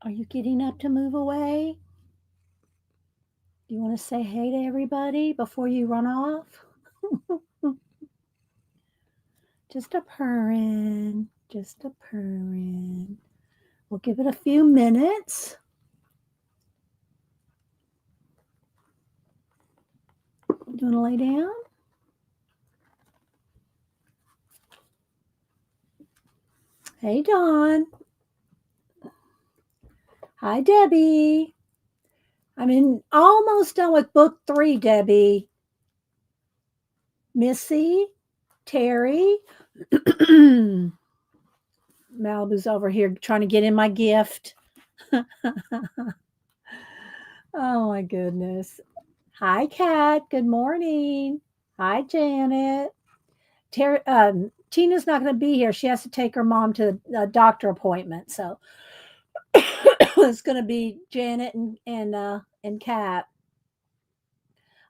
Are you getting up to move away? Do you want to say hey to everybody before you run off? Just a purring. Just a purring. We'll give it a few minutes. Do you want to lay down? Hey, Dawn. Hi, Debbie. Almost done with book 3, Debbie. Missy, Terry. Malibu's over here trying to get in my gift. Oh, my goodness. Hi, Kat. Good morning. Hi, Janet. Tina's not going to be here. She has to take her mom to a doctor appointment. So it's going to be Janet and Kat.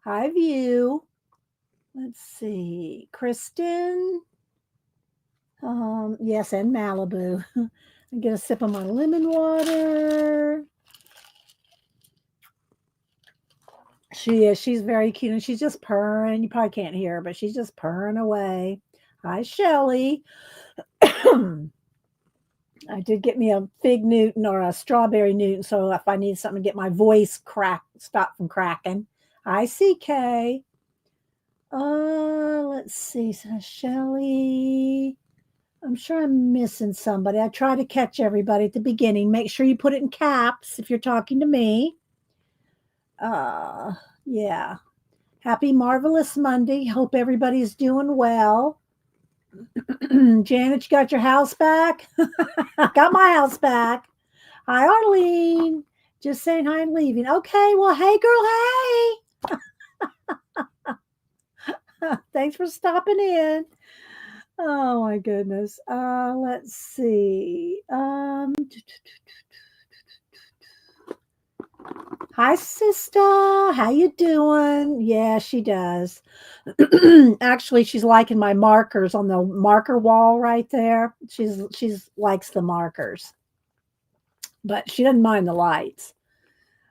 Hi, View. Let's see. Kristen. Yes, and Malibu. I get a sip of my lemon water. She's very cute and she's just purring. You probably can't hear her, but she's just purring away. Hi, Shelly. I did get me a fig Newton or a strawberry Newton, so if I need something to get my voice stop from cracking. Hi, CK. Let's see. So Shelly. I'm sure I'm missing somebody. I try to catch everybody at the beginning. Make sure you put it in caps if you're talking to me. Yeah. Happy Marvelous Monday. Hope everybody's doing well. Janet, you got your house back? Got my house back. Hi, Arlene. Just saying hi and leaving. Okay, well, hey, girl, hey. Thanks for stopping in. Oh, my goodness. Let's see. Hi, sister. How you doing? Yeah, she does. Actually, she's liking my markers on the marker wall right there. She's likes the markers, but she doesn't mind the lights.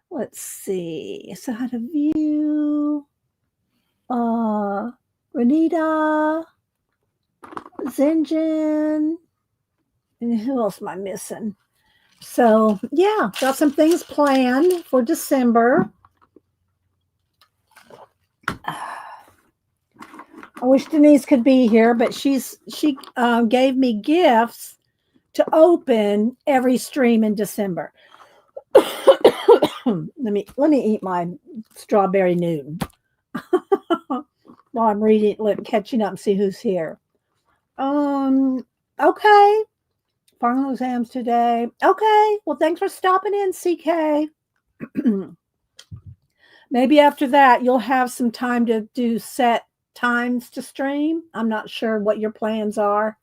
Let's see. So how to view. Renita, Zinjin, and who else am I missing? So yeah, got some things planned for December. I wish Danise could be here, but she gave me gifts to open every stream in December. let me eat my strawberry Newton while I'm catching up and see who's here. Okay. Final exams today. Okay. Well, thanks for stopping in, CK. Maybe after that you'll have some time to do set times to stream. I'm not sure what your plans are.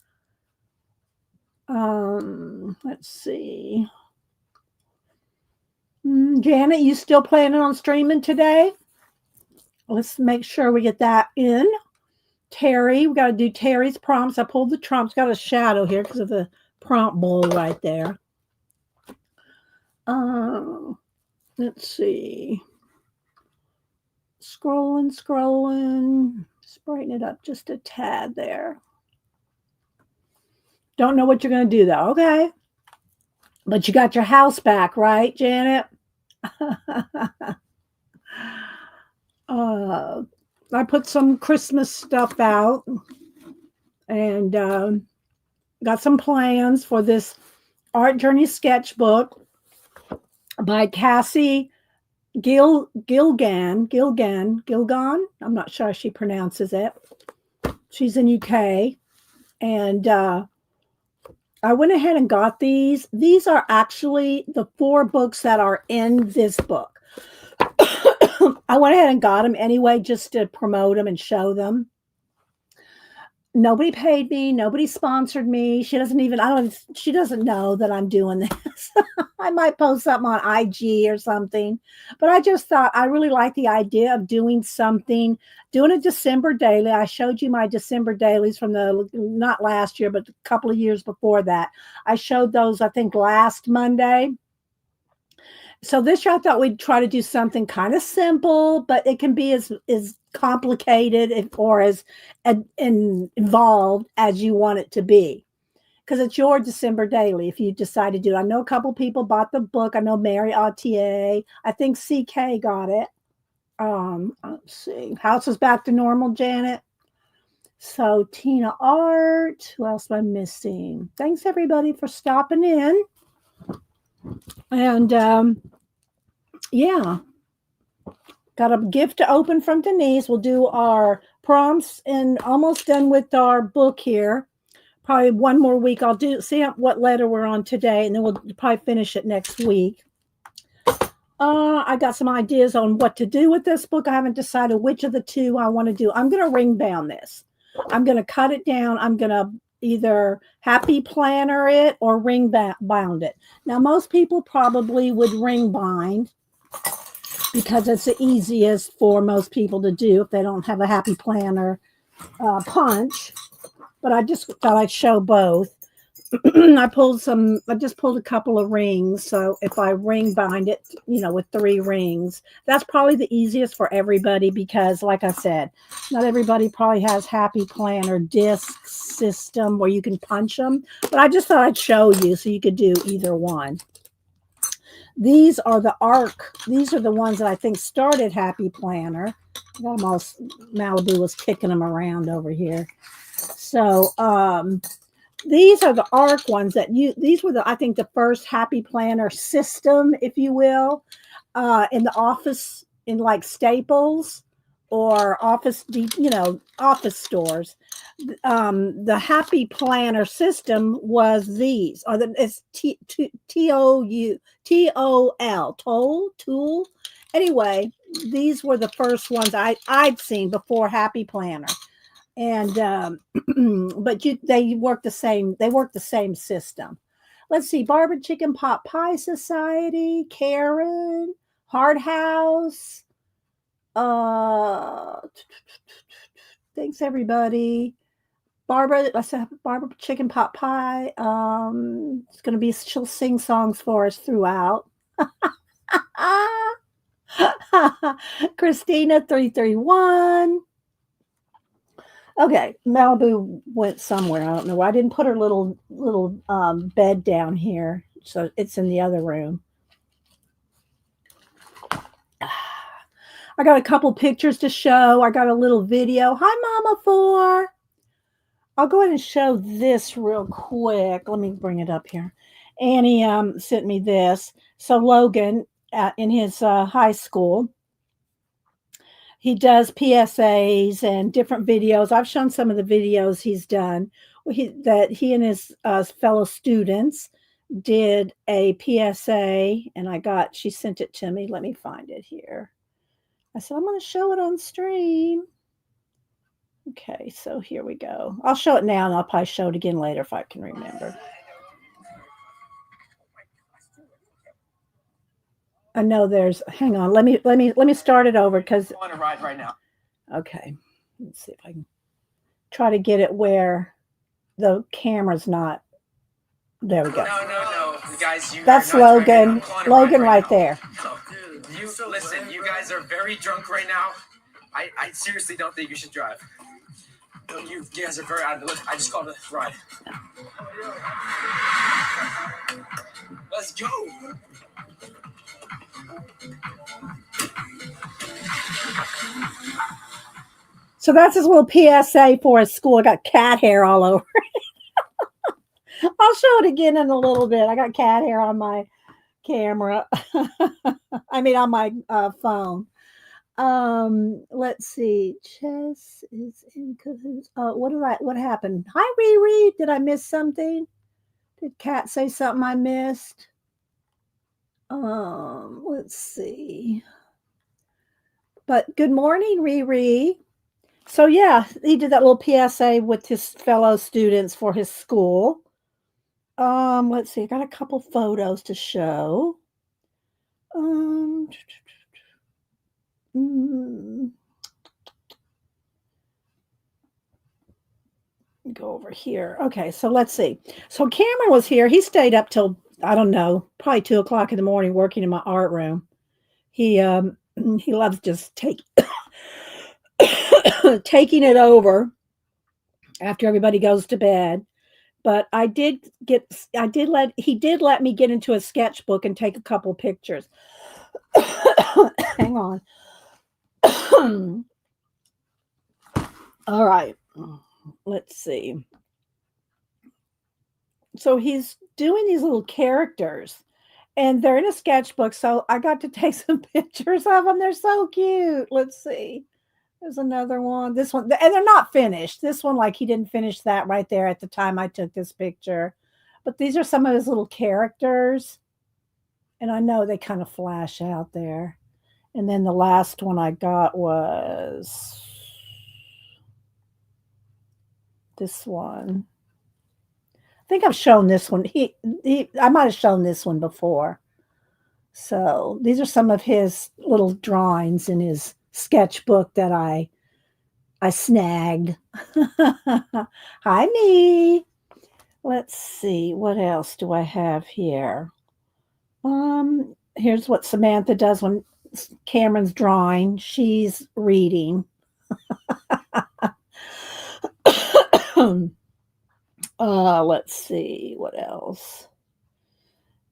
Let's see. Janet, you still planning on streaming today? Let's make sure we get that in. Terry, we got to do Terry's prompts. I pulled the trumps. Got a shadow here because of the prompt bowl right there. Let's see. Scrolling. Just brighten it up just a tad there. Don't know what you're going to do, though. Okay. But you got your house back, right, Janet? I put some Christmas stuff out and got some plans for this art journey sketchbook by Cassie Gillgan. I'm not sure how she pronounces it. She's in UK. And I went ahead and got these. These are actually the 4 books that are in this book. I went ahead and got them anyway just to promote them and show them. Nobody paid me. Nobody sponsored me. She doesn't know that I'm doing this. I might post something on IG or something. But I just thought I really like the idea of doing something, doing a December daily. I showed you my December dailies from not last year, but a couple of years before that. I showed those, I think, last Monday. So this year I thought we'd try to do something kind of simple, but it can be as complicated or as involved as you want it to be. Because it's your December daily if you decide to do it. I know a couple people bought the book. I know Mary Autier. I think CK got it. Let's see. House is back to normal, Janet. So Tina Art. Who else am I missing? Thanks everybody for stopping in. And yeah. Got a gift to open from Danise. We'll do our prompts and almost done with our book here. Probably one more week. I'll see what letter we're on today, and then we'll probably finish it next week. I got some ideas on what to do with this book. I haven't decided which of the two I want to do. I'm going to ring bound this. I'm going to cut it down. I'm going to either happy planner it or ring bound it. Now, most people probably would ring bind because it's the easiest for most people to do if they don't have a happy planner punch. But I just thought I'd show both. I just pulled a couple of rings. So if I ring bind it, with 3 rings, that's probably the easiest for everybody because, like I said, not everybody probably has happy planner disc system where you can punch them. But I just thought I'd show you so you could do either one. These are the ARC. These are the ones that I think started Happy Planner. Almost Malibu was kicking them around over here. So these are the ARC ones these were I think the first Happy Planner system, if you will, in the office, in like Staples or office stores. The Happy Planner system was these, or it's Tool. Anyway, these were the first ones I'd seen before Happy Planner, and but they work the same. They work the same system. Let's see, Barbara Chicken Pot Pie Society, Karen, Hard House. Thanks everybody. Barbara, I said Barbara Chicken Pot Pie. It's gonna be, she'll sing songs for us throughout. Christina 331. Okay, Malibu went somewhere. I don't know why. I didn't put her little bed down here, so it's in the other room. I got a couple pictures to show. I got a little video. Hi, Mama 4. I'll go ahead and show this real quick. Let me bring it up here. Annie sent me this. So Logan, in his high school, he does PSAs and different videos. I've shown some of the videos he's done that he and his fellow students did a PSA, and she sent it to me. Let me find it here. I said, I'm going to show it on stream. Okay, so here we go. I'll show it now, and I'll probably show it again later if I can remember. I know hang on. Let me start it over because I want to ride right now. Okay, let's see if I can try to get it where the camera's not. There we go. No, guys. That's Logan. Logan right there. No, listen, you guys are very drunk right now. I seriously don't think you should drive. You guys are very out of it. I just called a ride. Let's go. So that's his little PSA for his school. I got cat hair all over it. I'll show it again in a little bit. I got cat hair on my camera. I mean, on my phone. Let's see. Chess is in cahoots. What happened? Hi, Riri. Did I miss something? Did Kat say something I missed? Let's see. But good morning, Riri. So yeah, he did that little PSA with his fellow students for his school. Let's see. I got a couple photos to show. Go over here. Okay, so let's see. So Cameron was here. He stayed up till I don't know, probably 2 o'clock in the morning working in my art room. He he loves just taking it over after everybody goes to bed. But he did let me get into a sketchbook and take a couple pictures. Hang on. All right. Let's see. So he's doing these little characters and they're in a sketchbook. So I got to take some pictures of them. They're so cute. Let's see. There's another one. This one, and they're not finished. This one, like he didn't finish that right there at the time I took this picture. But these are some of his little characters. And I know they kind of flash out there. And then the last one I got was this one. I think I've shown this one. I might have shown this one before. So these are some of his little drawings in his sketchbook that I snagged. Hi, me. Let's see. What else do I have here? Here's what Samantha does when Cameron's drawing. She's reading. Let's see what else.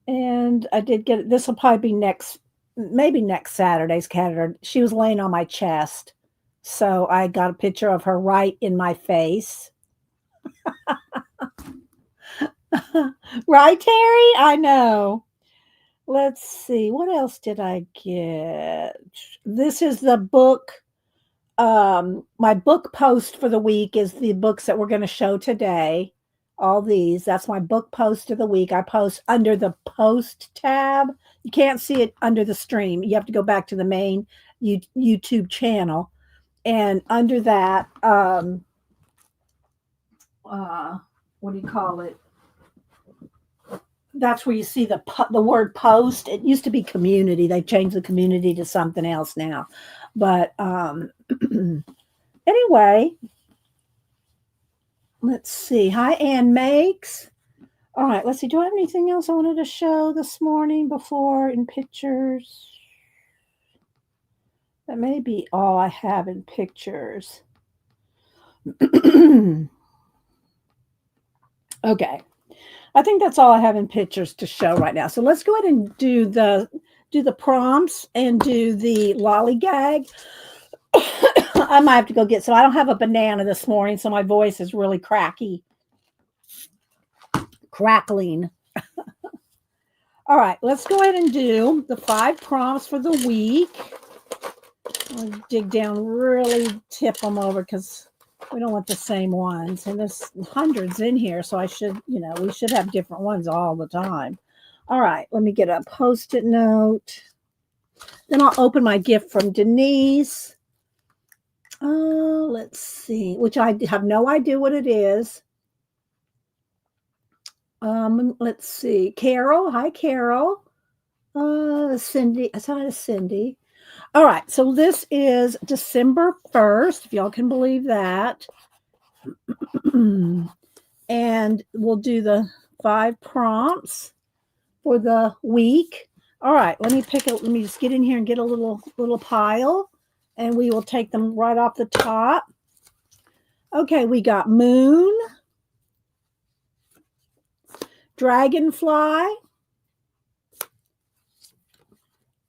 And I did get this will probably be maybe next Saturday's calendar. She was laying on my chest. So I got a picture of her right in my face. Right, Terry? I know. Let's see. What else did I get? This is the book. My book post for the week is the books that we're going to show today. All these. That's my book post of the week. I post under the post tab. You can't see it under the stream. You have to go back to the main YouTube channel. And under that, what do you call it? That's where you see the word post. It used to be community. They changed the community to something else now. But anyway, let's see. Hi, Ann Makes. All right, let's see. Do I have anything else I wanted to show this morning before in pictures? That may be all I have in pictures. Okay. I think that's all I have in pictures to show right now. So let's go ahead and do the prompts and do the lollygag. I might have to go get some. I don't have a banana this morning, so my voice is really crackling. All right, let's go ahead and do the 5 prompts for the week. I'll dig down, really tip them over because we don't want the same ones. And there's hundreds in here, so we should have different ones all the time. All right, let me get a Post-it note. Then I'll open my gift from Danise. Let's see, which I have no idea what it is. Let's see. Carol. Hi, Carol. Cindy. I saw it as Cindy. All right. So this is December 1st, if y'all can believe that. And we'll do the 5 prompts for the week. All right. Let me just get in here and get a little pile, and we will take them right off the top. Okay. We got moon, dragonfly,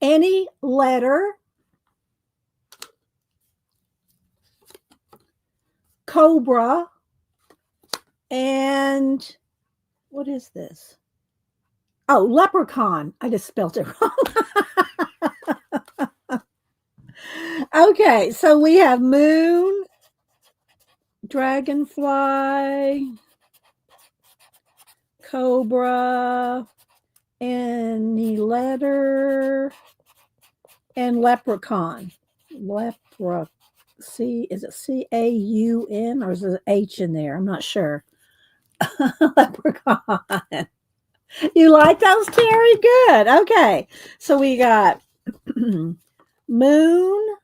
any letter, cobra, and what is this? Oh, leprechaun. I just spelled it wrong. Okay, so we have moon, dragonfly, cobra, any letter, and leprechaun. Is it C-A-U-N or is there an H in there? I'm not sure. Leprechaun. You like those, Terry? Good. Okay. So we got moon,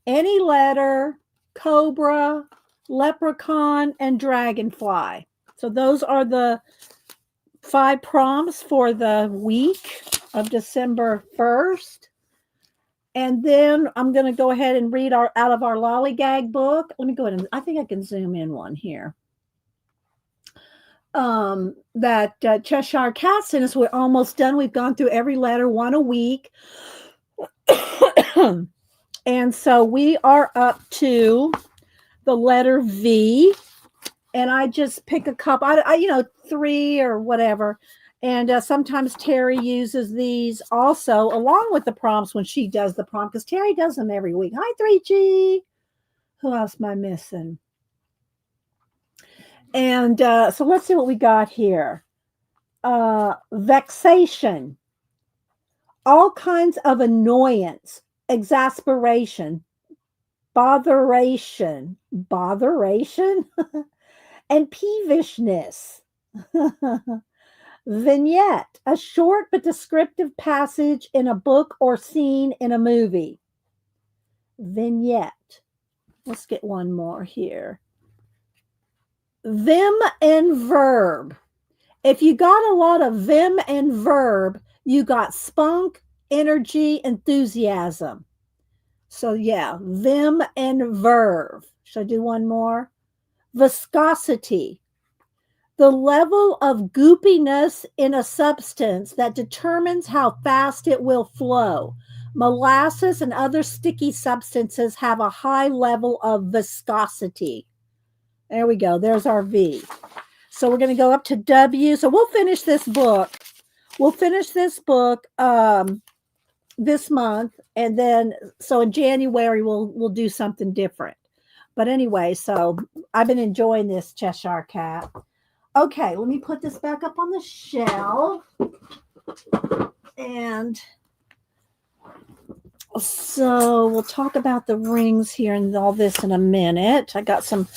any letter, cobra, leprechaun, and dragonfly. So those are the 5 prompts for the week of December 1st. And then I'm going to go ahead and read out of our lollygag book. Let me go ahead and I think I can zoom in one here. That Cheshire Cat sent us. We're almost done. We've gone through every letter, one a week. And so we are up to the letter V. And I just pick a couple, I 3 or whatever. And sometimes Terry uses these also along with the prompts when she does the prompt, because Terry does them every week. Hi, 3G. Who else am I missing? And so let's see what we got here. Vexation. All kinds of annoyance, exasperation, botheration, and peevishness. Vignette, a short but descriptive passage in a book or scene in a movie. Vignette. Let's get one more here. Vim and verb. If you got a lot of vim and verb, you got spunk, energy, enthusiasm. So yeah, vim and verb. Should I do one more? Viscosity. The level of goopiness in a substance that determines how fast it will flow. Molasses and other sticky substances have a high level of viscosity. There we go. There's our V. So we're going to go up to W. So we'll finish this book. This month. And then, so in January, we'll do something different. But anyway, so I've been enjoying this Cheshire Cat. Okay, let me put this back up on the shelf. And so we'll talk about the rings here and all this in a minute. I got some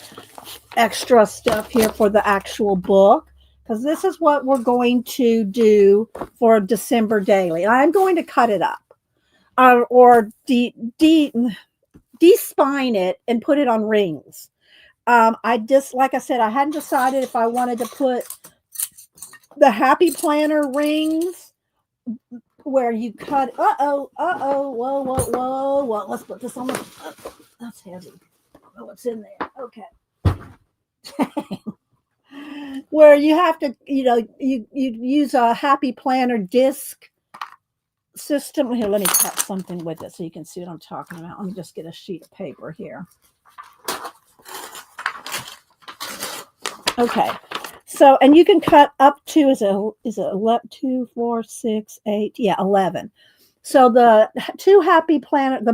extra stuff here for the actual book, because this is what we're going to do for December daily. I'm going to cut it up or de-spine it and put it on rings. I just, like I said, I hadn't decided if I wanted to put the Happy Planner rings where you cut. Whoa. Let's put this on the. That's heavy. Oh, what's in there? Okay. Where you have to, you use a Happy Planner disc system. Here, let me cut something with it so you can see what I'm talking about. Let me just get a sheet of paper here. Okay, so, and you can cut up to, is it 2, 4, 6, 8? Yeah, 11. So the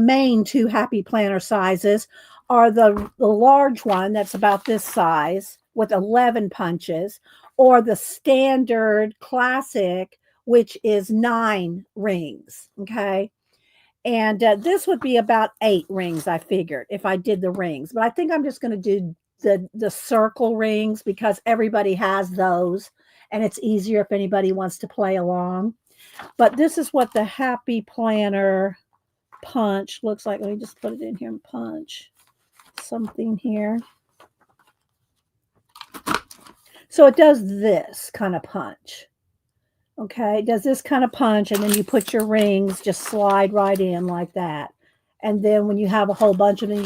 main two Happy Planner sizes are the large one that's about this size with 11 punches, or the standard classic, which is 9 rings. Okay. And this would be about 8 rings, I figured, if I did the rings. But I think I'm just going to do the circle rings, because everybody has those, and it's easier if anybody wants to play along. But this is what the Happy Planner punch looks like. Let me just put it in here and punch something here. So it does this kind of punch. Okay, it does this kind of punch, and then you put your rings, just slide right in like that. And then when you have a whole bunch of them,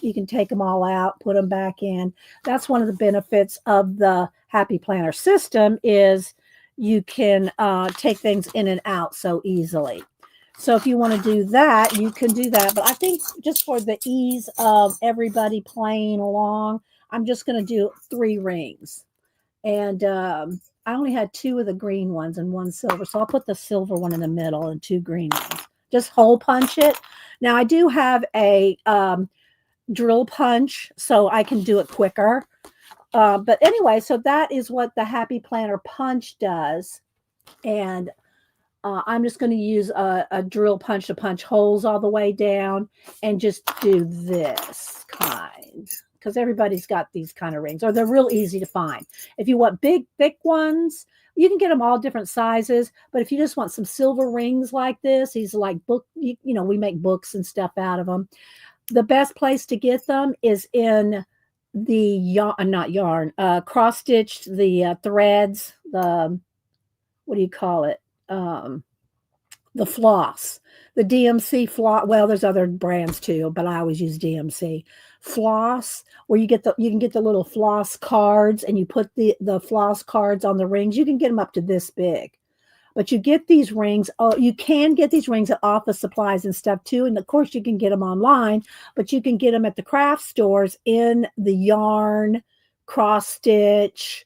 you can take them all out, put them back in. That's one of the benefits of the Happy Planner system, is you can take things in and out so easily. So if you want to do that, you can do that. But I think just for the ease of everybody playing along, I'm just going to do 3 rings. And I only had 2 of the green ones and 1 silver. So I'll put the silver one in the middle and 2 green ones. Just hole punch it. Now, I do have a drill punch, so I can do it quicker. But anyway, so that is what the Happy Planner punch does. And I'm just going to use a drill punch to punch holes all the way down and just do this kind, because everybody's got these kind of rings, or they're real easy to find. If you want big, thick ones, you can get them all different sizes. But if you just want some silver rings like this, these are like book, we make books and stuff out of them. The best place to get them is in the cross-stitched, the threads, the what do you call it? The floss, the DMC floss. Well, there's other brands too, but I always use DMC floss, where you can get the little floss cards, and you put the floss cards on the rings. You can get them up to this big, but you get these rings. Oh, you can get these rings at office supplies and stuff too, and of course you can get them online, but you can get them at the craft stores in the yarn, cross stitch,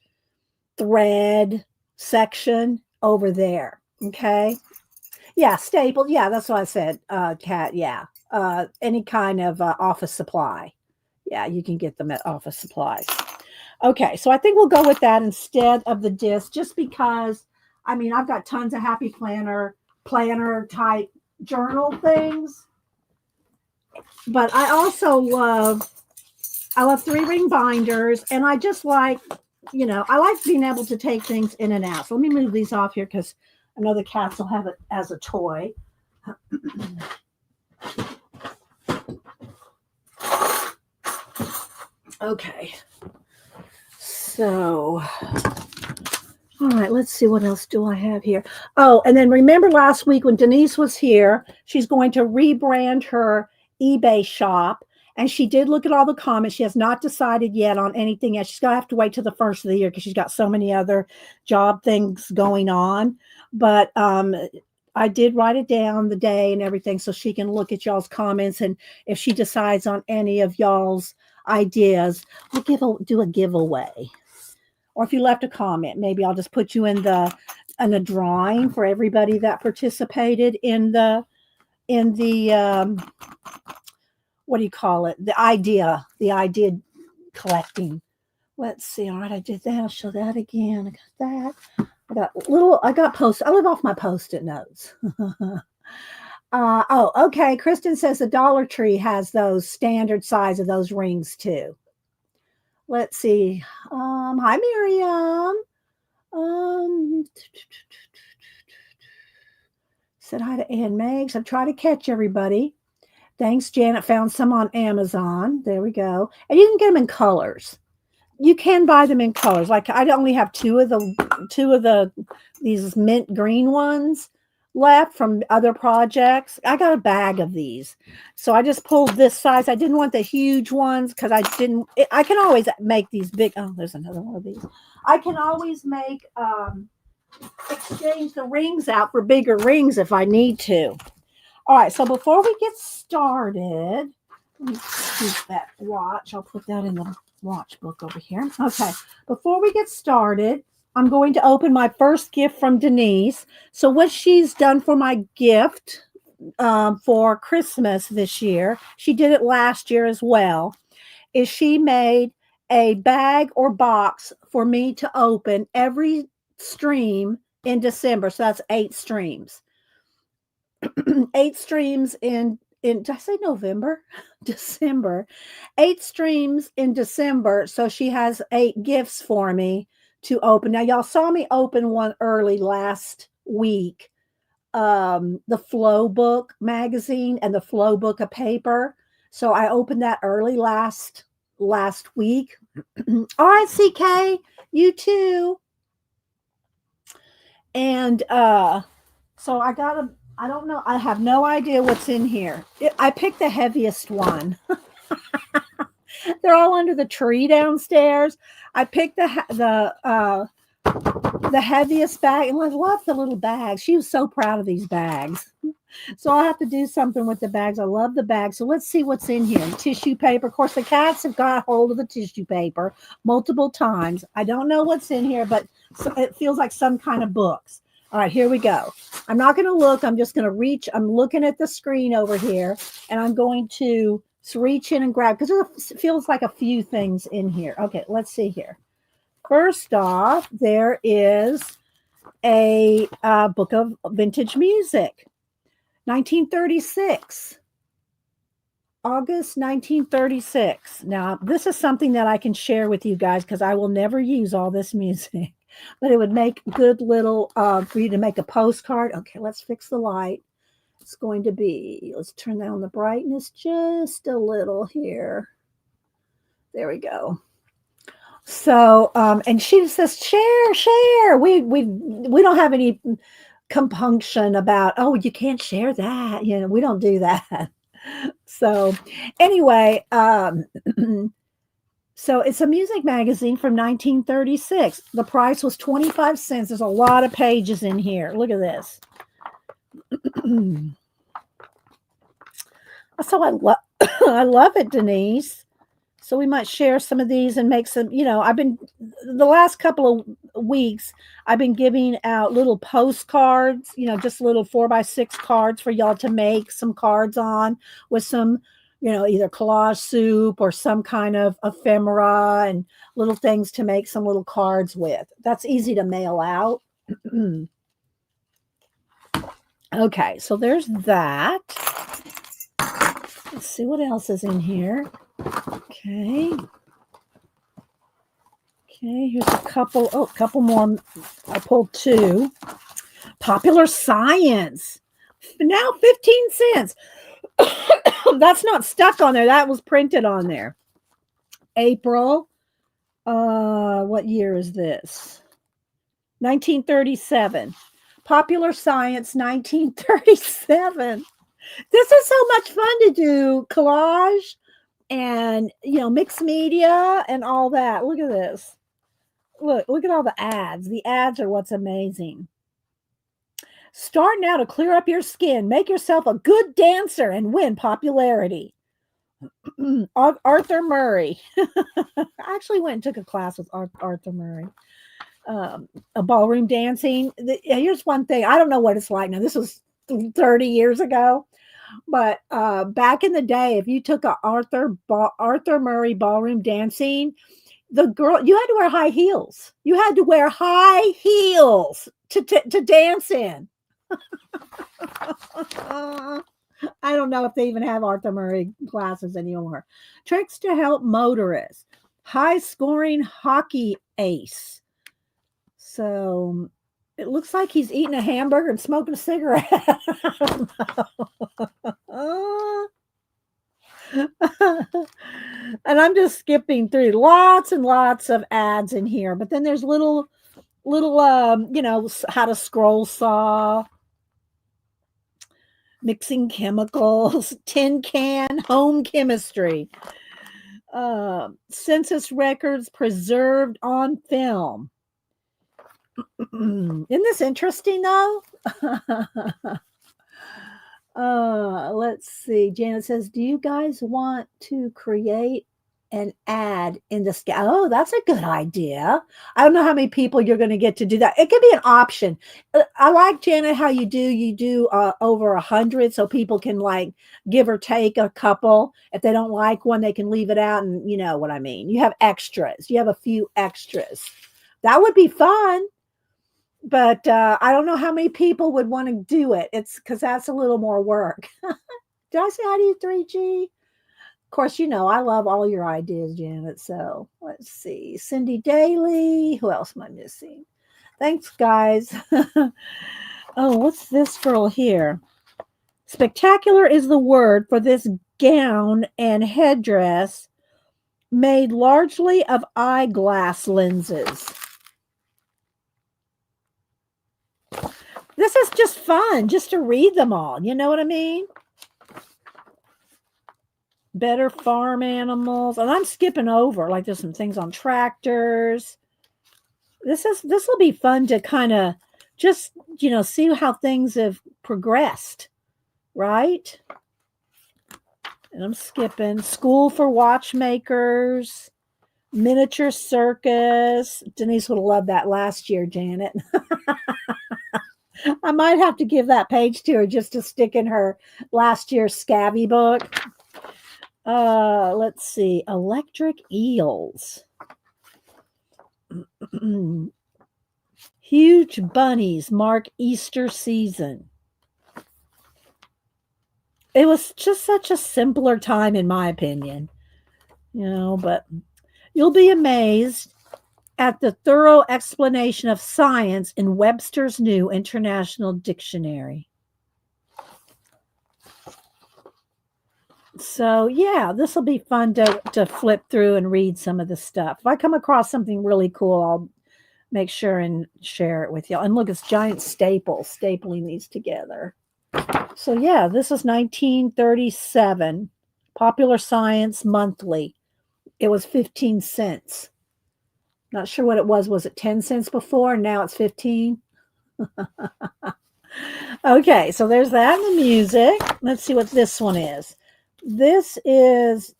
thread section over there. Okay. Yeah, staple. Yeah, that's what I said, Kat. Yeah. Any kind of office supply. Yeah, you can get them at office supplies. Okay, so I think we'll go with that instead of the disc, just because, I mean, I've got tons of happy planner type journal things, but I also I love 3-ring binders, and I just like, I like being able to take things in and out. So let me move these off here, because I know the cats will have it as a toy. Okay. So, all right, let's see, what else do I have here? Oh, and then remember last week when Danise was here, she's going to rebrand her eBay shop. And she did look at all the comments. She has not decided yet on anything yet. She's going to have to wait till the first of the year, because she's got so many other job things going on. But I did write it down, the day and everything, so she can look at y'all's comments. And if she decides on any of y'all's ideas, we'll do a giveaway. Or if you left a comment, maybe I'll just put you in a drawing for everybody that participated in the what do you call it? The idea collecting. Let's see. All right, I did that. I'll show that again. I got that. I live off my Post-it notes. Oh, okay. Kristen says the Dollar Tree has those standard size of those rings too. Let's see. Hi, Miriam. Said hi to Ann Megs. I'm trying to catch everybody. Thanks, Janet. Found some on Amazon. There we go. And you can get them in colors. You can buy them in colors. Like, I only have two of these mint green ones left from other projects. I got a bag of these, so I just pulled this size. I didn't want the huge ones, because I can always make these big. Oh, there's another one of these. I can always make exchange the rings out for bigger rings if I need to. All right, so before we get started, let me keep that watch. I'll put that in the watch book over here. Okay, before we get started, I'm going to open my first gift from Danise. So what she's done for my gift for Christmas this year, she did it last year as well, is she made a bag or box for me to open every stream in December. So that's 8 streams. 8 streams in did I say November? December. 8 streams in December. So she has 8 gifts for me to open. Now, y'all saw me open one early last week. The Flow Book magazine and the Flow Book of paper. So I opened that early last week. All right, CK, you too. And so I don't know. I have no idea what's in here. I picked the heaviest one. They're all under the tree downstairs. I picked the heaviest bag, and I love the little bags. She was so proud of these bags. So I'll have to do something with the bags. I love the bags. So let's see what's in here. Tissue paper. Of course, the cats have got hold of the tissue paper multiple times. I don't know what's in here, but it feels like some kind of books. All right, here we go. I'm not going to look. I'm just going to reach. I'm looking at the screen over here, and I'm going to reach in and grab, because it feels like a few things in here. Okay, let's see here. First off, there is a book of vintage music, 1936. August 1936. Now, this is something that I can share with you guys, because I will never use all this music. But it would make good little for you to make a postcard. Okay, let's fix the light. It's going to be, let's turn down the brightness just a little here. There we go. So, and she says, share, share. We don't have any compunction about, oh, you can't share that. You know, we don't do that. So, anyway, so it's a music magazine from 1936. The price was 25 cents. There's a lot of pages in here. Look at this. So I love it, Denise. So we might share some of these and make some, you know, I've been the last couple of weeks, I've been giving out little postcards, you know, just little 4x6 cards for y'all to make some cards on with some, you know, either collage soup or some kind of ephemera and little things to make some little cards with. That's easy to mail out. Okay, so there's that. Let's see what else is in here. Okay. Okay, here's a couple. Oh, a couple more. I pulled two. Popular Science. Now 15 cents. That's not stuck on there. That was printed on there. April. What year is this? 1937. Popular Science, 1937. This is so much fun to do. Collage and, you know, mixed media and all that. Look at this. Look at all the ads. The ads are what's amazing. Start now to clear up your skin. Make yourself a good dancer and win popularity. Arthur Murray. I actually went and took a class with Arthur Murray. A ballroom dancing. Here's one thing. I don't know what it's like now. This was 30 years ago. But back in the day, if you took a Arthur Murray ballroom dancing, the girl, you had to wear high heels. You had to wear high heels to dance in. I don't know if they even have Arthur Murray classes anymore. Tricks to help motorists. High scoring hockey ace. So it looks like he's eating a hamburger and smoking a cigarette. And I'm just skipping through lots and lots of ads in here. But then there's little, you know, how to scroll saw, mixing chemicals, tin can, home chemistry, census records preserved on film. Isn't this interesting though? Let's see. Janet says, do you guys want to create an ad in the sky? Oh, that's a good idea. I don't know how many people you're going to get to do that. It could be an option. I like, Janet, how you do over 100 so people can like give or take a couple. If they don't like one, they can leave it out, and you know what I mean. You have extras. You have a few extras. That would be fun. But I don't know how many people would want to do it. It's because that's a little more work. Did I say I do 3G? Of course, you know, I love all your ideas, Janet. So let's see. Cindy Daly. Who else am I missing? Thanks, guys. Oh, what's this girl here? Spectacular is the word for this gown and headdress made largely of eyeglass lenses. This is just fun, just to read them all. You know what I mean? Better farm animals. And I'm skipping over, like there's some things on tractors. This will be fun to kind of just, you know, see how things have progressed, right? And I'm skipping school for watchmakers, miniature circus. Denise would have loved that last year, Janet. I might have to give that page to her just to stick in her last year's scabby book. Let's see. Electric eels. Huge bunnies mark Easter season. It was just such a simpler time, in my opinion. You know, but you'll be amazed at the thorough explanation of science in Webster's New International Dictionary. So yeah, this will be fun to flip through and read some of the stuff. If I come across something really cool, I'll make sure and share it with you. And look, it's giant staples stapling these together. So yeah, this is 1937, Popular Science Monthly. It was 15 cents. Not sure what it was. Was it 10 cents before? And now it's 15. Okay, so there's that in the music. Let's see what this one is. This is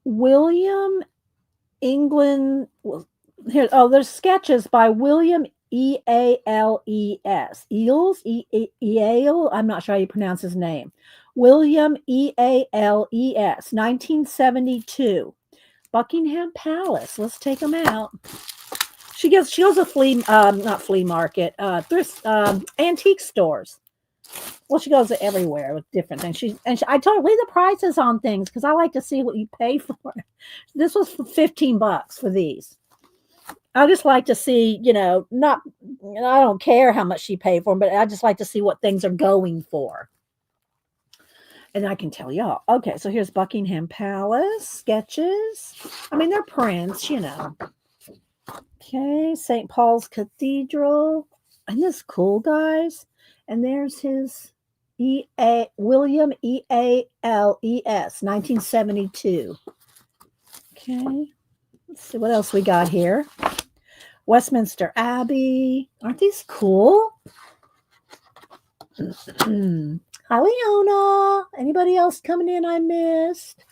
William England. Here, oh, there's sketches by William Eales. Eales? I'm not sure how you pronounce his name. William Eales, 1972. Buckingham Palace. Let's take them out. She goes to not flea market, thrift, antique stores. Well, she goes everywhere with different things. I told her, leave the prices on things because I like to see what you pay for. This was for $15 for these. I just like to see, I don't care how much she paid for them, but I just like to see what things are going for. And I can tell y'all. Okay, so here's Buckingham Palace sketches. I mean, they're prints, Okay, St. Paul's Cathedral. Isn't this cool, guys? And there's his William Eales, 1972. Okay, let's see what else we got here. Westminster Abbey. Aren't these cool? Hi, Leona. Anybody else coming in I missed?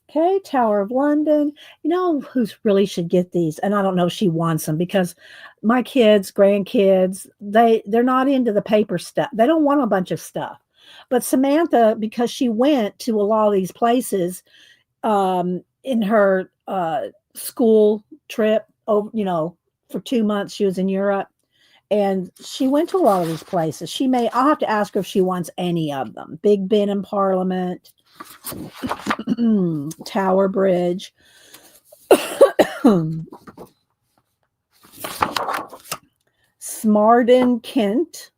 Okay, Tower of London. You know who really should get these? And I don't know if she wants them because my kids, grandkids, they're not into the paper stuff. They don't want a bunch of stuff. But Samantha, because she went to a lot of these places in her school trip, for 2 months, she was in Europe. And she went to a lot of these places. I'll have to ask her if she wants any of them. Big Ben in Parliament. Tower Bridge. Smarden, Kent.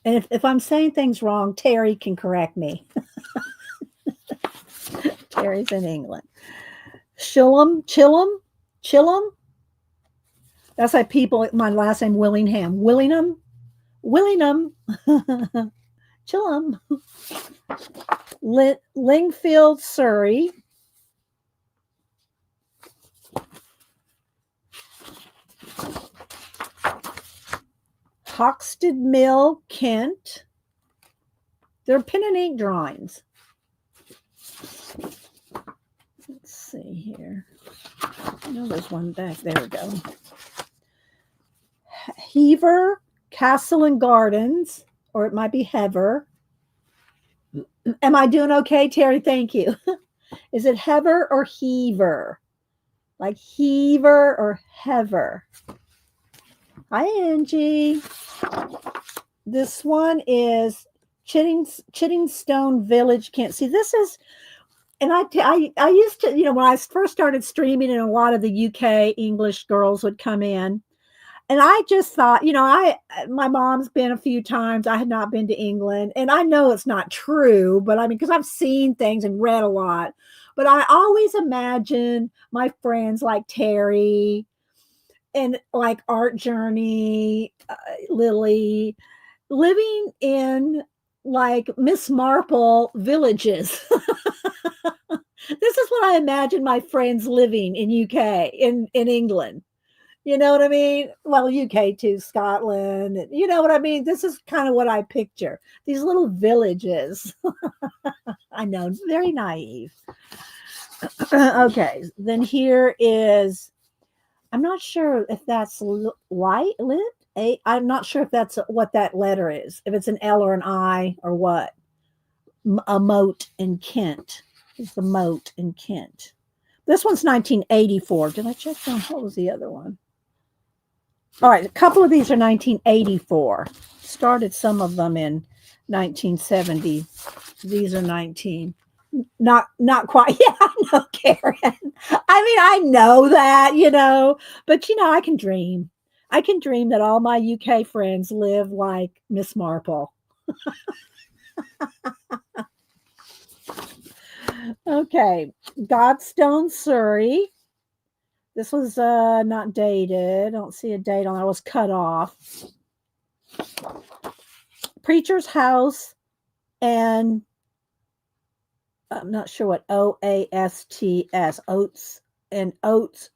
And if I'm saying things wrong, Terry can correct me. Terry's in England. Chilham. That's like people, my last name, Willingham. Willingham. Chilham. Lingfield, Surrey. Hoxted Mill, Kent. They're pen and ink drawings. Let's see here. I know there's one back. There we go. Hever, Castle and Gardens, or it might be Hever. Am I doing okay, Terry? Thank you. Is it Hever or Heaver? Like Heaver or Hever? Hi, Angie. This one is Chiddingstone Village. Can't see. This is, and I used to, when I first started streaming, and a lot of the UK English girls would come in. And I just thought, my mom's been a few times. I had not been to England. And I know it's not true, but I mean, because I've seen things and read a lot. But I always imagine my friends like Terry and like Art Journey, Lily, living in like Miss Marple villages. This is what I imagine my friends living in UK, in England. You know what I mean? Well, UK too, Scotland. You know what I mean? This is kind of what I picture. These little villages. I know, very naive. Okay, then here is, I'm not sure if that's lit. I'm not sure if that's what that letter is. If it's an L or an I or what. A moat in Kent. It's the moat in Kent. This one's 1984. Did I check down? What was the other one? All right, a couple of these are 1984. Started some of them in 1970. These are not quite. Yeah, I know, Karen. I mean, I know that, but I can dream. I can dream that all my UK friends live like Miss Marple. Okay, Godstone, Surrey. This was not dated. I don't see a date on it. It was cut off. Preacher's House, and I'm not sure what OASTS, Oats and Oats,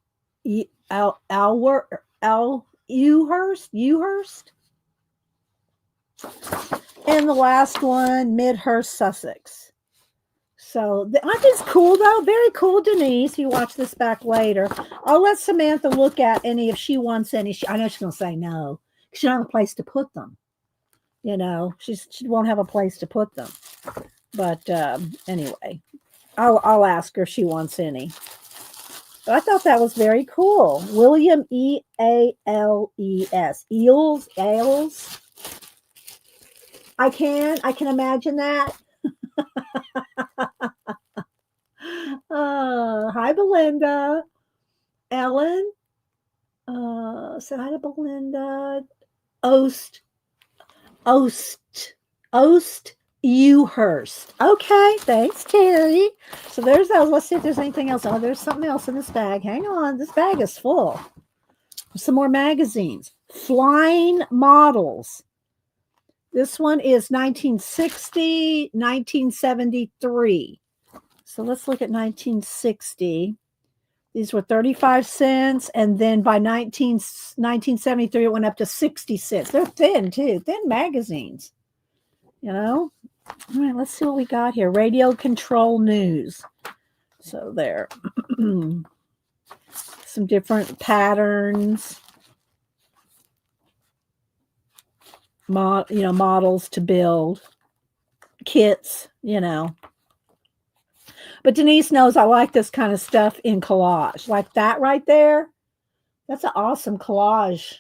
Ewhurst. And the last one, Midhurst, Sussex. So aren't these cool though? Very cool, Denise. You watch this back later. I'll let Samantha look at any if she wants any. I know she's gonna say no. She don't have a place to put them. You know, she won't have a place to put them. But anyway, I'll ask her if she wants any. But I thought that was very cool. William Eales. Eales. I can imagine that. Hi, Belinda. Ellen. Say hi to Belinda. Oast, Ewhurst. Okay, thanks, Terry. So there's those. Let's see if there's anything else. Oh, there's something else in this bag. Hang on. This bag is full. Some more magazines. Flying Models. This one is 1960, 1973. So let's look at 1960. These were 35 cents. And then by 1973, it went up to 60 cents. They're thin, too. Thin magazines. You know? All right, let's see what we got here. Radio Control News. So there. Some different patterns. Models to build. Kits, But Denise knows I like this kind of stuff in collage. Like that right there. That's an awesome collage,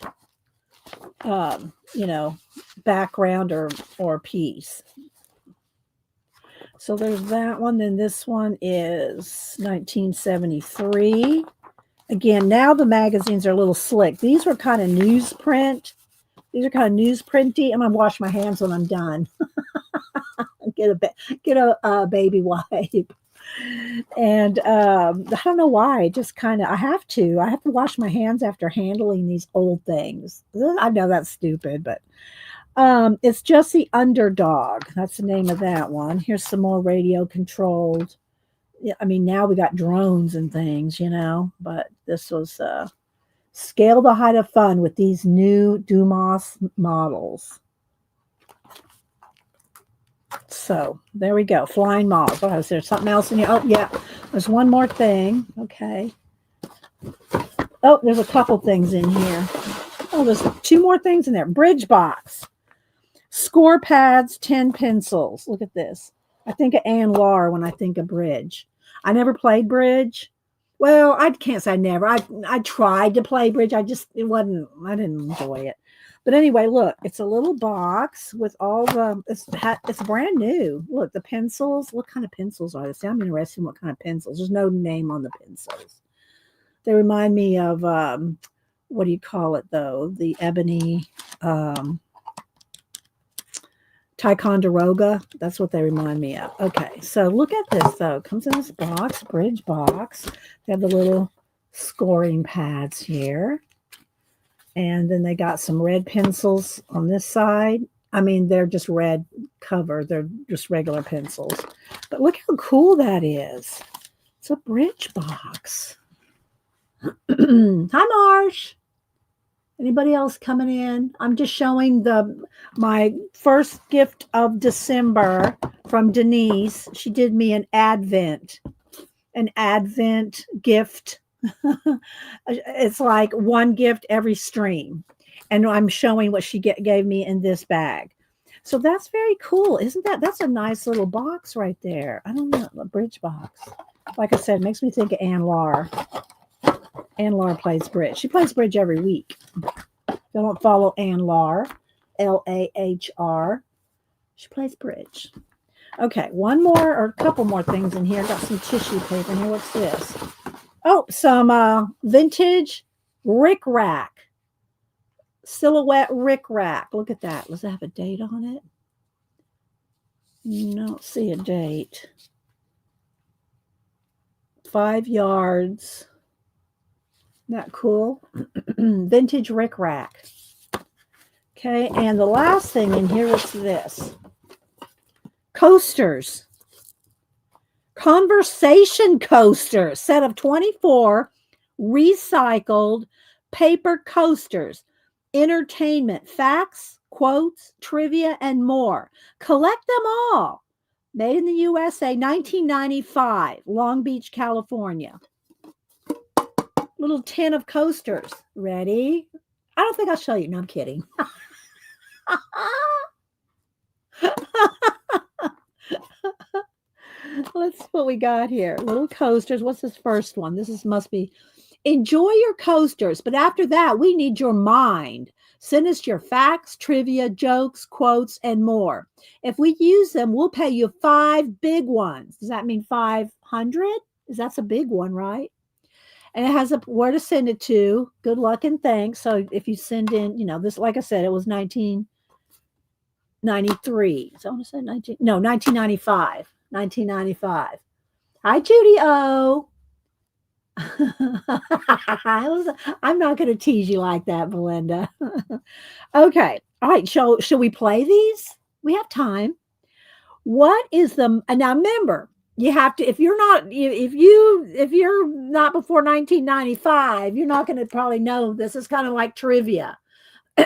background or piece. So there's that one. Then this one is 1973. Again, now the magazines are a little slick. These were kind of newsprint. These are kind of newsprinty. I'm going to wash my hands when I'm done. Get a baby wipe. And I don't know why. Just kind of, I have to wash my hands after handling these old things. I know that's stupid, but it's just the Underdog. That's the name of that one. Here's some more radio controlled. I mean, now we got drones and things, but this was Scale the Height of Fun with these new Dumas models. So there we go. Flying models. Oh, is there something else in here? Oh, yeah. There's one more thing. Okay. Oh, there's a couple things in here. Oh, there's 2 more things in there. Bridge box. Score pads, 10 pencils. Look at this. I think of Ann Lahr when I think of bridge. I never played bridge. Well, I can't say I never. I tried to play bridge. I didn't enjoy it. But anyway, look, it's a little box with all it's brand new. Look, the pencils. What kind of pencils are this? I'm interested in what kind of pencils. There's no name on the pencils. They remind me of, what do you call it, though? The ebony Ticonderoga. That's what they remind me of. Okay, so look at this, though. It comes in this box, bridge box. They have the little scoring pads here. And then they got some red pencils on this side. I mean, they're just red cover. They're just regular pencils. But look how cool that is. It's a bridge box. Hi, Marsh. Anybody else coming in? I'm just showing my first gift of December from Denise. She did me an Advent gift. It's like one gift every stream, and I'm showing what she gave me in this bag. So that's very cool, isn't that? That's a nice little box right there. I don't know, a bridge box. Like I said, it makes me think of Ann Lahr. Ann Lahr plays bridge. She plays bridge every week. If you don't follow Ann Lahr, Lahr. She plays bridge. Okay, one more or a couple more things in here. Got some tissue paper in here. What's this? Oh, some vintage rickrack. Silhouette rickrack. Look at that. Does it have a date on it? No, don't see a date. 5 yards. Isn't that cool? Vintage rickrack. Okay, and the last thing in here is this. Coasters. Conversation coasters. Set of 24 recycled paper coasters. Entertainment, facts, quotes, trivia, and more. Collect them all. Made in the USA, 1995, Long Beach, California. Little tin of coasters. Ready? I don't think I'll show you. No, I'm kidding. Let's see what we got here. Little coasters. What's this first one? Must be enjoy your coasters, but after that, we need your mind. Send us your facts, trivia, jokes, quotes, and more. If we use them, we'll pay you 5 big ones. Does that mean 500? That's a big one, right? And it has where to send it to. Good luck and thanks. So if you send in, this, like I said, it was 1993. So I want to say 1995. 1995. Hi, Judy O. I'm not going to tease you like that, Belinda. Okay. All right. Shall we play these? We have time. What is the, and now remember, you have to, if you're not before 1995, you're not going to probably know. This is kind of like trivia.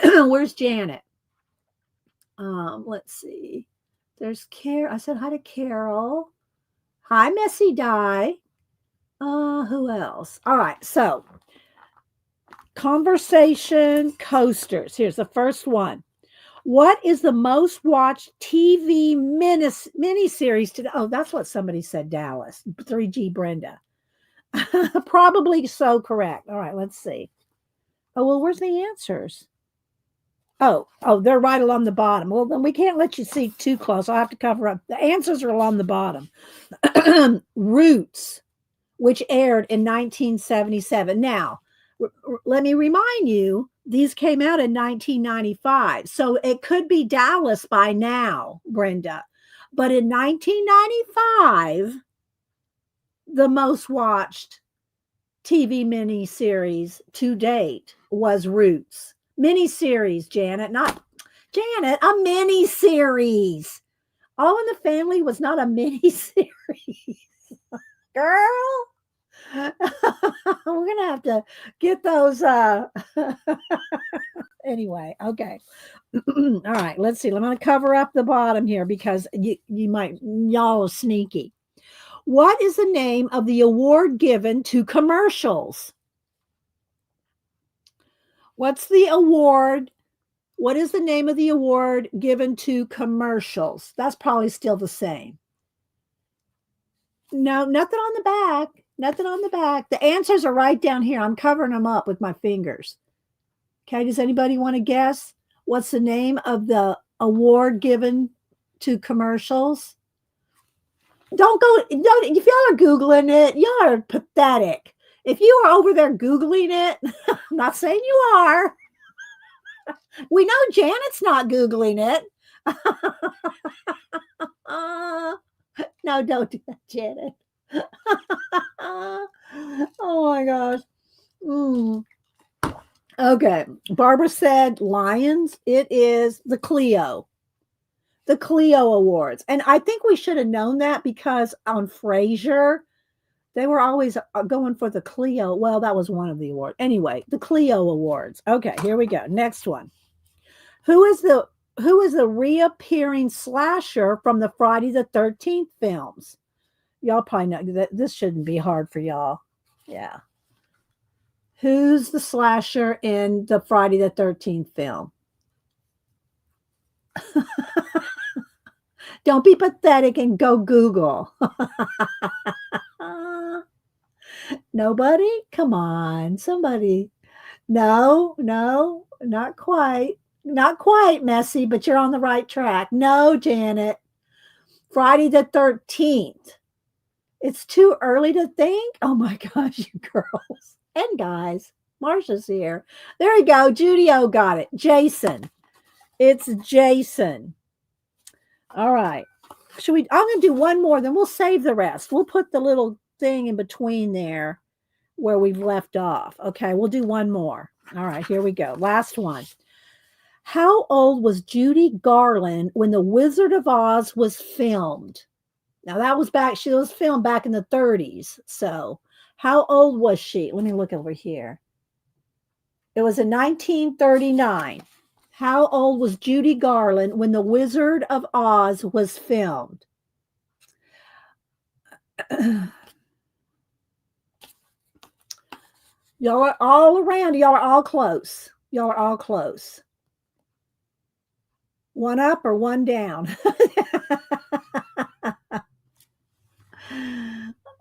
Where's Janet? Let's see. There's Carol. I said hi to Carol. Hi, Messy Di. Who else? All right. So conversation coasters. Here's the first one. What is the most watched TV miniseries today? Oh, that's what somebody said, Dallas. 3G Brenda. Probably so correct. All right, let's see. Oh, well, where's the answers? Oh, they're right along the bottom. Well, then we can't let you see too close. I'll have to cover up. The answers are along the bottom. Roots, which aired in 1977. Now, let me remind you, these came out in 1995. So it could be Dallas by now, Brenda. But in 1995, the most watched TV miniseries to date was Roots. Miniseries, Janet, not Janet, a miniseries. All in the Family was not a miniseries. Girl. We're gonna have to get those anyway. Okay. All right, let's see. I'm gonna cover up the bottom here because y'all are sneaky. What is the name of the award given to commercials? What's the award? What is the name of the award given to commercials? That's probably still the same. No, nothing on the back. Nothing on the back. The answers are right down here. I'm covering them up with my fingers. Okay, does anybody want to guess what's the name of the award given to commercials? If y'all are Googling it, y'all are pathetic. If you are over there Googling it, I'm not saying you are. We know Janet's not Googling it. No, don't do that, Janet. Oh my gosh. Okay. Barbara said Lions. It is the Clio Awards. And I think we should have known that because on Frasier, they were always going for the Clio. Well, that was one of the awards. Anyway, the Clio Awards. Okay, here we go. Next one. Who is the reappearing slasher from the Friday the 13th films? Y'all probably know that this shouldn't be hard for y'all. Yeah. Who's the slasher in the Friday the 13th film? Don't be pathetic and go Google. Nobody? Come on, somebody. No, not quite. Not quite, Messy, but you're on the right track. No, Janet. Friday the 13th. It's too early to think. Oh my gosh, you girls and guys. Marsha's here. There you go. Judy O got it. Jason. It's Jason. All right. Should we? I'm going to do one more, then we'll save the rest. We'll put the little thing in between there where we've left off. Okay, we'll do one more. All right, here we go. Last one. How old was Judy Garland when The Wizard of Oz was filmed? Now that was back, she was filmed back in the 30s. So how old was she? Let me look over here. It was in 1939. How old was Judy Garland when The Wizard of Oz was filmed? Y'all are all around. Y'all are all close. Y'all are all close. One up or one down?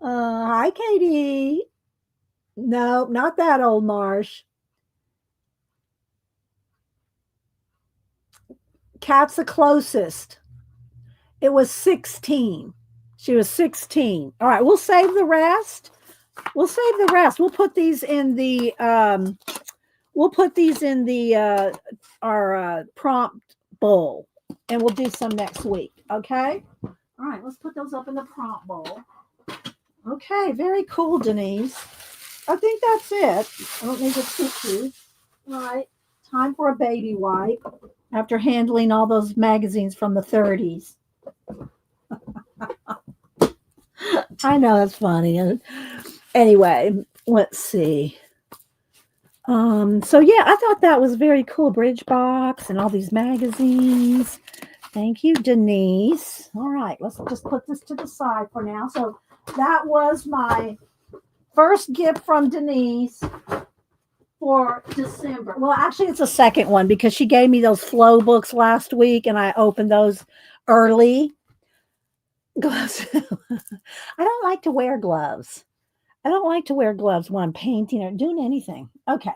Hi, Katie. No, not that old, Marsh. Kat's the closest. It was 16. She was 16. All right, we'll save the rest. We'll save the rest. We'll put these in the our prompt bowl, and we'll do some next week. Okay. All right, let's put those up in the prompt bowl. Okay, very cool, Denise. I think that's it. I don't need the tissue. All right, time for a baby wipe after handling all those magazines from the 30s. I know that's funny. Anyway, let's see. So yeah, I thought that was very cool. Bridge box and all these magazines. Thank you, Denise. All right, let's just put this to the side for now. So that was my first gift from Denise for December. Well, actually, it's a second one because she gave me those flow books last week, and I opened those early. Gloves. I don't like to wear gloves. I don't like to wear gloves when I'm painting or doing anything. Okay,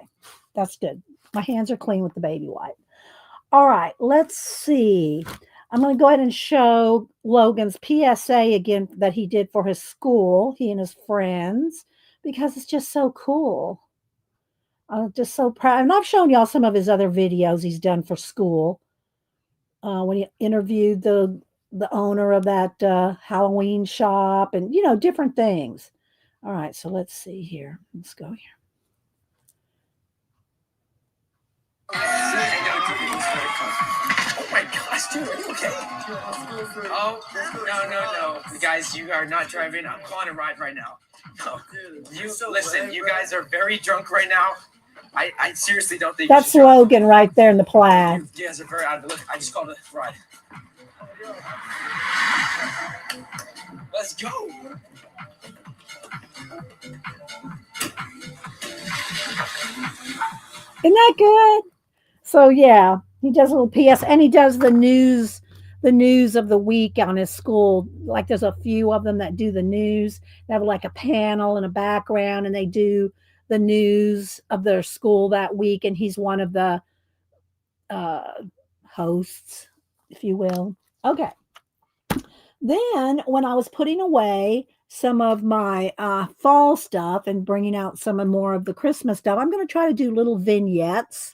that's good. My hands are clean with the baby wipe. All right, let's see. I'm going to go ahead and show Logan's PSA again that he did for his school, he and his friends, because it's just so cool. I'm just so proud. And I've shown y'all some of his other videos he's done for school. When he interviewed the owner of that Halloween shop and, you know, different things. All right, so let's see here. Let's go here. Oh my gosh, dude, are you okay? Oh, no. You guys, you are not driving. I'm calling a ride right now. No. You listen, you guys are very drunk right now. I seriously don't think that's Logan right there in the plaid. You guys are very out of it. Look, I just called a ride. Let's go. Isn't that good? So yeah, he does a little PS, and he does the news of the week on his school. Like there's a few of them that do the news. They have like a panel and a background, and they do the news of their school that week. And he's one of the hosts, if you will. Okay. Then when I was putting away some of my fall stuff and bringing out some more of the Christmas stuff, I'm going to try to do little vignettes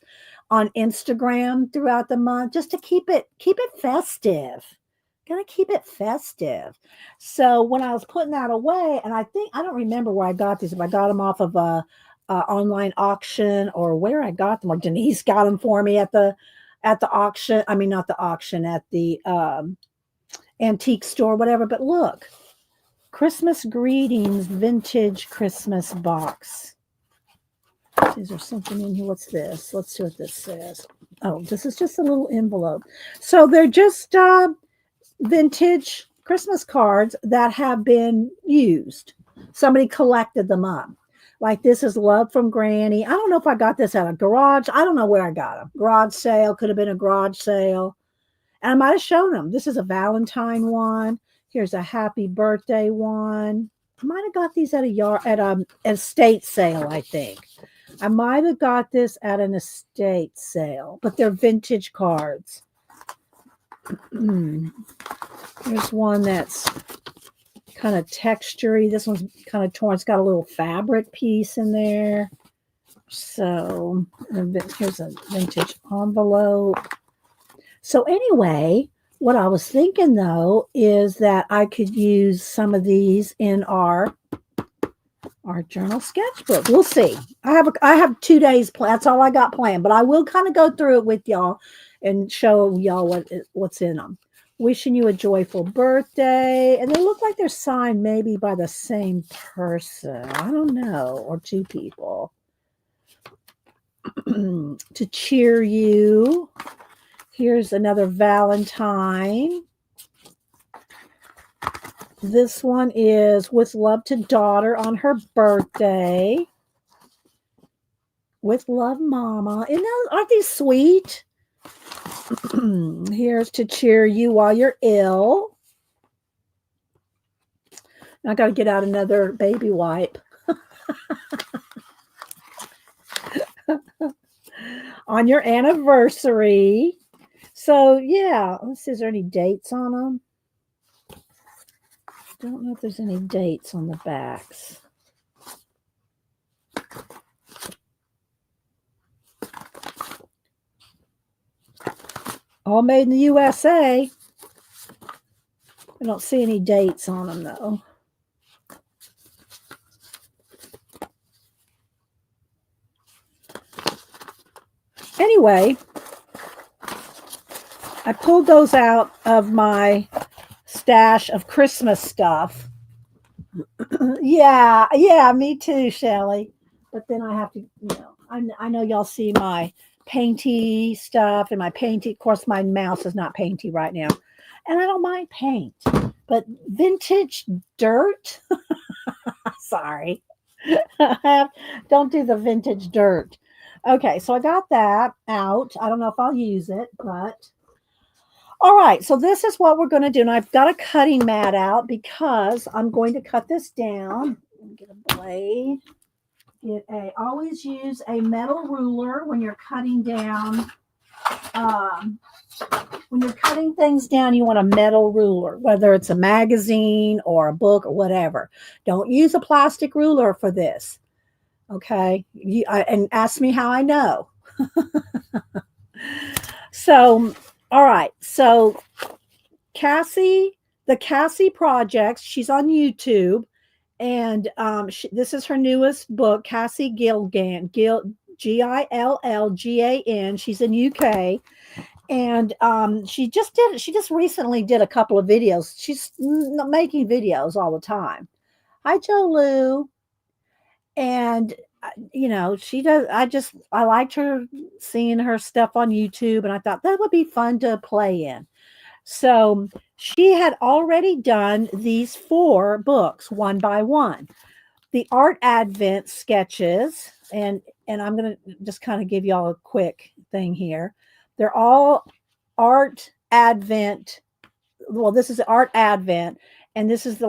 on Instagram throughout the month just to keep it festive. Gonna keep it festive. So when I was putting that away, and I don't remember where I got these, if I got them off of a online auction or where I got them, or Denise got them for me at the auction. I mean, not the auction, at the antique store, whatever. But look, Christmas greetings, vintage Christmas box. Is there something in here? What's this? Let's see what this says. Oh, this is just a little envelope. So they're just vintage Christmas cards that have been used. Somebody collected them up. Like this is Love from Granny. I don't know if I got this at a garage. I don't know where I got them. Garage sale. Could have been a garage sale. And I might have shown them. This is a Valentine one. Here's a happy birthday one. I might have got these at an estate sale, I think. I might have got this at an estate sale, but they're vintage cards. There's one that's kind of textury. This one's kind of torn. It's got a little fabric piece in there. So here's a vintage envelope. So anyway, what I was thinking though is that I could use some of these in our journal sketchbook. We'll see. I have 2 days planned. That's all I got planned, but I will kind of go through it with y'all and show y'all what's in them. Wishing you a joyful birthday. And they look like they're signed maybe by the same person. I don't know. Or 2 people. To cheer you. Here's another Valentine. This one is with love to daughter on her birthday. With love, Mama. Aren't these sweet? Here's to cheer you while you're ill. I got to get out another baby wipe. On your anniversary. So, yeah. Let's see, is there any dates on them? Don't know if there's any dates on the backs. All made in the USA. I don't see any dates on them, though. Anyway, I pulled those out of my stash of Christmas stuff. yeah, me too, Shelly. But then I have to, I know y'all see my painty stuff and my painty. Of course, my mouse is not painty right now. And I don't mind paint. But vintage dirt? Sorry. Don't do the vintage dirt. Okay, so I got that out. I don't know if I'll use it, but all right. So this is what we're going to do. And I've got a cutting mat out because I'm going to cut this down. Get a blade. Always use a metal ruler when you're cutting down. When you're cutting things down, you want a metal ruler, whether it's a magazine or a book or whatever. Don't use a plastic ruler for this. Okay. And ask me how I know. So, all right. So the Cassie Projects, she's on YouTube. And this is her newest book, Cassie Gillgan, Gillgan. She's in UK. And she just recently did a couple of videos. She's making videos all the time. Hi, Jolu. And she does. I liked her seeing her stuff on YouTube, and I thought that would be fun to play in. So she had already done these 4 books one by one. The Art Advent sketches, and I'm going to just kind of give y'all a quick thing here. They're all Art Advent. Well, this is Art Advent, and this is the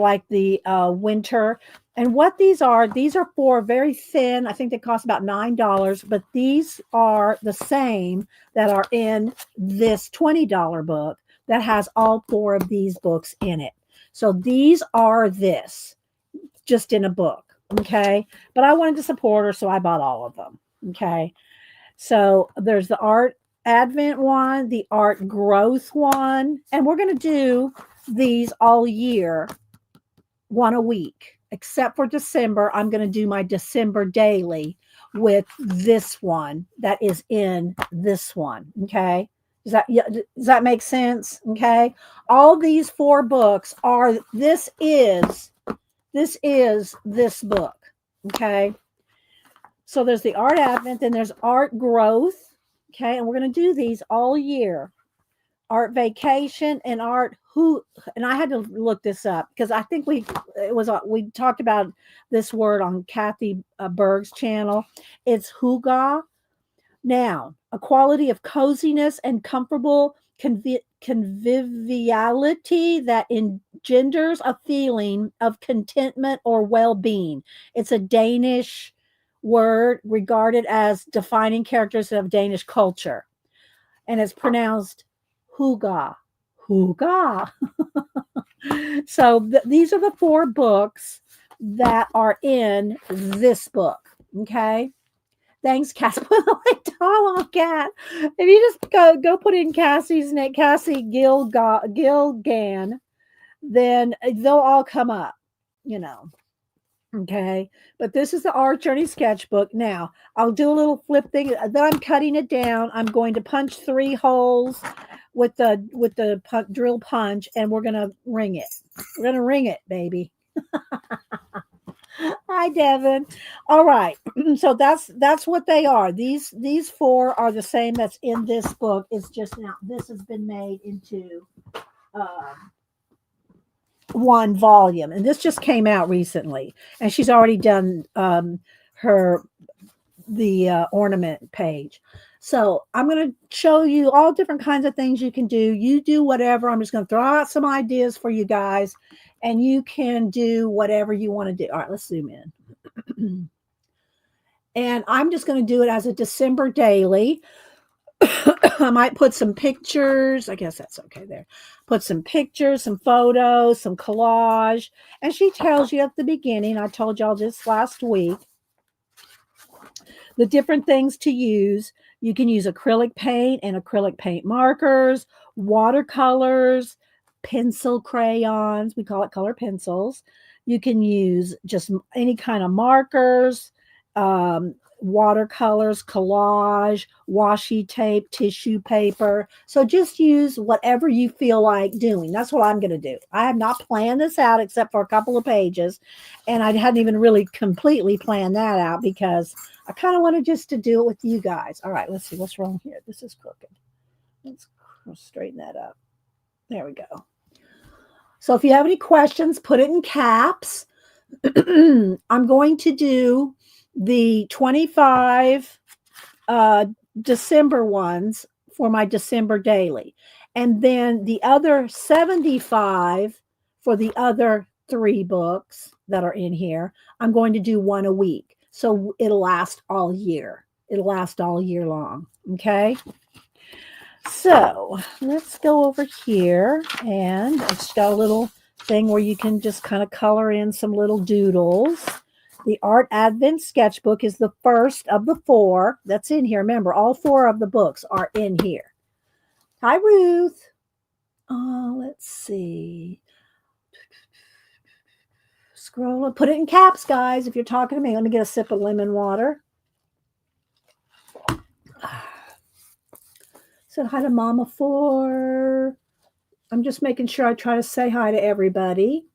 winter. And what these are 4 very thin. I think they cost about $9, but these are the same that are in this $20 book that has all 4 of these books in it. So these are this, just in a book, okay? But I wanted to support her, so I bought all of them, okay? So there's the Art Advent one, the Art Growth one, and we're going to do these all year, one a week. Except for December, I'm going to do my December daily with this one that is in this one, okay? Does that make sense? Okay. All these 4 books are, this is this book. Okay. So there's the Art Advent, then there's Art Growth. Okay. And we're going to do these all year. Art Vacation and and I had to look this up because I think we talked about this word on Kathy Berg's channel. It's hygge. Now, a quality of coziness and comfortable conviviality that engenders a feeling of contentment or well-being. It's a Danish word regarded as defining characteristics of Danish culture. And it's pronounced hygge. Hygge. So these are the 4 books that are in this book. Okay. Thanks, Cassie. Put a link to Follow a Cat. If you just go put in Cassie's name, Cassie Gillgan, then they'll all come up, you know. Okay, but this is the Art Journey sketchbook. Now I'll do a little flip thing. Then I'm cutting it down. I'm going to punch 3 holes with the drill punch, and we're gonna ring it. We're gonna ring it, baby. Hi, Devin. All right, so that's what they are. These 4 are the same that's in this book. It's just now this has been made into one volume, and this just came out recently, and she's already done the ornament page. So I'm going to show you all different kinds of things you can do. You do whatever. I'm just going to throw out some ideas for you guys, and you can do whatever you want to do. All right, let's zoom in. And I'm just going to do it as a December daily. I might put some pictures. I guess that's okay there. Put some pictures, some photos, some collage. And she tells you at the beginning, I told y'all this last week, the different things to use. You can use acrylic paint and acrylic paint markers, watercolors, pencil crayons. We call it color pencils. You can use just any kind of markers, watercolors, collage, washi tape, tissue paper. So just use whatever you feel like doing. That's what I'm going to do. I have not planned this out except for a couple of pages, and I hadn't even really completely planned that out because I kind of wanted just to do it with you guys. All right, let's see what's wrong here. This is crooked. Let's straighten that up. There we go. So if you have any questions, put it in caps. I'm going to do the 25 December ones for my December daily, and then the other 75 for the other 3 books that are in here. I'm going to do one a week, so it'll last all year. It'll last all year long. Okay, so let's go over here, and it's got a little thing where you can just kind of color in some little doodles. The Art Advent Sketchbook is the first of the 4 that's in here. Remember, all 4 of the books are in here. Hi, Ruth. Let's see. Scroll up. Put it in caps, guys, if you're talking to me. Let me get a sip of lemon water. Said hi to Mama 4. I'm just making sure I try to say hi to everybody.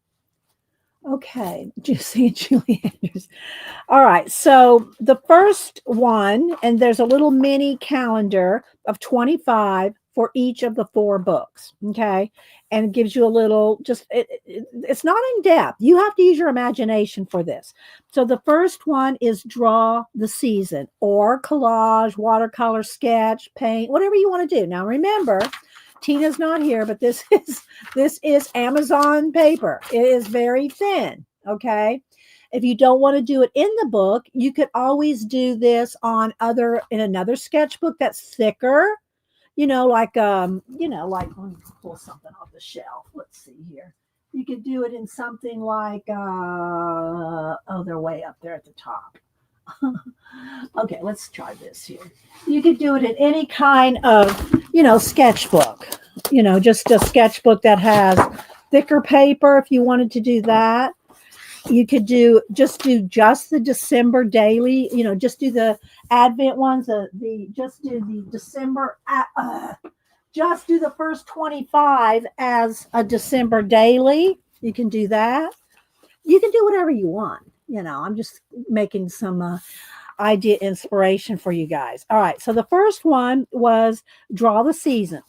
Okay, Juicy and Julie Andrews. All right, so the first one, and there's a little mini calendar of 25 for each of the 4 books, okay? And it gives you a little, just, it's not in depth. You have to use your imagination for this. So the first one is draw the season, or collage, watercolor, sketch, paint, whatever you want to do. Now remember, Tina's not here, but this is Amazon paper. It is very thin, okay? If you don't want to do it in the book, you could always do this in another sketchbook that's thicker. Like let me pull something off the shelf. Let's see here. You could do it in something like they're way up there at the top. Okay, let's try this here. You could do it in any kind of, sketchbook, just a sketchbook that has thicker paper. If you wanted to do that, you could do just the December daily, just do the Advent ones, just do the December, just do the first 25 as a December daily. You can do that. You can do whatever you want. I'm just making some idea inspiration for you guys. All right. So the first one was draw the season.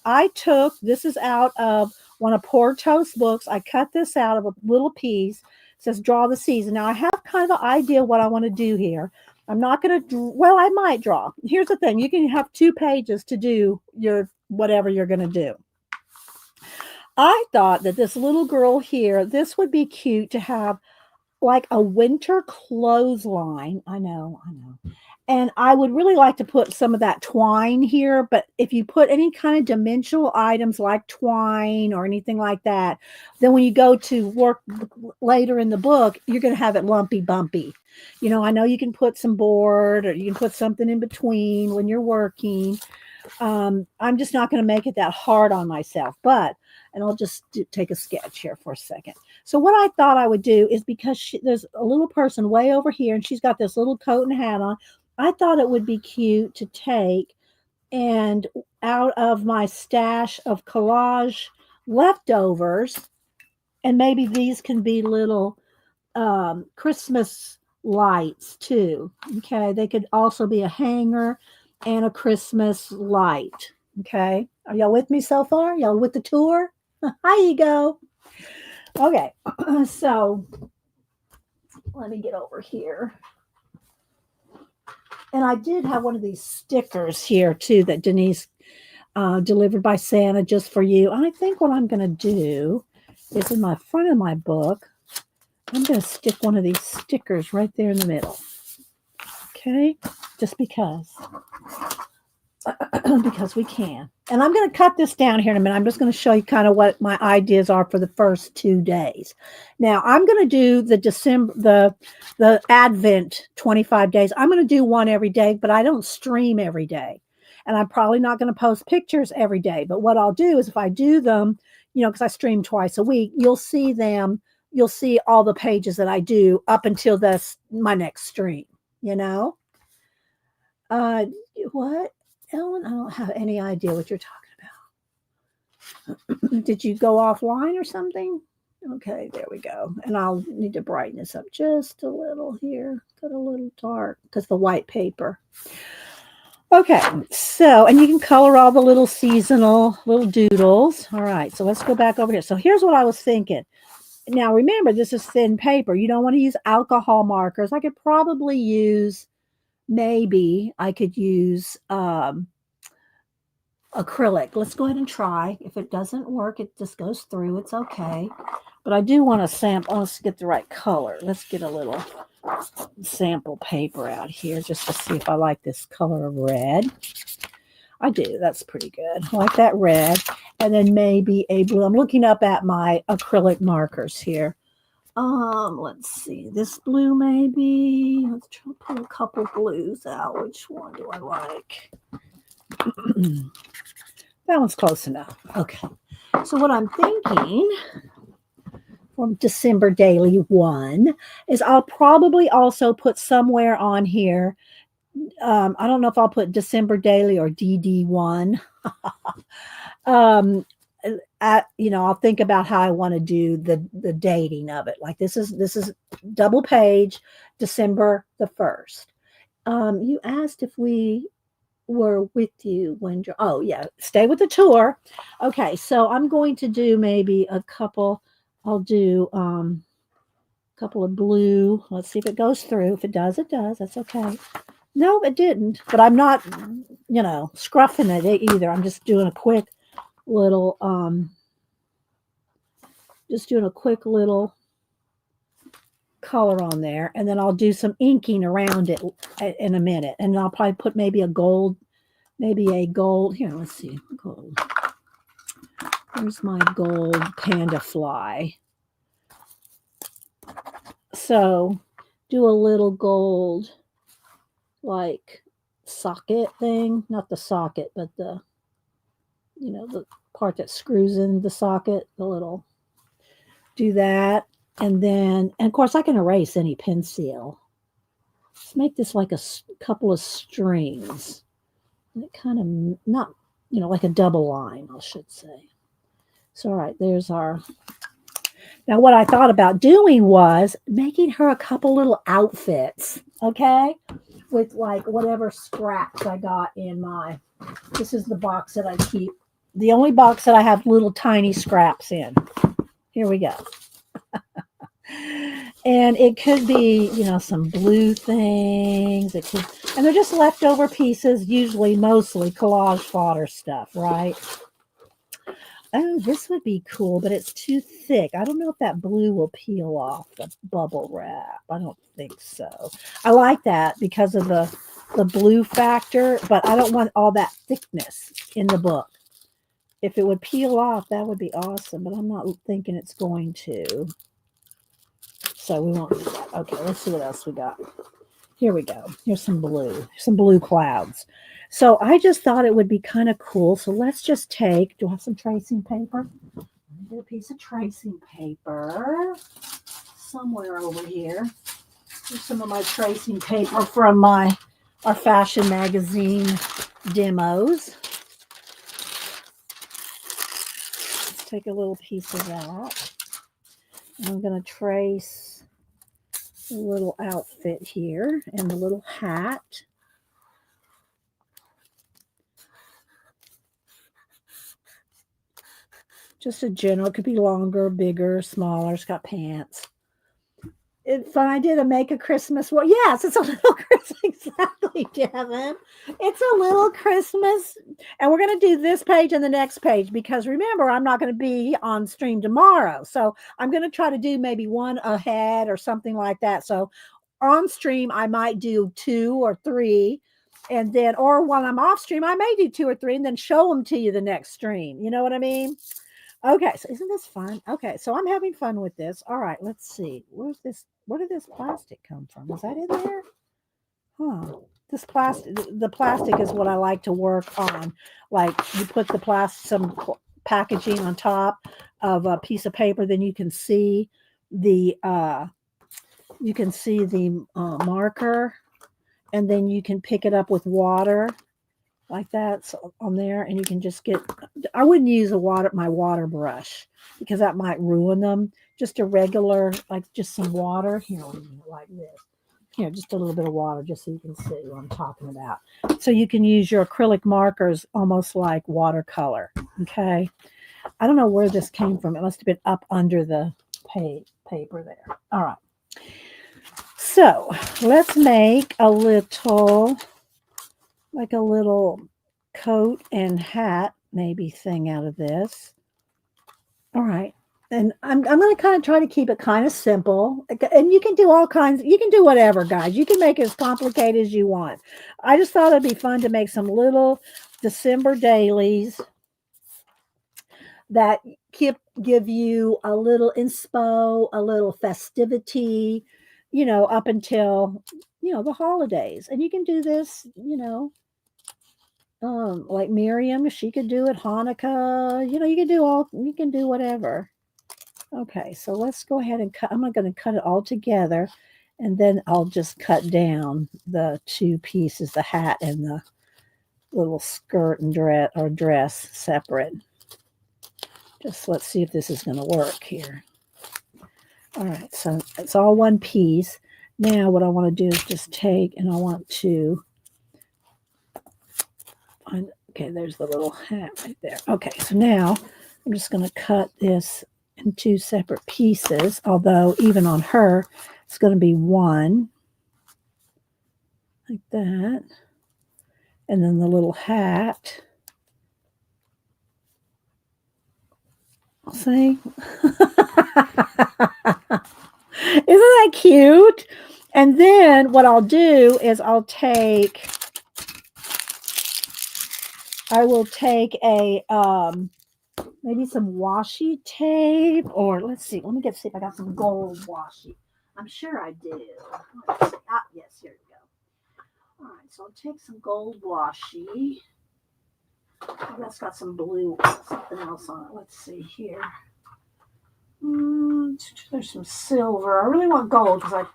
This is out of one of Porto's books. I cut this out of a little piece. It says draw the season. Now I have kind of an idea what I want to do here. I'm not going to, I might draw. Here's the thing. You can have 2 pages to do whatever you're going to do. I thought that this little girl here, this would be cute to have like a winter clothesline. I know. And I would really like to put some of that twine here, but if you put any kind of dimensional items like twine or anything like that, then when you go to work later in the book, you're going to have it lumpy bumpy. I know you can put some board or you can put something in between when you're working. I'm just not going to make it that hard on myself, and I'll just take a sketch here for a second. So what I thought I would do is, because there's a little person way over here and she's got this little coat and hat on, I thought it would be cute to take and out of my stash of collage leftovers, and maybe these can be little Christmas lights too. Okay, they could also be a hanger and a Christmas light. Okay, are y'all with me so far? Y'all with the tour? Here you go. Okay, so let me get over here. And I did have one of these stickers here too that Danise delivered by Santa just for you. I think what I'm going to do is, in my front of my book, I'm going to stick one of these stickers right there in the middle. Okay, just because we can. And I'm going to cut this down here in a minute. I'm just going to show you kind of what my ideas are for the first 2 days. Now I'm going to do the Advent 25 days. I'm going to do one every day, but I don't stream every day. And I'm probably not going to post pictures every day. But what I'll do is, if I do them, because I stream twice a week, you'll see them. You'll see all the pages that I do up until my next stream, What? Ellen, I don't have any idea what you're talking about. Did you go offline or something? Okay, there we go. And I'll need to brighten this up just a little here. Got a little dark because the white paper. Okay, so, and you can color all the little seasonal little doodles. All right, so let's go back over here. So here's what I was thinking. Now, remember, this is thin paper. You don't want to use alcohol markers. I could probably use, maybe I could use acrylic. Let's go ahead and try. If it doesn't work, it just goes through. It's okay. But I do want to sample. Let's get the right color. Let's get a little sample paper out here just to see if I like this color of red. I do. That's pretty good. I like that red. And then maybe a blue. I'm looking up at my acrylic markers here. Let's see. This blue maybe. Let's try to pull a couple blues out. Which one do I like? That one's close enough. Okay. So what I'm thinking from December Daily 1 is I'll probably also put somewhere on here. I don't know if I'll put December Daily or DD1. I'll think about how I want to do the dating of it. Like this is double page, December the 1st. You asked if we were with you when oh yeah, stay with the tour. Okay, so I'm going to do maybe a couple. I'll do a couple of blue. Let's see if it goes through. If it does, it does. That's okay. No, it didn't. But I'm not, scruffing it either. I'm just doing a quick little color on there, and then I'll do some inking around it in a minute, and I'll probably put maybe a gold here. Let's see, gold. Here's my gold panda fly. So do a little gold like socket thing, not the socket, but the part that screws in the socket, do that. And then, and of course, I can erase any pen seal. Let's make this like a couple of strings. And it kind of, not, like a double line, I should say. So, all right, there's our. Now, what I thought about doing was making her a couple little outfits, okay? With like whatever scraps I got in this is the box that I keep. The only box that I have little tiny scraps in. Here we go. And it could be, some blue things. It could, and they're just leftover pieces, usually mostly collage fodder stuff, right? Oh, this would be cool, but it's too thick. I don't know if that blue will peel off the bubble wrap. I don't think so. I like that because of the the blue factor, but I don't want all that thickness in the book. If it would peel off, that would be awesome, but I'm not thinking it's going to. So we won't do that. Okay, let's see what else we got. Here we go. Here's some blue clouds. So I just thought it would be kind of cool. So let's just take, do I have some tracing paper? Let me get a piece of tracing paper somewhere over here. Here's some of my tracing paper from our fashion magazine demos. Let's take a little piece of that. And I'm going to trace the little outfit here and the little hat. Just a general, it could be longer, bigger, smaller. It's got pants. If I did a make a Christmas, well, yes, it's a little Christmas. Exactly, Devin. It's a little Christmas. And we're going to do this page and the next page because remember, I'm not going to be on stream tomorrow. So I'm going to try to do maybe one ahead or something like that. So on stream, I might do 2 or 3. And then, or when I'm off stream, I may do 2 or 3 and then show them to you the next stream. You know what I mean? Okay, so isn't this fun? Okay, so I'm having fun with this. All right, let's see. Where's this? Where did this plastic come from? Is that in there? Huh. This plastic, the plastic is what I like to work on. Like you put the some packaging on top of a piece of paper, then you can see the marker, and then you can pick it up with water. Like that, so on there, and you can just get, I wouldn't use my water brush because that might ruin them. Just a regular, like just some water here, like this. Here, just a little bit of water just so you can see what I'm talking about. So you can use your acrylic markers almost like watercolor. Okay. I don't know where this came from. It must have been up under the paper there. All right. So let's make a little coat and hat maybe thing out of this. All right. And I'm going to kind of try to keep it kind of simple. And you can do you can do whatever, guys. You can make it as complicated as you want. I just thought it'd be fun to make some little December dailies that give you a little inspo, a little festivity, up until, the holidays. And you can do this, like Miriam, she could do it. Hanukkah, you can do whatever. Okay, so let's go ahead and cut. I'm not going to cut it all together, and then I'll just cut down the 2 pieces, the hat and the little skirt and dress separate. Just let's see if this is going to work here. All right, so it's all one piece. Now what I want to do is just take, and I want to okay, there's the little hat right there. Okay, so now I'm just going to cut this in 2 separate pieces, although even on her, it's going to be 1, like that. And then the little hat. See? Isn't that cute? And then what I'll do is I will take a maybe some washi tape, or let's see. Let me see if I got some gold washi. I'm sure I do. Let's see. Yes, here we go. All right, so I'll take some gold washi. That's got some blue, something else on it. Let's see here. There's some silver. I really want gold because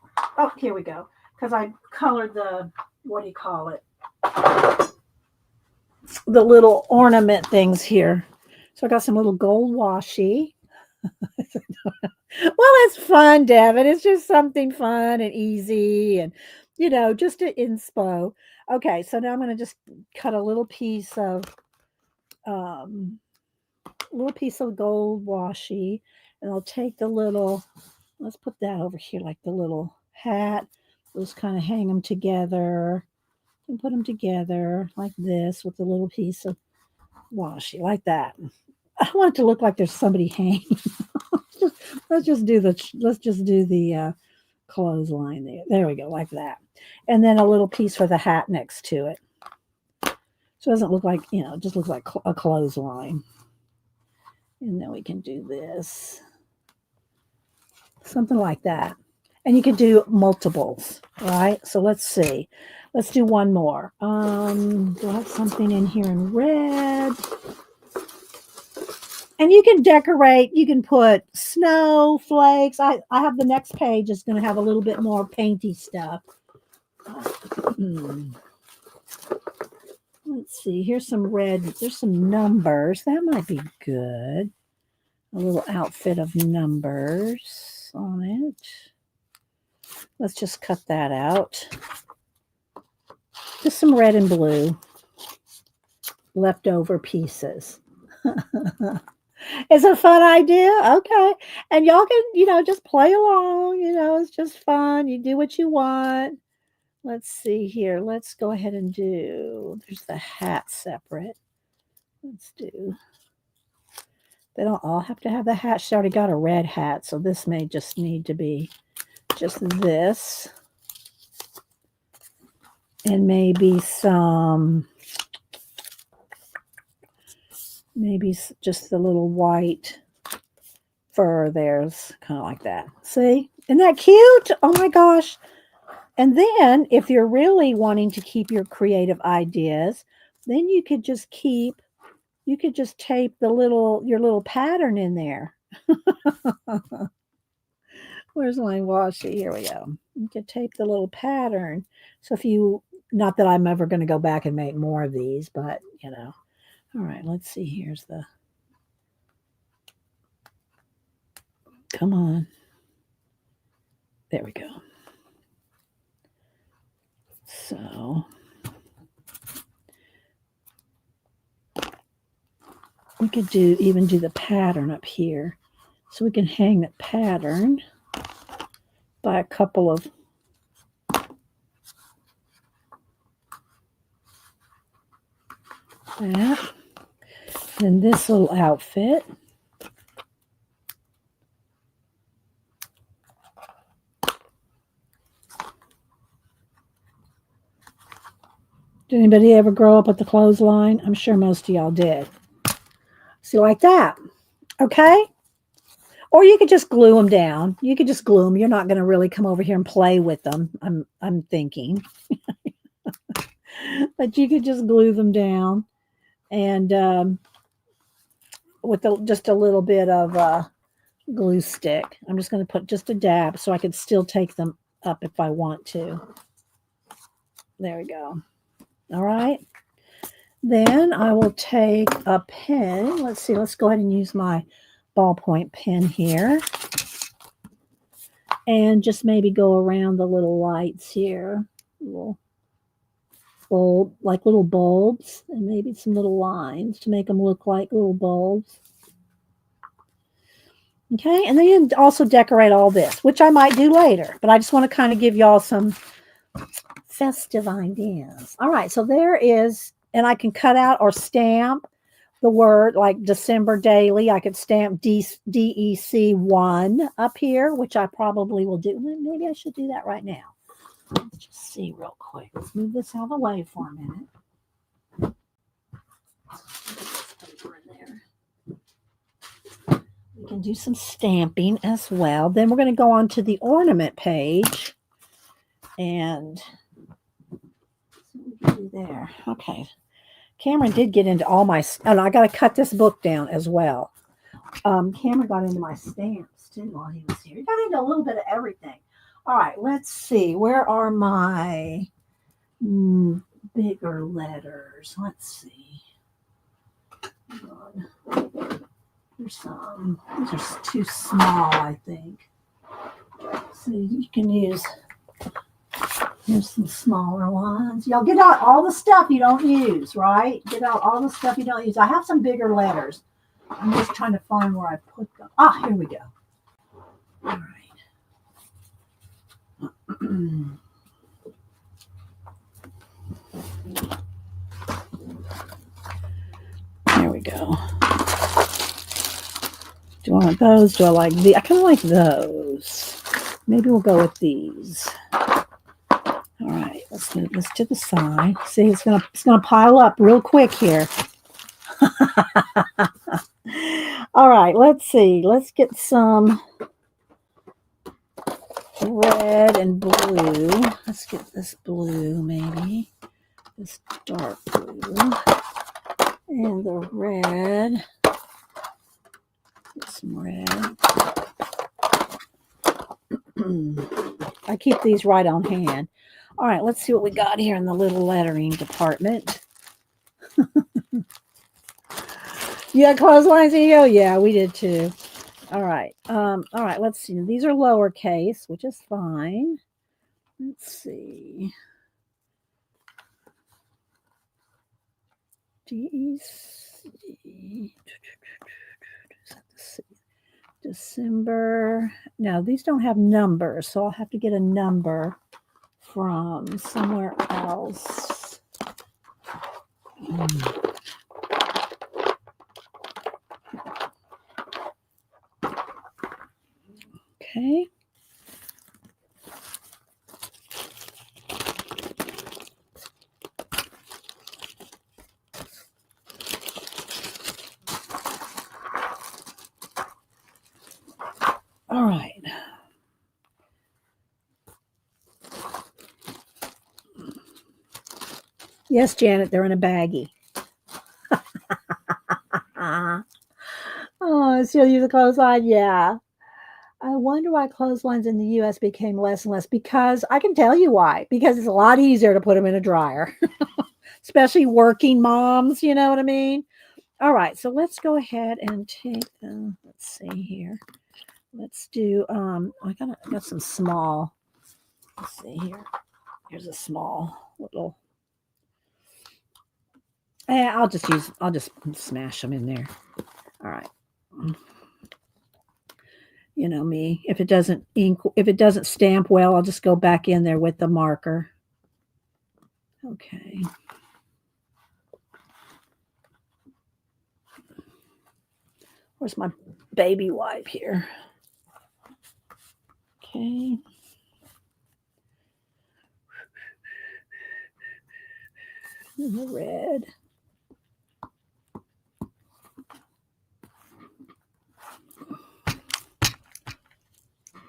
here we go. Because I colored the, what do you call it? The little ornament things here. So I got some little gold washi. Well, it's fun, Devin. It's just something fun and easy and, just an inspo. Okay, so now I'm going to just cut a little piece of gold washi, and I'll take let's put that over here, like the little hat. Just kind of hang them together and put them together like this with a little piece of washi, like that. I want it to look like there's somebody hanging. Let's just do the clothesline there. There we go, like that. And then a little piece for the hat next to it. So it doesn't look like, you know, it just looks like a clothesline. And then we can do this. Something like that. And you could do multiples, right? So let's see. Let's do one more. Do I have something in here in red? And you can decorate. You can put snowflakes. I have the next page is going to have a little bit more painty stuff. Let's see. Here's some red. There's some numbers. That might be good. A little outfit of numbers on it. Let's just cut that out. Just some red and blue leftover pieces. It's a fun idea. Okay. And y'all can, you know, just play along. You know, it's just fun. You do what you want. Let's see here. Let's go ahead and do, there's the hat separate. Let's do, they don't all have to have the hat. She already got a red hat. So this may just need to be just this. And maybe some, maybe just the little white fur there's kind of like that. See? Isn't that cute? Oh my gosh. And then if you're really wanting to keep your creative ideas, then you could just keep, you could just tape the little, your little pattern in there. Where's my washi? Here we go. You could tape the little pattern. So if you, not that I'm ever going to go back and make more of these, but you know. All right, let's see. Here's the, come on. There we go. So we could do, even do the pattern up here. So we can hang that pattern by a couple of that. Then this little outfit. Did anybody ever grow up with the clothesline? I'm sure most of y'all did. See, like that. Okay? Or you could just glue them down. You could just glue them. You're not going to really come over here and play with them, I'm thinking. But you could just glue them down. And with just a little bit of glue stick. I'm just going to put just a dab so I can still take them up if I want to. There we go. All right. Then I will take a pen. Let's see. Let's go ahead and use my ballpoint pen here. And just maybe go around the little lights here. Little bulb, like little bulbs. And maybe some little lines to make them look like little bulbs. Okay. And then you also decorate all this, which I might do later. But I just want to kind of give y'all some festive ideas. All right. So there is, and I can cut out or stamp the word like December Daily. I could stamp DEC1 up here, which I probably will do. Maybe I should do that right now. Let's just see real quick. Let's move this out of the way for a minute. Paper in there. We can do some stamping as well. Then we're going to go on to the ornament page. And what do there? Okay. Cameron did get into all my, and I got to cut this book down as well. Cameron got into my stamps too while he was here. He got into a little bit of everything. All right, let's see. Where are my bigger letters? Let's see. There's some. These are too small, I think. So you can use, here's some smaller ones. Y'all get out all the stuff you don't use, right? Get out all the stuff you don't use. I have some bigger letters. I'm just trying to find where I put them. Ah, here we go. All right. There we go. Do I want those? Do I like the? I kind of like those. Maybe we'll go with these. All right, let's move this to the side. See, it's gonna pile up real quick here. All right, let's see. Let's get some red and blue. Let's get this blue, maybe. This dark blue. And the red. Get some red. I keep these right on hand. All right, let's see what we got here in the little lettering department. You got clotheslines, Ego? Yeah, we did too. All right. All right, let's see. These are lowercase, which is fine. Let's see. December. Now, these don't have numbers, so I'll have to get a number from somewhere else. Okay. All right. Yes, Janet, they're in a baggie. Oh, so you use a clothesline? Yeah. I wonder why clotheslines in the U.S. became less and less. Because I can tell you why. Because it's a lot easier to put them in a dryer, especially working moms. You know what I mean? All right, so let's go ahead and take. Let's see here. Let's do. I got some small. Let's see here. Here's a small little. I'll just smash them in there. All right. You know me. If it doesn't stamp well, I'll just go back in there with the marker. Okay. Where's my baby wipe here? Okay. And the red.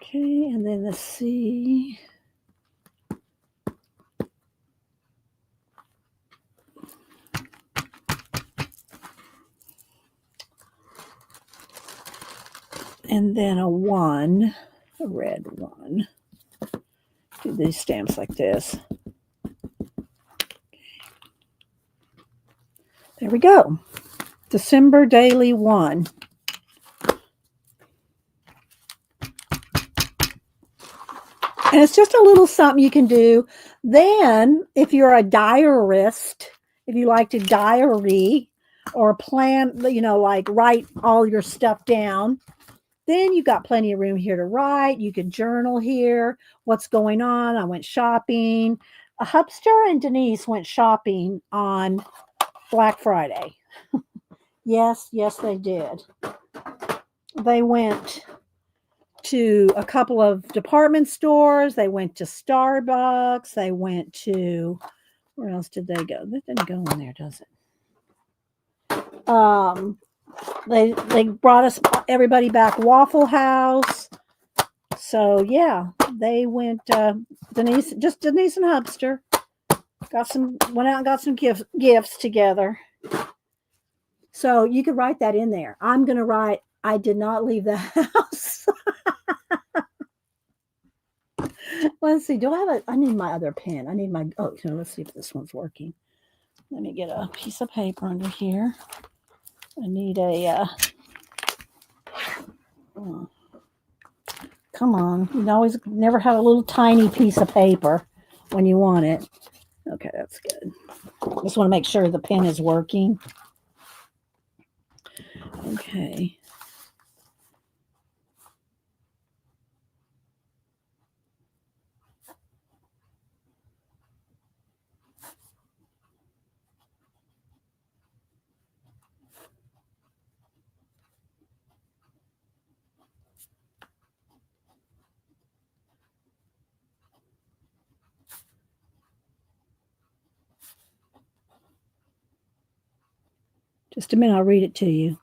Okay, and then the C. And then a 1, a red 1. Do these stamps like this. There we go. December Daily 1. And it's just a little something you can do. Then, if you're a diarist, if you like to diary or plan, like write all your stuff down, then you've got plenty of room here to write. You can journal here. What's going on? I went shopping. Hubster and Danise went shopping on Black Friday. Yes, they did. They went to a couple of department stores. They went to Starbucks. They went to, where else did they go? That didn't go in there, does it? They brought everybody back Waffle House. So yeah, they went. Danise and Hubster went out and got some gifts together. So you could write that in there. I'm gonna write. I did not leave the house. Let's see. Do I have I need my other pen. I need my. Oh, let's see if this one's working. Let me get a piece of paper under here. I need a. Come on. You always never have a little tiny piece of paper when you want it. Okay, that's good. Just want to make sure the pen is working. Okay. Just a minute, I'll read it to you.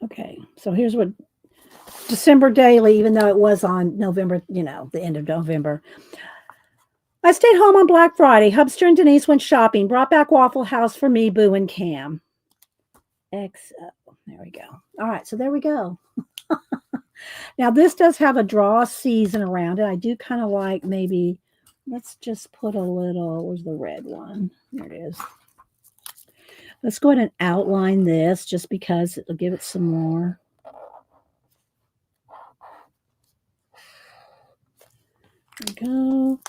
Okay, so here's what December daily, even though it was on November, the end of November. I stayed home on Black Friday. Hubster and Denise went shopping, brought back Waffle House for me, Boo, and Cam. XO. There we go. All right, so there we go. Now, this does have a draw season around it. I do kind of like maybe, let's just put a little, where's the red one? There it is. Let's go ahead and outline this just because it'll give it some more. There we go.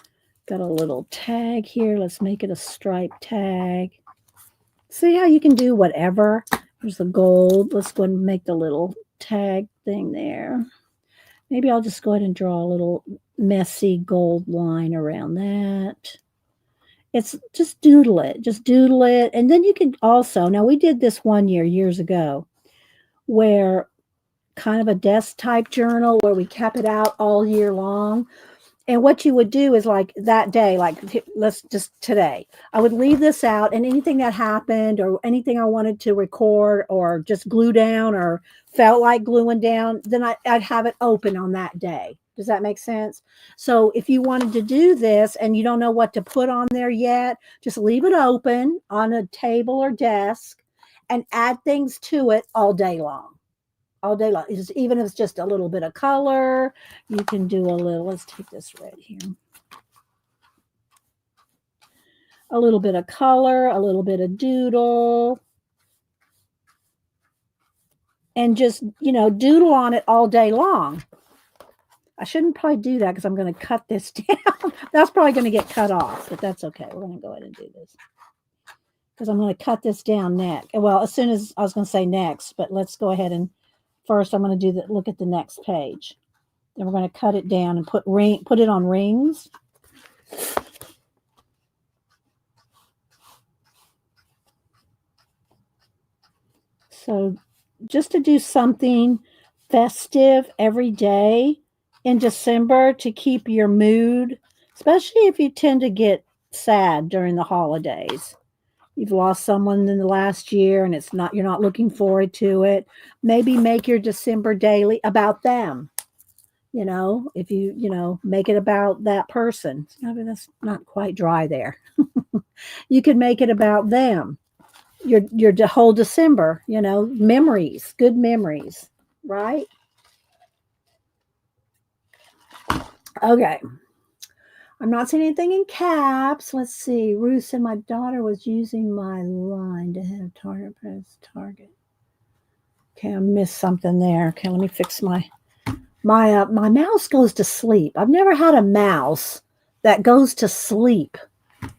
Got a little tag here. Let's make it a stripe tag. See how you can do whatever. There's the gold. Let's go ahead and make the little tag thing there. Maybe I'll just go ahead and draw a little messy gold line around that. It's just doodle it. Just doodle it. And then you can also, now we did this one year, years ago, where kind of a desk type journal where we kept it out all year long. And what you would do is like that day, like let's just today, I would leave this out and anything that happened or anything I wanted to record or just glue down or felt like gluing down, then I'd have it open on that day. Does that make sense? So if you wanted to do this and you don't know what to put on there yet, just leave it open on a table or desk and add things to it all day long. All day long. Even if it's just a little bit of color, you can do a little, let's take this red here. A little bit of color, a little bit of doodle. And just, doodle on it all day long. I shouldn't probably do that because I'm going to cut this down. That's probably going to get cut off, but that's okay. We're going to go ahead and do this. Because I'm going to cut this down next. Well, as soon as I was going to say next, but let's go ahead and first, I'm going to do look at the next page. Then we're going to cut it down and put it on rings. So just to do something festive every day in December to keep your mood, especially if you tend to get sad during the holidays. You've lost someone in the last year and you're not looking forward to it. Maybe make your December daily about them. If you, make it about that person. That's not quite dry there. You could make it about them. Your whole December, memories, good memories, right? Okay. I'm not seeing anything in caps. Let's see. Ruth said my daughter was using my line to have target press target. Okay, I missed something there. Okay, let me fix my mouse goes to sleep. I've never had a mouse that goes to sleep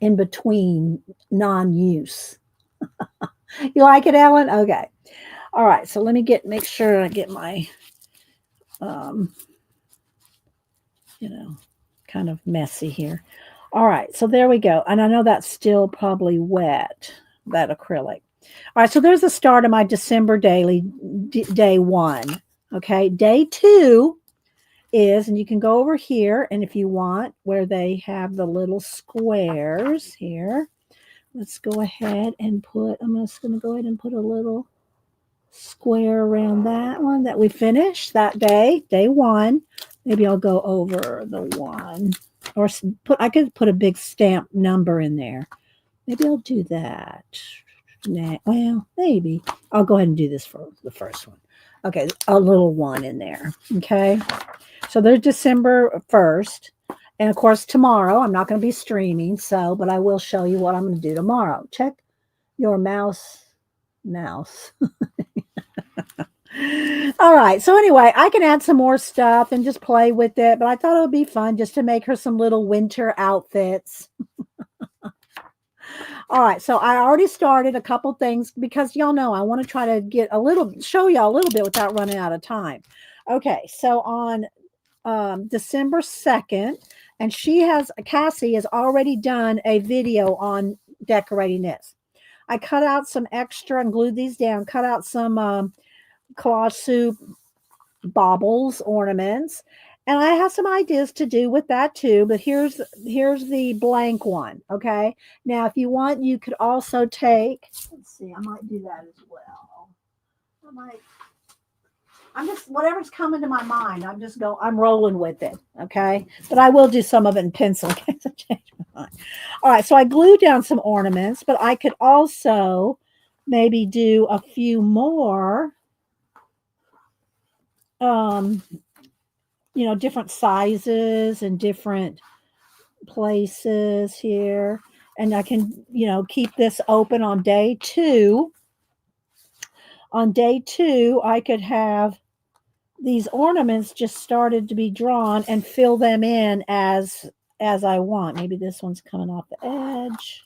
in between non-use. You like it, Ellen? Okay. All right. So let me make sure I get my kind of messy here. All right, so there we go. And I know that's still probably wet, that acrylic. All right, so there's the start of my December daily, day 1. Okay, day 2 is, and you can go over here, and if you want, where they have the little squares here, let's go ahead and I'm just going to go ahead and put a little square around that one that we finished that day 1. Maybe I'll go over the 1 or I could put a big stamp number in there. Maybe I'll do that. Well, maybe I'll go ahead and do this for the first one. Okay. A little 1 in there. Okay. So there's December 1st. And of course, tomorrow I'm not going to be streaming. But I will show you what I'm going to do tomorrow. Check your mouse. All right. So anyway, I can add some more stuff and just play with it. But I thought it would be fun just to make her some little winter outfits. All right, so I already started a couple things because y'all know I want to try to show y'all a little bit without running out of time. Okay, so on December 2nd, and Cassie has already done a video on decorating this. I cut out some extra and glued these down, cut out some collage soup baubles, ornaments, and I have some ideas to do with that too, but here's the blank one. Okay, now if you want, you could also take, let's see, I might do that as well. I'm just, whatever's coming to my mind, I'm rolling with it. Okay, but I will do some of it in pencil in case I change my mind. All right, so I glued down some ornaments, but I could also maybe do a few more different sizes and different places here. And I can, keep this open on day 2. On day 2, I could have these ornaments just started to be drawn and fill them in as I want. Maybe this one's coming off the edge.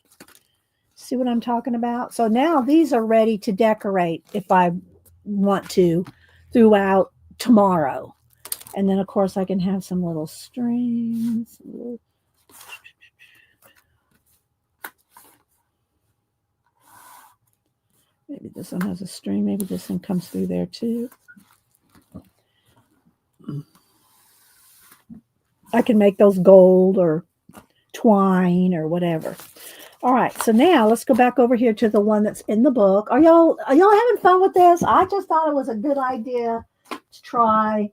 See what I'm talking about? So now these are ready to decorate if I want to throughout tomorrow. And then, of course, I can have some little strings. Maybe this one has a string. Maybe this one comes through there too. I can make those gold or twine or whatever. All right, so now let's go back over here to the one that's in the book. Are y'all having fun with this? I just thought it was a good idea to try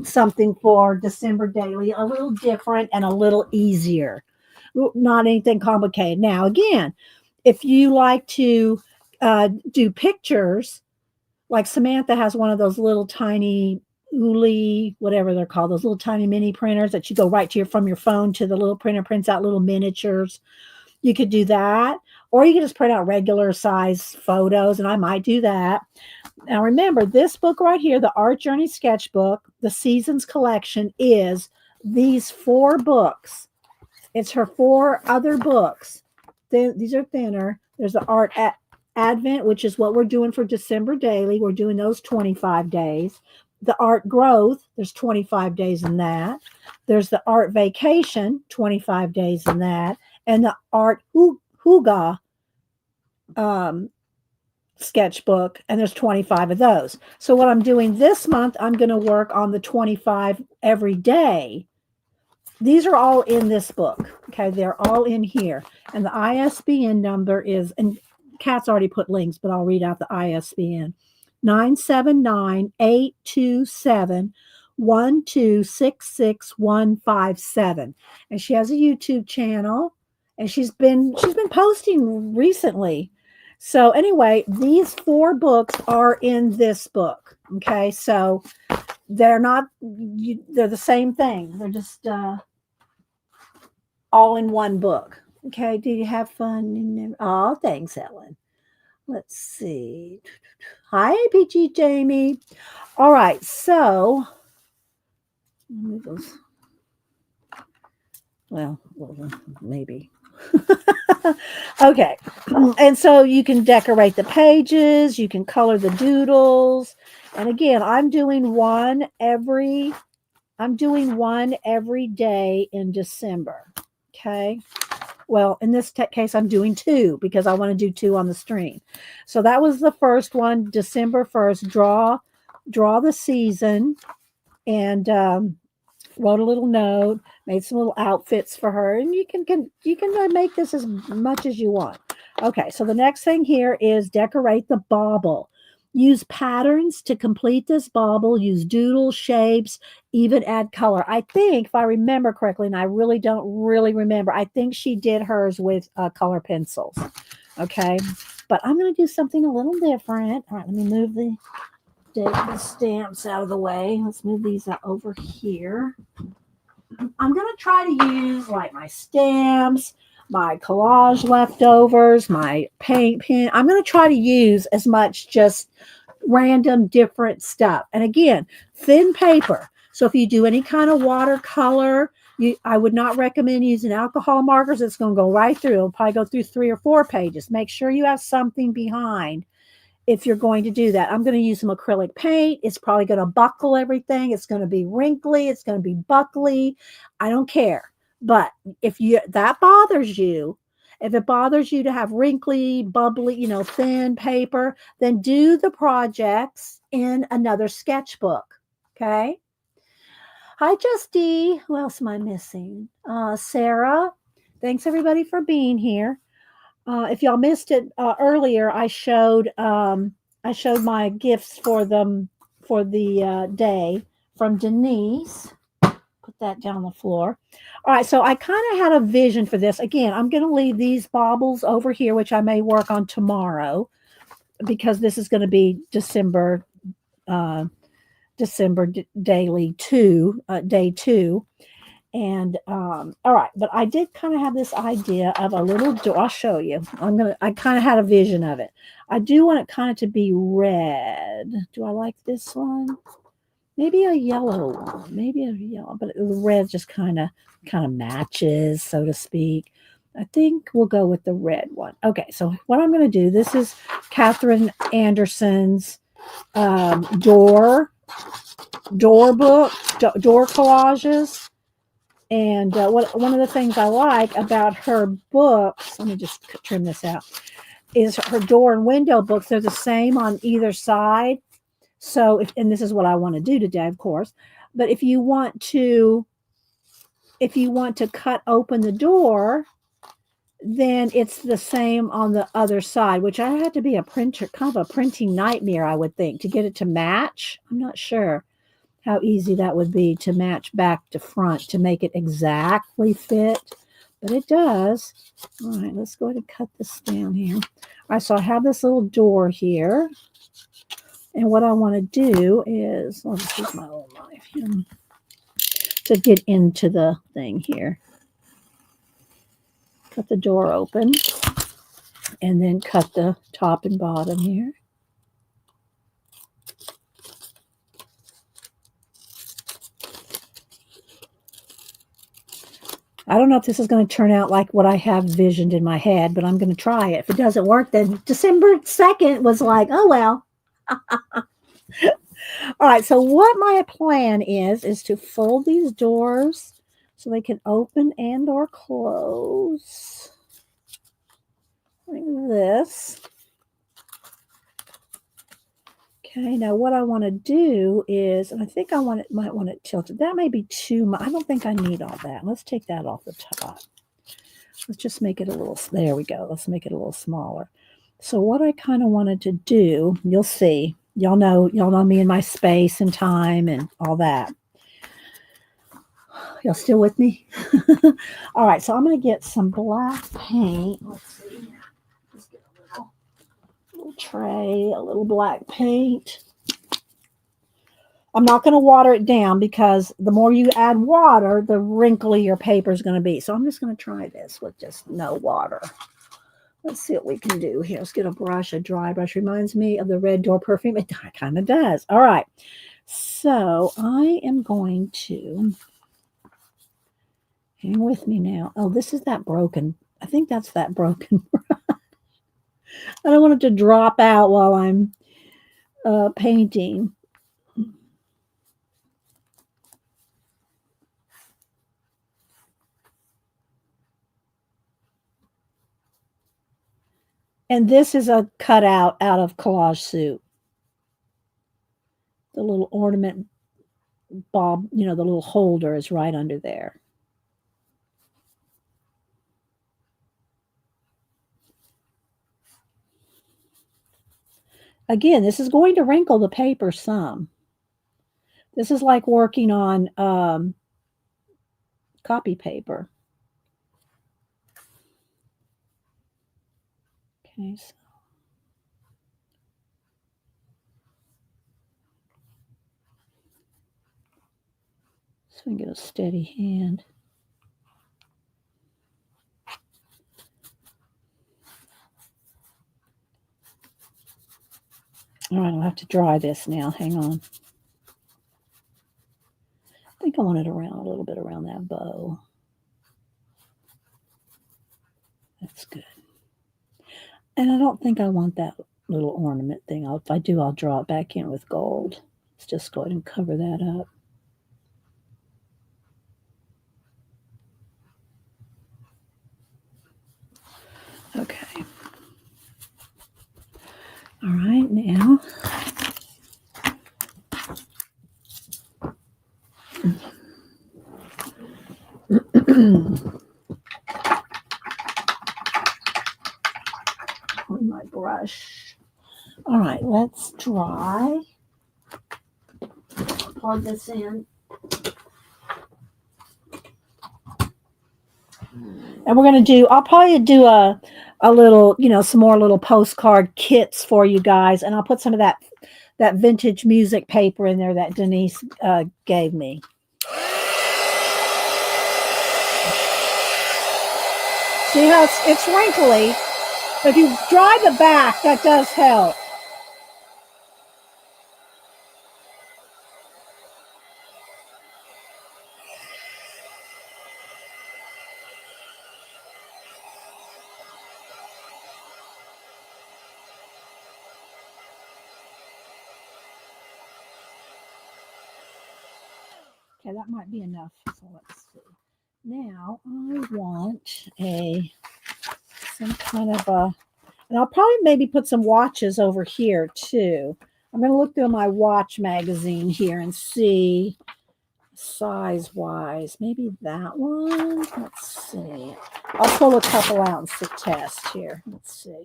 something for December daily, a little different and a little easier, not anything complicated. Now, again, if you like to do pictures, like Samantha has one of those little tiny Uli, whatever they're called, those little tiny mini printers that you go right to from your phone to the little printer, prints out little miniatures. You could do that, or you could just print out regular size photos, and I might do that. Now, remember, this book right here, the Art Journey Sketchbook, the Seasons Collection, is these 4 books. It's her 4 other books. These are thinner. There's the Art Advent, which is what we're doing for December daily. We're doing those 25 days. The Art Growth, there's 25 days in that. There's the Art Vacation, 25 days in that. And the Art Huga sketchbook, and there's 25 of those. So what I'm doing this month, I'm going to work on the 25 every day. These are all in this book. Okay, they're all in here. And the ISBN number is, and Kat's already put links, but I'll read out the ISBN. 979-827-1266157. And she has a YouTube channel, and she's been posting recently. So anyway, these 4 books are in this book. Okay, so they're the same thing. They're just all in one book. Okay, did you have fun? Oh, thanks, Ellen. Let's see. Hi, Peachy Jamie. All right, so well, maybe. Okay, and so you can decorate the pages, you can color the doodles, and again, I'm doing one every day in December. Okay, well, in this case, I'm doing 2 because I want to do 2 on the stream. So that was the first one, December 1st. Draw the season, and wrote a little note, made some little outfits for her, and you can make this as much as you want. Okay, so the next thing here is decorate the bauble. Use patterns to complete this bauble. Use doodle shapes, even add color. I think, if I remember correctly, and I really don't remember, I think she did hers with color pencils. Okay, but I'm going to do something a little different. All right, let me move the stamps out of the way. Let's move these over here. I'm going to try to use like my stamps, my collage leftovers, my paint pen. I'm going to try to use as much just random different stuff. And again, thin paper. So if you do any kind of watercolor, I would not recommend using alcohol markers. It's going to go right through. It'll probably go through 3 or 4 pages. Make sure you have something behind if you're going to do that. I'm going to use some acrylic paint. It's probably going to buckle everything. It's going to be wrinkly. It's going to be buckly. I don't care. But if that bothers you, if it bothers you to have wrinkly, bubbly, thin paper, then do the projects in another sketchbook. Okay. Hi, Justy. Who else am I missing? Sarah. Thanks everybody for being here. If y'all missed it earlier, I showed my gifts for them for the day from Danise. Put that down on the floor. All right, so I kind of had a vision for this. Again, I'm going to leave these baubles over here, which I may work on tomorrow, because this is going to be December daily day 2. And all right, but I did kind of have this idea of a little door. I'll show you. I kind of had a vision of it. I do want it kind of to be red. Do I like this one? Maybe a yellow one. Maybe a yellow, but the red just kind of matches, so to speak. I think we'll go with the red one. Okay, so what I'm going to do, this is Catherine Anderson's door book, door collages. And one of the things I like about her books, let me just trim this out, is her door and window books. They're the same on either side. So, and this is what I want to do today, of course. But if you want to cut open the door, then it's the same on the other side, which I had to be a printer, kind of a printing nightmare, I would think, to get it to match. I'm not sure how easy that would be to match back to front to make it exactly fit, but it does. All right, let's go ahead and cut this down here. All right, so I have this little door here, and what I want to do is, I'll just use my little knife here to get into the thing here. Cut the door open, and then cut the top and bottom here. I don't know if this is going to turn out like what I have visioned in my head, but I'm going to try it. If it doesn't work, then December 2nd was like, oh, well. All right, so what my plan is to fold these doors so they can open and or close like this. Okay, now what I want to do is, and I think might want it tilted. That may be too much. I don't think I need all that. Let's take that off the top. Let's just make it a little, there we go. Let's make it a little smaller. So what I kind of wanted to do, you'll see, y'all know me and my space and time and all that. Y'all still with me? All right, so I'm going to get some black paint. Let's see. Let's get a little tray, a little black paint. I'm not going to water it down because the more you add water, the wrinkly your paper is going to be. So I'm just going to try this with just no water. Let's see what we can do here. Let's get a brush, a dry brush. Reminds me of the red door perfume. It kind of does. All right. So I am going to, hang with me now. Oh, this is that broken. I think that's that broken brush. I don't want it to drop out while I'm painting. And this is a cutout out of Collage Suit. The little ornament bob, the little holder is right under there. Again, this is going to wrinkle the paper some. This is like working on copy paper. Okay, so we can get a steady hand. All right, I'll have to dry this now. Hang on. I think think I want it around a little bit around that bow. That's good. And I don't think I want that little ornament thing. If I do, I'll draw it back in with gold. Let's just go ahead and cover that up. Okay. All right, now. My brush. All right, let's dry. Plug this in. And we're going to do, I'll probably do a little, some more little postcard kits for you guys. And I'll put some of that vintage music paper in there that Denise gave me. See how it's wrinkly. But if you dry the back, that does help. Okay, that might be enough. So let's see. Now I want some kind of a, and I'll probably maybe put some watches over here too. I'm going to look through my watch magazine here and see size wise. Maybe that one. Let's see. I'll pull a couple out and test here. Let's see.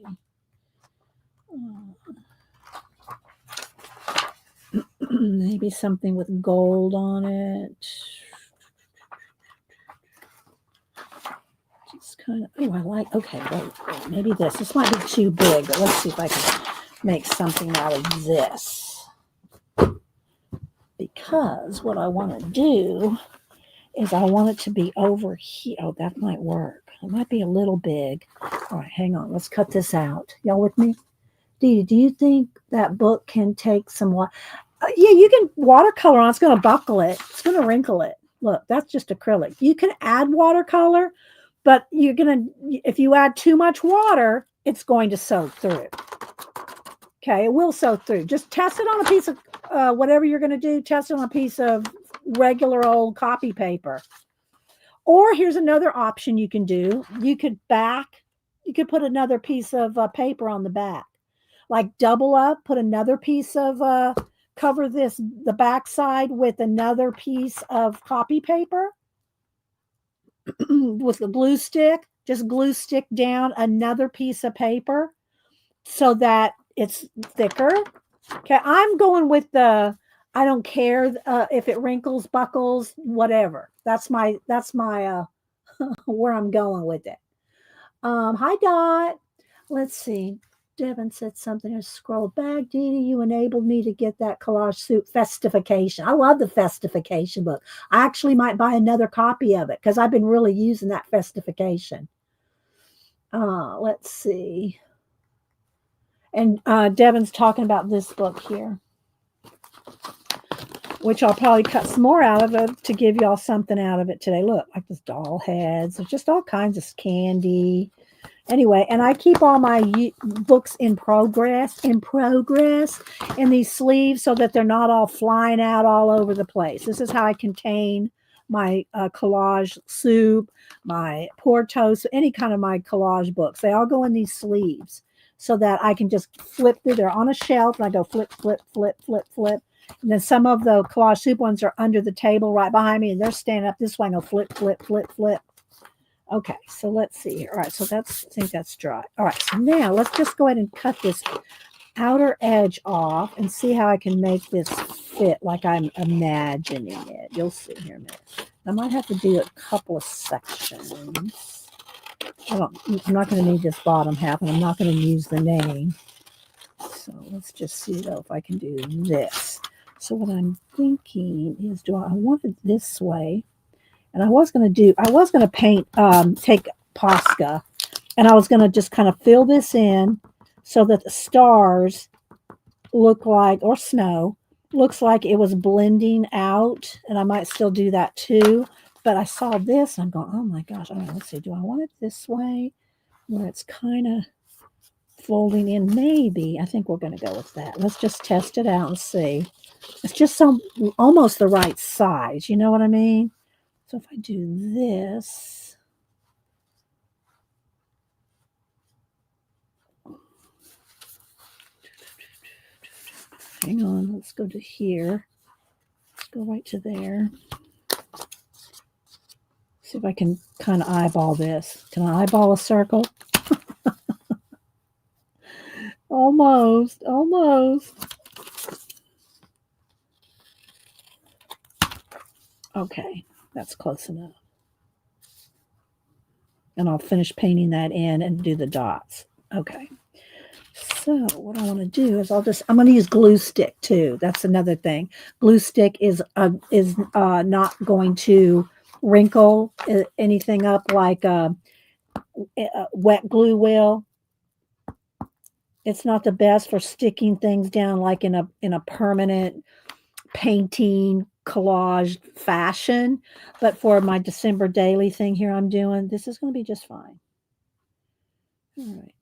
Maybe something with gold on it. Just kind of, oh, I like, okay, wait, maybe this. This might be too big, but let's see if I can make something out of this. Because what I want to do is I want it to be over here. Oh, that might work. It might be a little big. All right, hang on. Let's cut this out. Y'all with me? Dee, do you think that book can take some water? Yeah, you can watercolor on. It's going to buckle it. It's going to wrinkle it. Look, that's just acrylic. You can add watercolor, but you're going to, if you add too much water, it's going to soak through. Okay, it will soak through. Just test it on a piece of, whatever you're going to do, test it on a piece of regular old copy paper. Or here's another option you can do. You could put another piece of paper on the back. Like double up, put another piece of, cover the back side with another piece of copy paper with the glue stick. Just glue stick down another piece of paper so that it's thicker. Okay, I'm going with I don't care if it wrinkles, buckles, whatever. That's my where I'm going with it. Hi Dot. Let's see. Devin said something. I scrolled back. Dee, you enabled me to get that collage suit Festification. I love the Festification book. I actually might buy another copy of it because I've been really using that Festification. Let's see. And Devin's talking about this book here, which I'll probably cut some more out of it to give y'all something out of it today. Look, like this doll heads. There's just all kinds of candy. Anyway, and I keep all my books in progress in these sleeves so that they're not all flying out all over the place. This is how I contain my collage soup, my Portos, any kind of my collage books. They all go in these sleeves so that I can just flip through. They're on a shelf and I go flip, flip, flip, flip, flip. And then some of the collage soup ones are under the table right behind me and they're standing up this way and go flip, flip, flip, flip. Okay, so let's see here. All right, so I think that's dry. All right, so now let's just go ahead and cut this outer edge off and see how I can make this fit like I'm imagining it. You'll see here in a minute. I might have to do a couple of sections. I'm not going to need this bottom half, and I'm not going to use the name. So let's just see, though, if I can do this. So what I'm thinking is, I want it this way. And I was going to paint, take Posca, and I was going to just kind of fill this in so that the stars look like, or snow, looks like it was blending out, and I might still do that too. But I saw this, and I'm going, oh my gosh. I don't know, let's see. Do I want it this way where it's kind of folding in? Maybe. I think we're going to go with that. Let's just test it out and see. It's just almost the right size. You know what I mean? So if I do this, hang on, let's go to here. Let's go right to there. See if I can kind of eyeball this. Can I eyeball a circle? Almost. Okay, that's close enough. And I'll finish painting that in and do the dots. Okay. So what I want to do is I'm going to use glue stick too. That's another thing. Glue stick is not going to wrinkle anything up like wet glue will. It's not the best for sticking things down like in a permanent painting collage fashion, but for my December daily thing here I'm doing, this is going to be just fine. All right.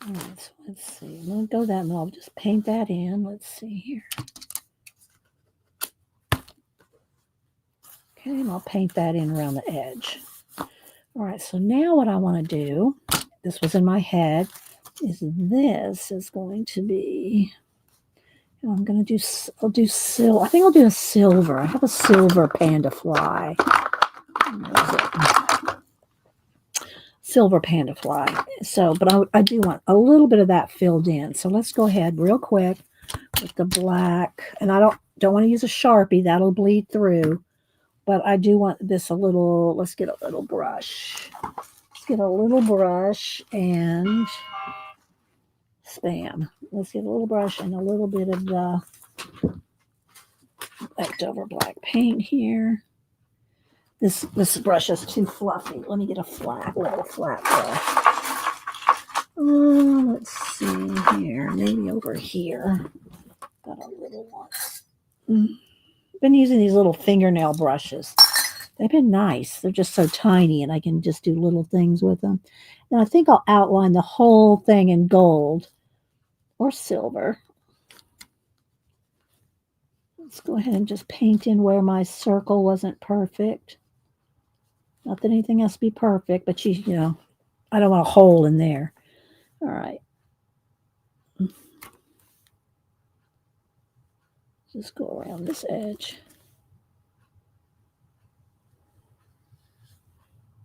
All right, so let's see. I'm going to go that and I'll just paint that in. Let's see here. Okay, and I'll paint that in around the edge. All right, so now what I want to do, this was in my head, is this is going to be, I'm going to do, I'll do silver. I think I'll do a silver. I have a silver panda fly. Silver panda fly. So, but I do want a little bit of that filled in. So let's go ahead real quick with the black. And I don't want to use a Sharpie. That'll bleed through. But I do want this a little, let's get a little brush. Let's get a little brush and spam. Let's get a little brush and a little bit of the leftover black paint here. This brush is too fluffy. Let me get a little flat brush. Let's see here. Maybe over here. Got a little one. Been using these little fingernail brushes. They've been nice. They're just so tiny, and I can just do little things with them. And I think I'll outline the whole thing in gold or silver. Let's go ahead and just paint in where my circle wasn't perfect. Not that anything has to be perfect, but you know, I don't want a hole in there. All right. Just go around this edge.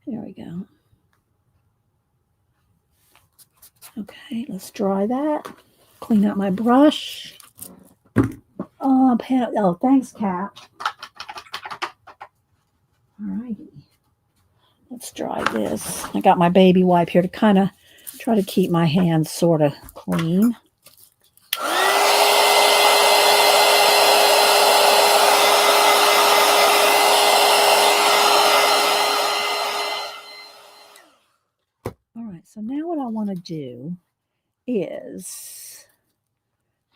There we go. Okay, let's dry that. Clean out my brush. Oh, thanks, Kat. All righty. Let's dry this. I got my baby wipe here to kind of try to keep my hands sort of clean. All right, so now what I want to do is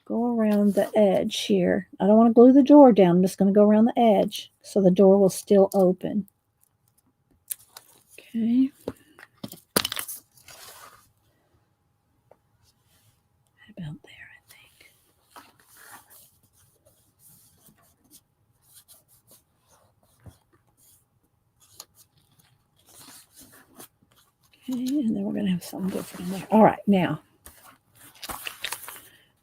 go around the edge here. I don't want to glue the door down. I'm just going to go around the edge so the door will still open. Okay. About there, I think. Okay, and then we're going to have something different in there. All right, now,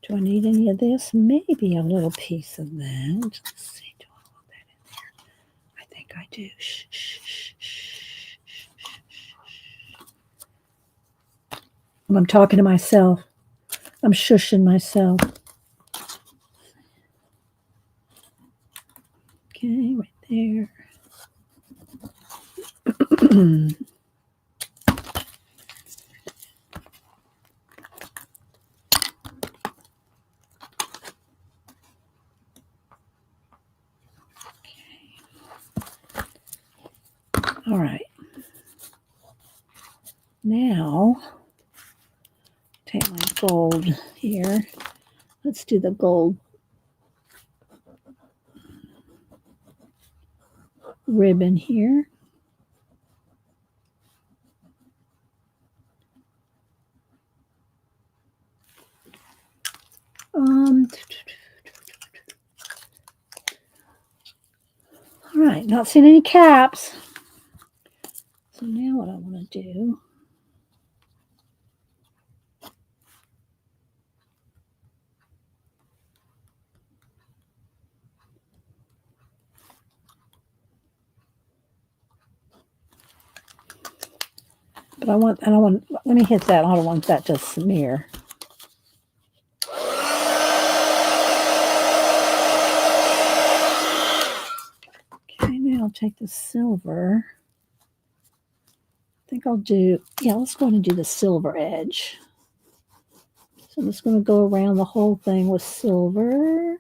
do I need any of this? Maybe a little piece of that. Let's see, do I want that in there? I think I do. Shh, shh, shh, shh, shh, shh. I'm talking to myself. I'm shushing myself. Okay, right there. All right. Now, gold here. Let's do the gold ribbon here. All right, not seeing any caps. So now what I want to do, but I don't want, let me hit that. I don't want that to smear. Okay, now I'll take the silver. I think I'll do, yeah, let's go ahead and do the silver edge. So I'm just going to go around the whole thing with silver.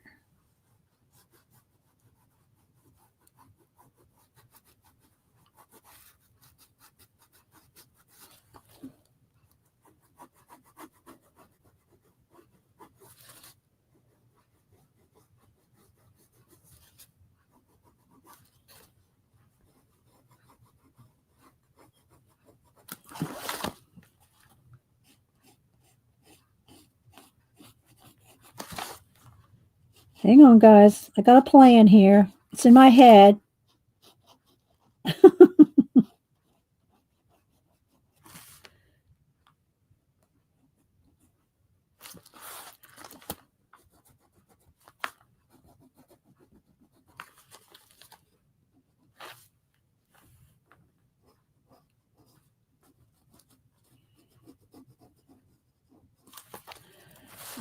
Hang on, guys. I got a plan here. It's in my head.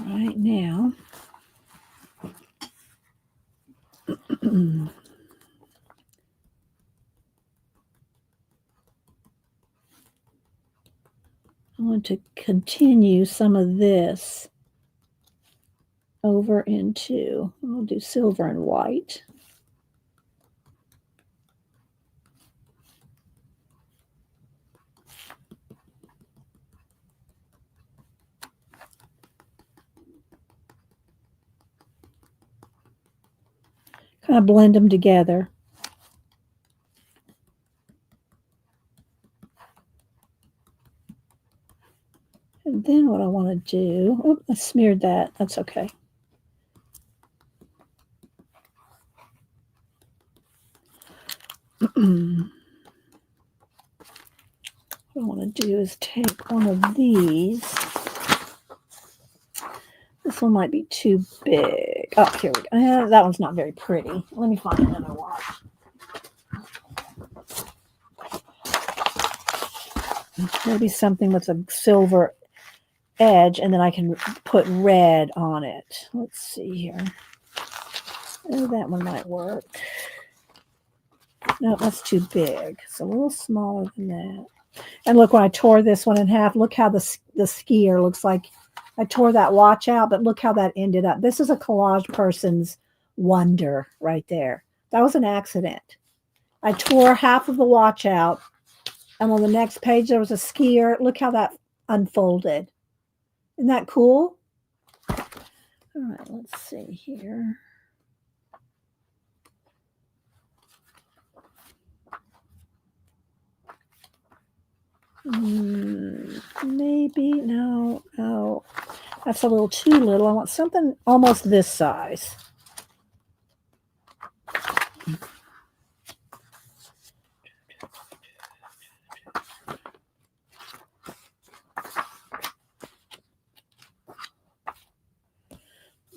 Right now, I want to continue some of this over into, I'll do silver and white. Kind of blend them together. And then what I want to do, oh, I smeared that. That's okay. What I want to do is take one of these. This one might be too big. Oh, here we go. That one's not very pretty. Let me find another watch. Maybe something with a silver edge, and then I can put red on it. Let's see here. Oh, that one might work. No, that's too big. It's a little smaller than that. And look, when I tore this one in half, look how the skier looks like. I tore that watch out, but look how that ended up. This is a collage person's wonder right there. That was an accident. I tore half of the watch out, and on the next page, there was a skier. Look how that unfolded. Isn't that cool? All right, let's see here. Maybe, no, that's a little too little. I want something almost this size.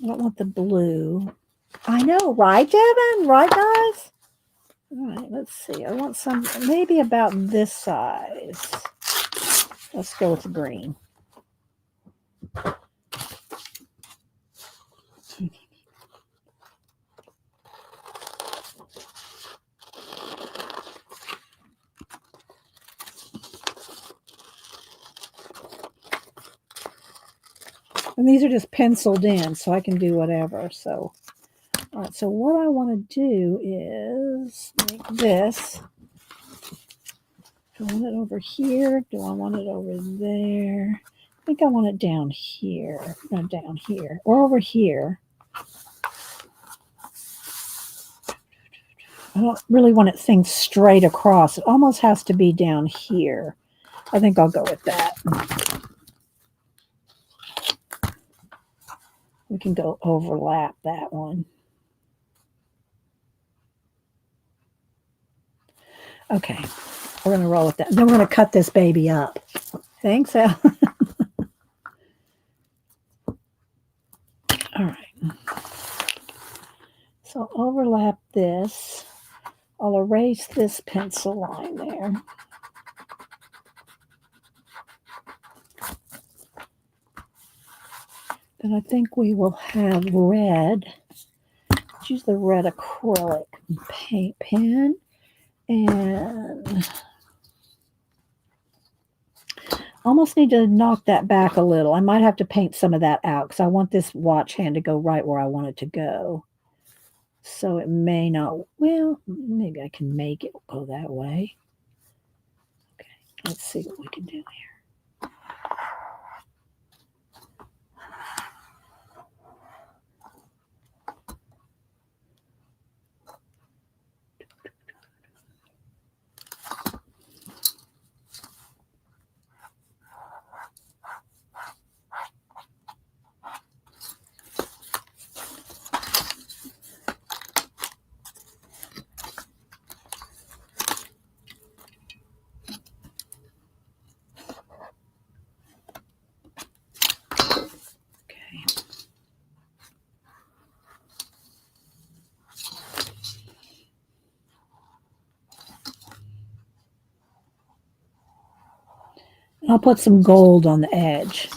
I don't want the blue. I know, right, Devin? Right, guys? All right, let's see. I want some, maybe about this size. Let's go with the green. And these are just penciled in, so I can do whatever. So, all right, so what I want to do is make this. Do I want it over here? Do I want it over there? think I want it down here. No, down here. Or over here. I don't really want it thing straight across. It almost has to be down here. I think I'll go with that. We can go overlap that one. Okay, we're going to roll with that. Then we're going to cut this baby up. Thanks, Al. All right. So overlap this. I'll erase this pencil line there. Then I think we will have red. Let's use the red acrylic paint pen. And almost need to knock that back a little. I might have to paint some of that out because I want this watch hand to go right where I want it to go. So it may not, well, maybe I can make it go that way. Okay, let's see what we can do here. I'll put some gold on the edge.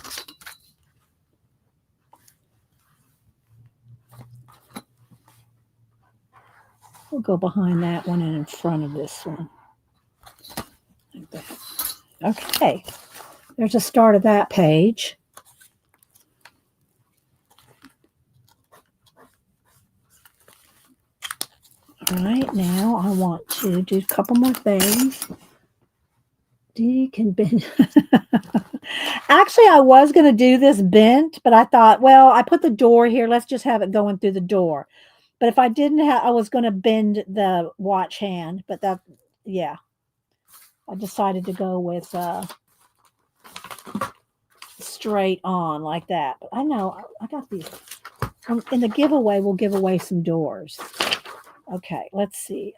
We'll go behind that one and in front of this one. Like that. Okay. There's a start of that page. All right, now I want to do a couple more things. Dee can bend. Actually, I was going to do this bent, but I thought, well, I put the door here. Let's just have it going through the door. But if I didn't have, I was going to bend the watch hand. But that, yeah. I decided to go with straight on like that. But I know, I got these. In the giveaway, we'll give away some doors. Okay, let's see.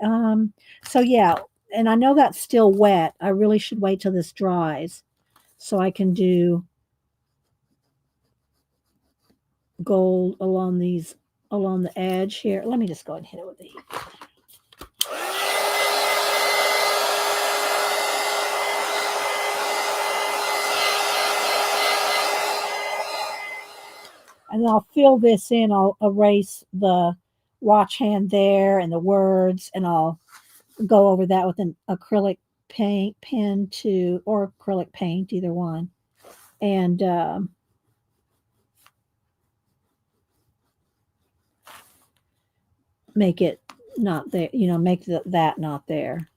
So, yeah. And I know that's still wet. I really should wait till this dries so I can do gold along the edge here. Let me just go ahead and hit it with the heat. And then I'll fill this in. I'll erase the watch hand there and the words, and I'll go over that with an acrylic paint pen or acrylic paint, either one. And make it not there, make that not there.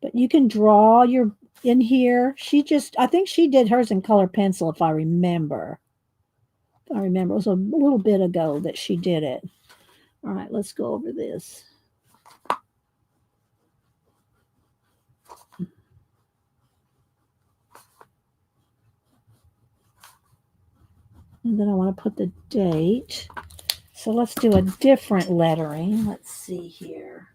But you can draw your in here. I think she did hers in color pencil, if I remember. It was a little bit ago that she did it. All right, let's go over this. And then I want to put the date. So let's do a different lettering. Let's see here.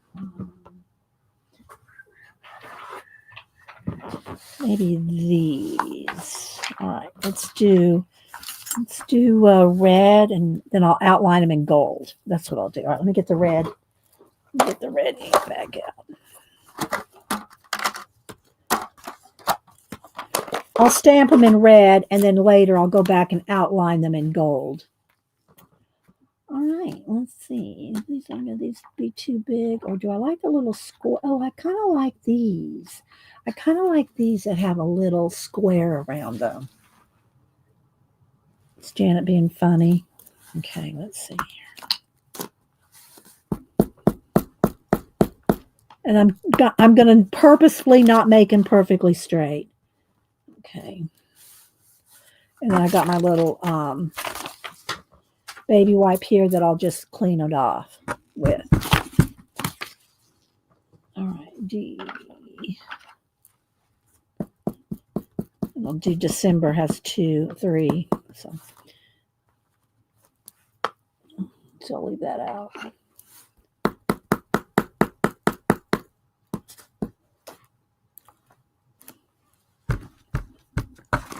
Maybe these. All right, let's do red, and then I'll outline them in gold. That's what I'll do. All right, let me get the red. Get the red ink back out. I'll stamp them in red, and then later I'll go back and outline them in gold. All right, let's see. These are going to be too big, or do I like a little square? Oh, I kind of like these. I kind of like these that have a little square around them. It's Janet being funny. Okay, let's see here. And I'm going to purposefully not make them perfectly straight. Okay. And then I got my little baby wipe here that I'll just clean it off with. All right, D. And I'll do December has 2, 3. So I'll leave that out.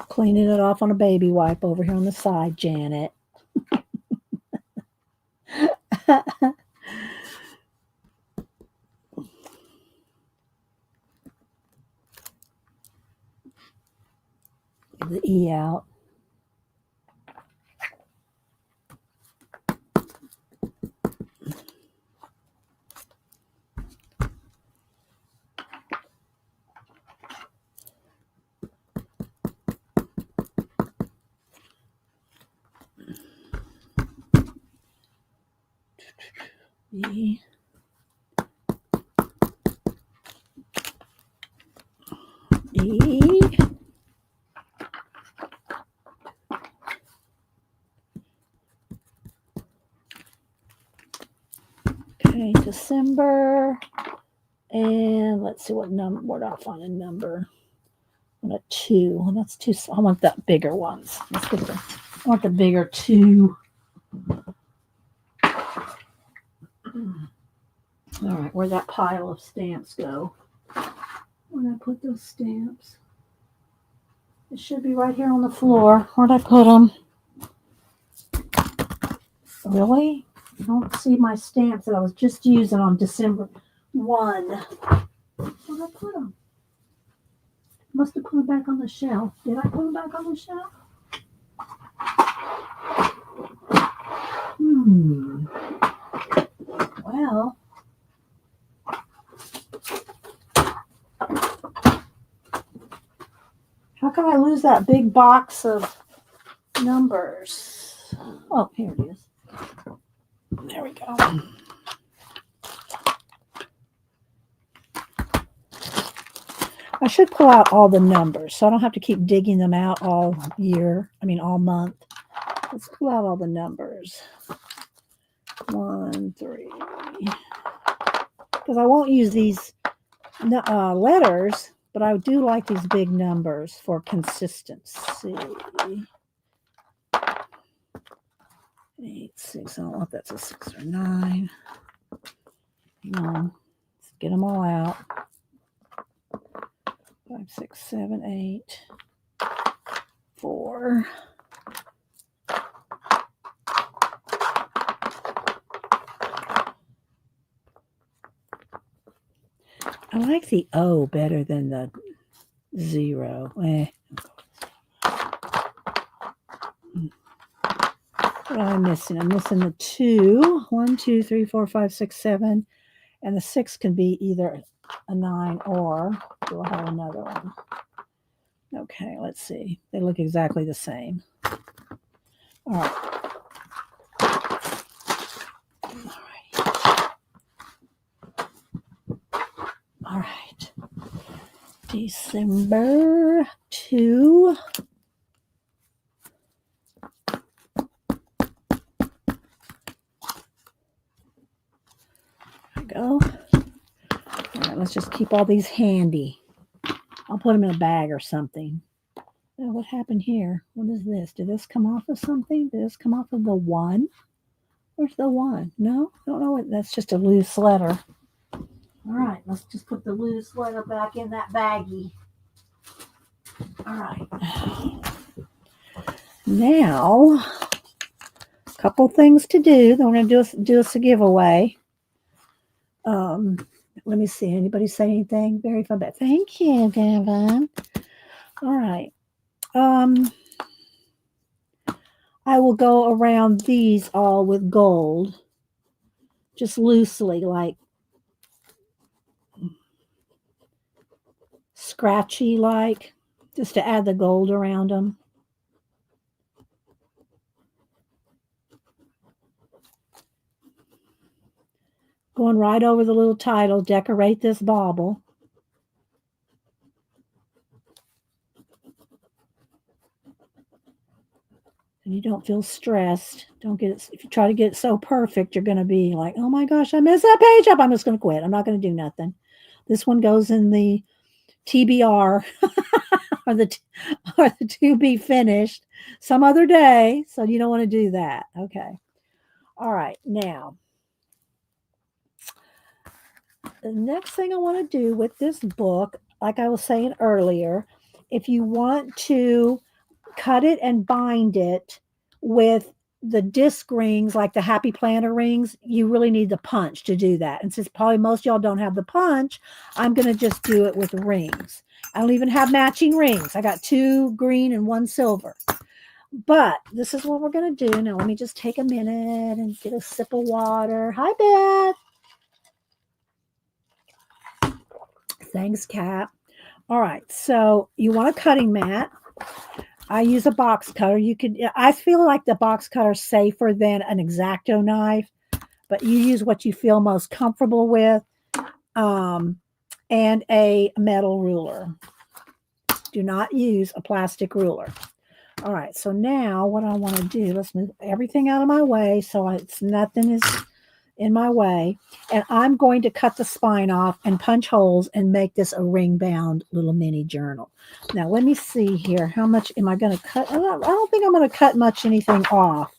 Cleaning it off on a baby wipe over here on the side, Janet. The E out. E. E. Okay, December. And let's see what number. Where do I find a number? I want a 2. Well, that's too. I want that bigger ones. Let's get the. I want the bigger 2. All right, where'd that pile of stamps go? Where'd I put those stamps? It should be right here on the floor. Where'd I put them? Really? I don't see my stamps that I was just using on December 1. Where'd I put them? Must have put them back on the shelf. Did I put them back on the shelf? Well, how can I lose that big box of numbers? Oh, here it is. There we go. I should pull out all the numbers so I don't have to keep digging them out all month. Let's pull out all the numbers. 1, 3. Because I won't use these letters, but I do like these big numbers for consistency. 8, 6. I don't know if that's a 6 or 9. Let's get them all out. 5, 6, 7, 8, 4. I like the O better than the 0. What am I missing? I'm missing the 2. 1, 2, 3, 4, 5, 6, 7. And the 6 can be either a 9 or do I have another one? Okay, let's see. They look exactly the same. All right. All right. December 2. There we go. All right, let's just keep all these handy. I'll put them in a bag or something. Oh, what happened here? What is this? Did this come off of something? Did this come off of the 1? Where's the 1? No, I don't know what. That's just a loose letter. All right, let's just put the loose letter back in that baggie. All right. Now, a couple things to do. Then we're going to do us a giveaway. Let me see. Anybody say anything? Very fun. But thank you, Devin. All right. I will go around these all with gold, just loosely, like scratchy, like just to add the gold around them. Going right over the little title, decorate this bauble. And you don't feel stressed. Don't get it. If you try to get it so perfect, you're going to be like, oh my gosh, I messed that page up. I'm just going to quit. I'm not going to do nothing. This one goes in the TBR or the to be finished some other day. So you don't want to do that. Okay. All right. Now, the next thing I want to do with this book, like I was saying earlier, if you want to cut it and bind it with the disc rings, like the Happy Planner rings, you really need the punch to do that. And since probably most y'all don't have the punch, I'm going to just do it with rings. I don't even have matching rings. I got 2 green and 1 silver. But this is what we're going to do. Now, let me just take a minute and get a sip of water. Hi, Beth. Thanks, Kat. All right. So you want a cutting mat. I use a box cutter. I feel like the box cutter is safer than an X-Acto knife, but you use what you feel most comfortable with, and a metal ruler. Do not use a plastic ruler. All right, so now what I want to do, let's move everything out of my way so nothing is in my way. And I'm going to cut the spine off and punch holes and make this a ring-bound little mini journal. Now, let me see here. How much am I going to cut? I don't think I'm going to cut much anything off.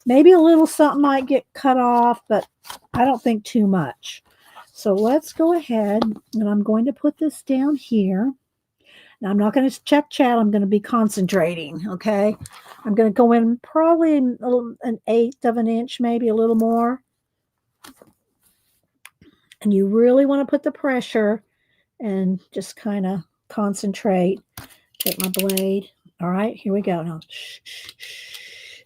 Maybe a little something might get cut off, but I don't think too much. So let's go ahead, and I'm going to put this down here. Now, I'm not going to check chat. I'm going to be concentrating, okay? I'm going to go in probably an 1/8 of an inch, maybe a little more. And you really want to put the pressure and just kind of concentrate. Take my blade. All right, here we go. Now, shh, shh, shh.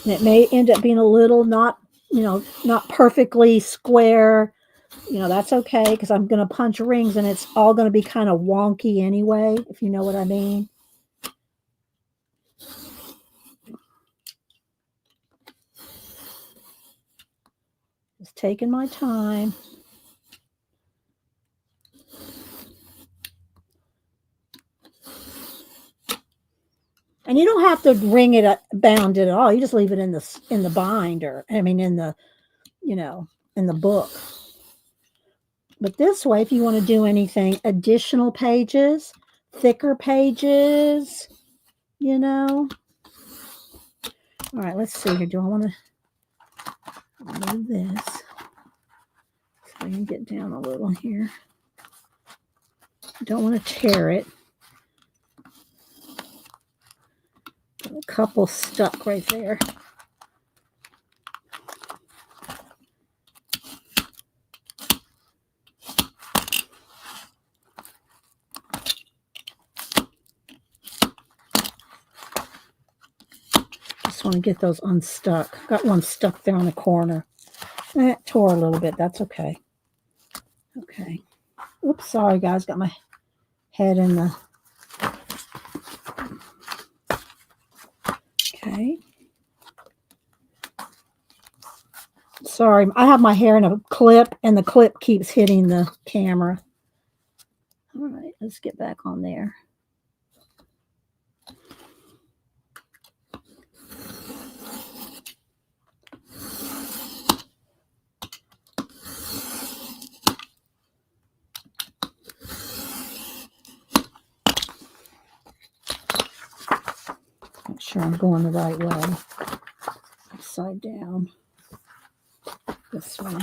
And it may end up being a little not perfectly square. That's okay because I'm going to punch rings and it's all going to be kind of wonky anyway, if you know what I mean. Just taking my time. And you don't have to ring it, bound it at all. You just leave it in the binder. I mean, in the book. But this way, if you want to do anything, additional pages, thicker pages, All right, let's see here. Do I want to move this? So I can get down a little here. Don't want to tear it. Got a couple stuck right there. Want to get those unstuck. Got one stuck there on the corner. It tore a little bit. That's okay. Okay. Oops, sorry guys. Got my head in the... Okay. Sorry, I have my hair in a clip and the clip keeps hitting the camera. All right, let's get back on there. Make sure I'm going the right way. Upside down. This way.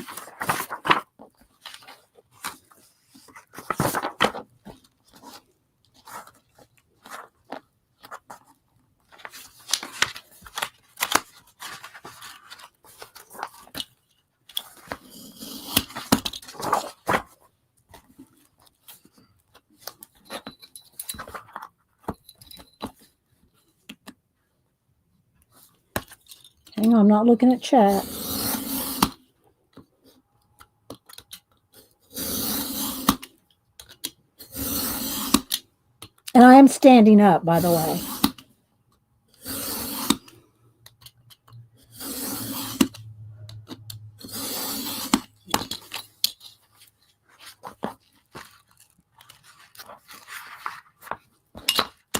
Hang on, I'm not looking at chat. standing up, by the way.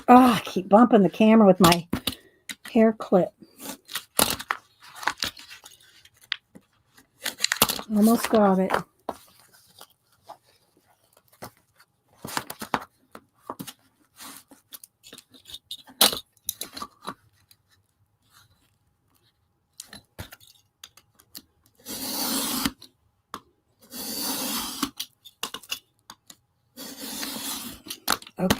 Oh, I keep bumping the camera with my hair clip. Almost got it. Okay.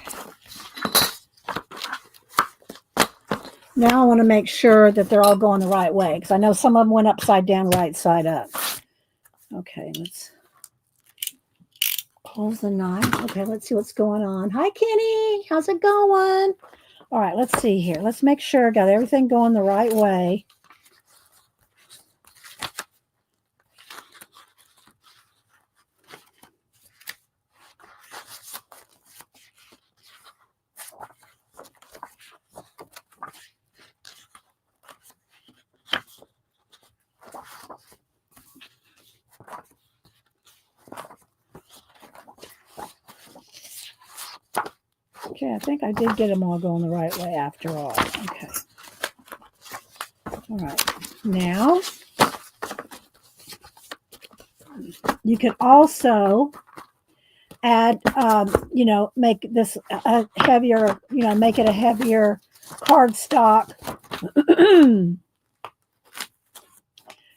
Now I want to make sure that they're all going the right way because I know some of them went upside down, right side up. Okay, let's close the knife. Okay, let's see what's going on. Hi, Kenny. How's it going? All right, let's see here. Let's make sure I got everything going the right way. Okay, I think I did get them all going the right way after all. Okay. All right. Now, you can also add, make this a heavier, make it a heavier cardstock.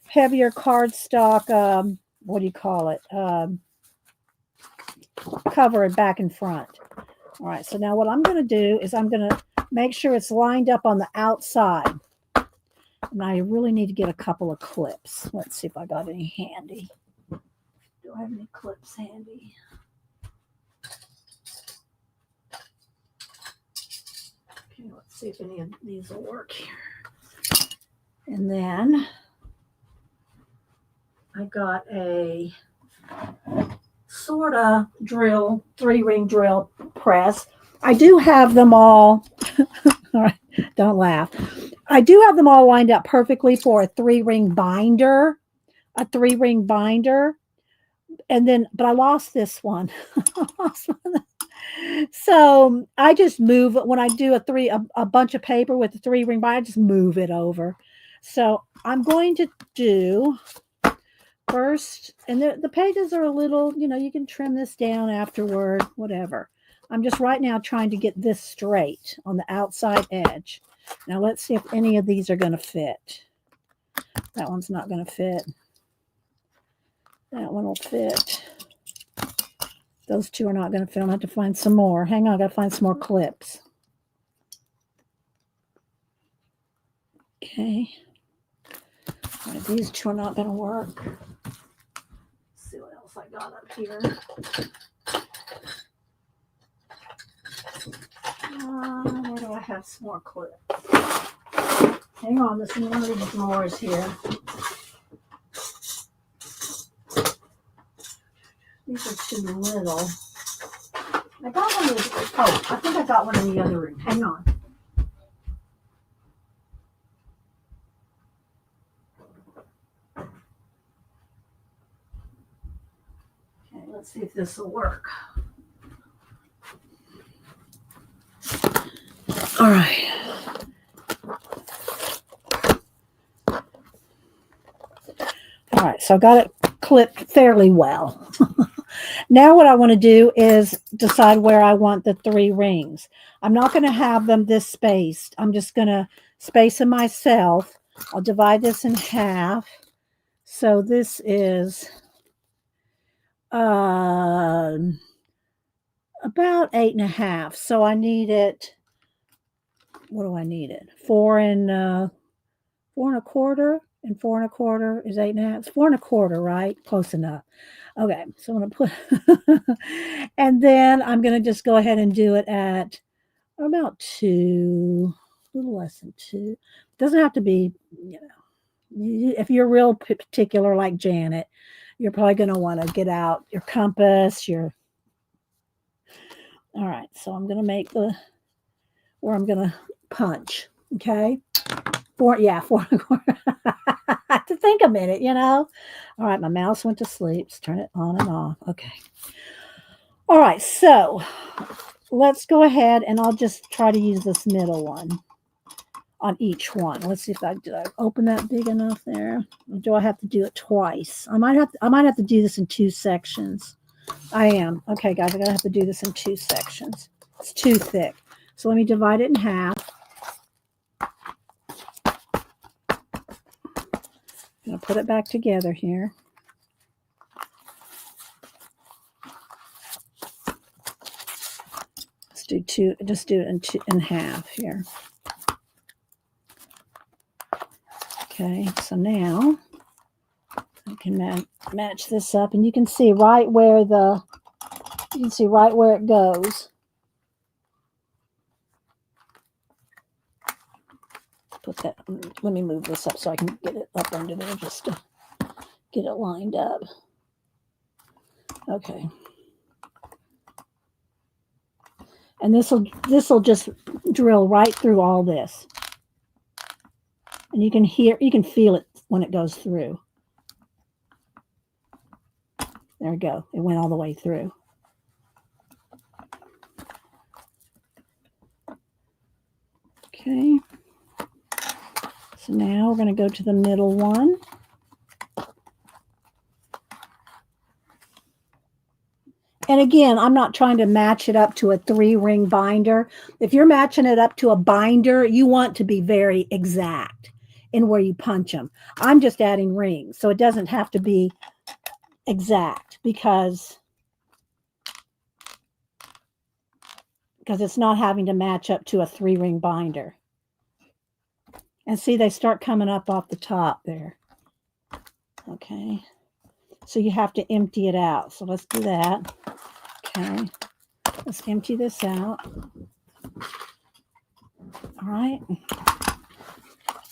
Heavier cardstock, what do you call it? Cover it back and front. All right, so now what I'm going to do is I'm going to make sure it's lined up on the outside. And I really need to get a couple of clips. Let's see if I got any handy. Do I have any clips handy? Okay, let's see if any of these will work here. And then I got a sort of drill, 3-ring drill press. I do have them all. All right, don't laugh. I do have them all lined up perfectly for a 3-ring binder. A 3-ring binder. And then, but I lost this one. So I just move when I do a bunch of paper with a 3-ring binder, I just move it over. So I'm going to do first, and the pages are a little, you can trim this down afterward, whatever. I'm just right now trying to get this straight on the outside edge. Now let's see if any of these are going to fit. That one's not going to fit. That one will fit. Those two are not going to fit. I'll have to find some more. Hang on, I got to find some more clips. Okay. All right, these two are not going to work. Let's see what else I got up here. Where do I have some more clips? Hang on, this is one of these drawers here. These are too little. I got one of these. Oh, I think I got one in the other room. Hang on. Okay, let's see if this will work. All right. All right, so I got it clipped fairly well. Now what I want to do is decide where I want the 3 rings. I'm not going to have them this spaced. I'm just going to space them myself. I'll divide this in half. So this is about 8.5. So I need it. What do I need it? 4 1/4, and 4 1/4 is 8.5. It's 4 1/4, right? Close enough. Okay, so I'm going to put, and then I'm going to just go ahead and do it at about 2, a little less than 2. It doesn't have to be, if you're real particular like Janet, you're probably going to want to get out your compass, all right, so I'm going to make the where I'm going to punch. Okay. 4.25. I have to think a minute, you know. All right, my mouse went to sleep. Let's turn it on and off. Okay. All right, so let's go ahead and I'll just try to use this middle one on each one. Let's see if did I open that big enough there? Or do I have to do it twice? I might have to do this in 2 sections. I am. Okay, guys, I'm gonna have to do this in 2 sections. It's too thick. So let me divide it in half. I'm gonna put it back together here. Let's do 2. Just do it in half here. Okay, so now I can match this up, and you can see right where it goes. Put that. Let me move this up so I can get it up under there just to get it lined up. Okay. And this will just drill right through all this. And you can feel it when it goes through. There we go. It went all the way through. Okay. So now we're going to go to the middle one. And again, I'm not trying to match it up to a 3-ring binder. If you're matching it up to a binder, you want to be very exact in where you punch them. I'm just adding rings, so it doesn't have to be exact because it's not having to match up to a 3-ring binder. And see, they start coming up off the top there. Okay. So you have to empty it out. So let's do that. Okay. Let's empty this out. All right.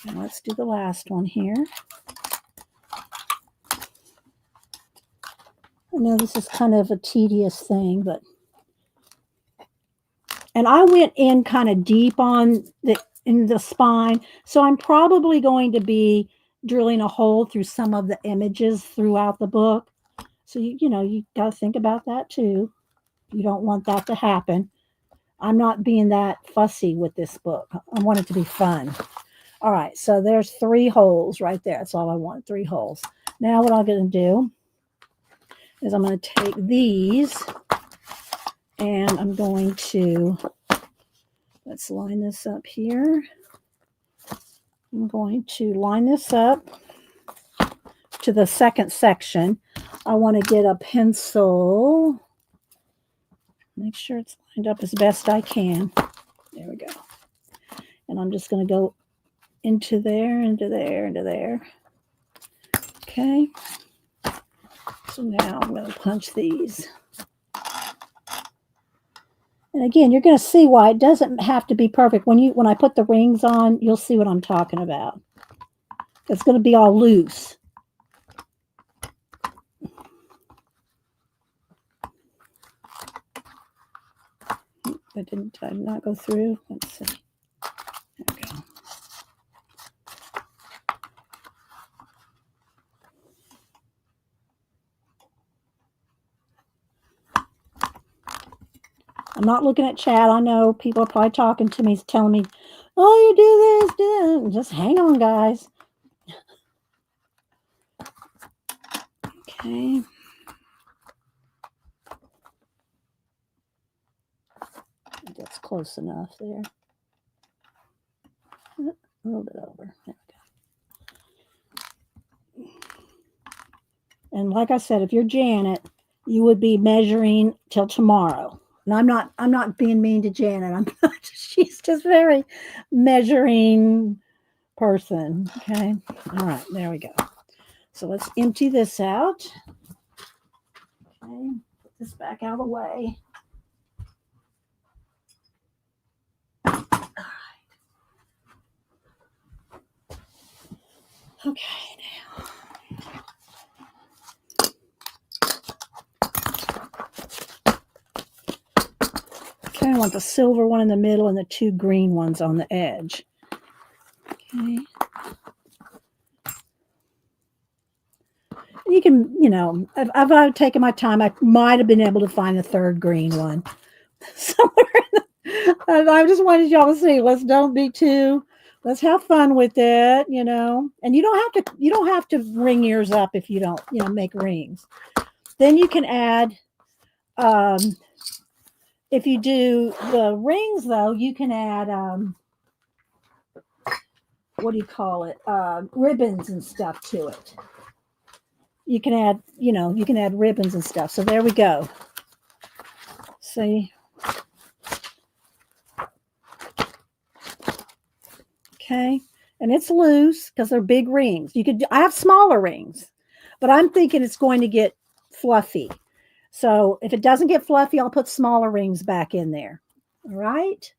And let's do the last one here. I know this is kind of a tedious thing, but... And I went in kind of deep in the spine, so I'm probably going to be drilling a hole through some of the images throughout the book. So, you got to think about that too. You don't want that to happen. I'm not being that fussy with this book. I want it to be fun. All right, so there's 3 holes right there. That's all I want, 3 holes. Now what I'm going to do is I'm going to take these and I'm going to, let's line this up here. I'm going to line this up to the second section. I want to get a pencil. Make sure it's lined up as best I can. There we go. And I'm just going to go into there, into there, into there. Okay. So now I'm going to punch these. And again, you're going to see why it doesn't have to be perfect. When I put the rings on, you'll see what I'm talking about. It's going to be all loose. Did I not go through? Let's see. There we go. I'm not looking at chat. I know people are probably talking to me, telling me, oh, you do this, do that. Just hang on, guys. Okay. That's close enough there. A little bit over. There we go. And like I said, if you're Janet, you would be measuring till tomorrow. And I'm not being mean to Janet. She's just very measuring person. Okay. All right. There we go. So let's empty this out. Okay. Put this back out of the way. All right. Okay. Now. Okay, I want the silver one in the middle and the 2 green ones on the edge. Okay. You can, if I've taken my time, I might have been able to find the 3rd green one somewhere. I just wanted y'all to see. Let's have fun with it, And you don't have to ring yours up if you don't, make rings. Then you can add, if you do the rings though, you can add, what do you call it? Ribbons and stuff to it. You can add ribbons and stuff. So there we go. See? Okay. And it's loose because they're big rings. I have smaller rings, but I'm thinking it's going to get fluffy. So if it doesn't get fluffy, I'll put smaller rings back in there. All right.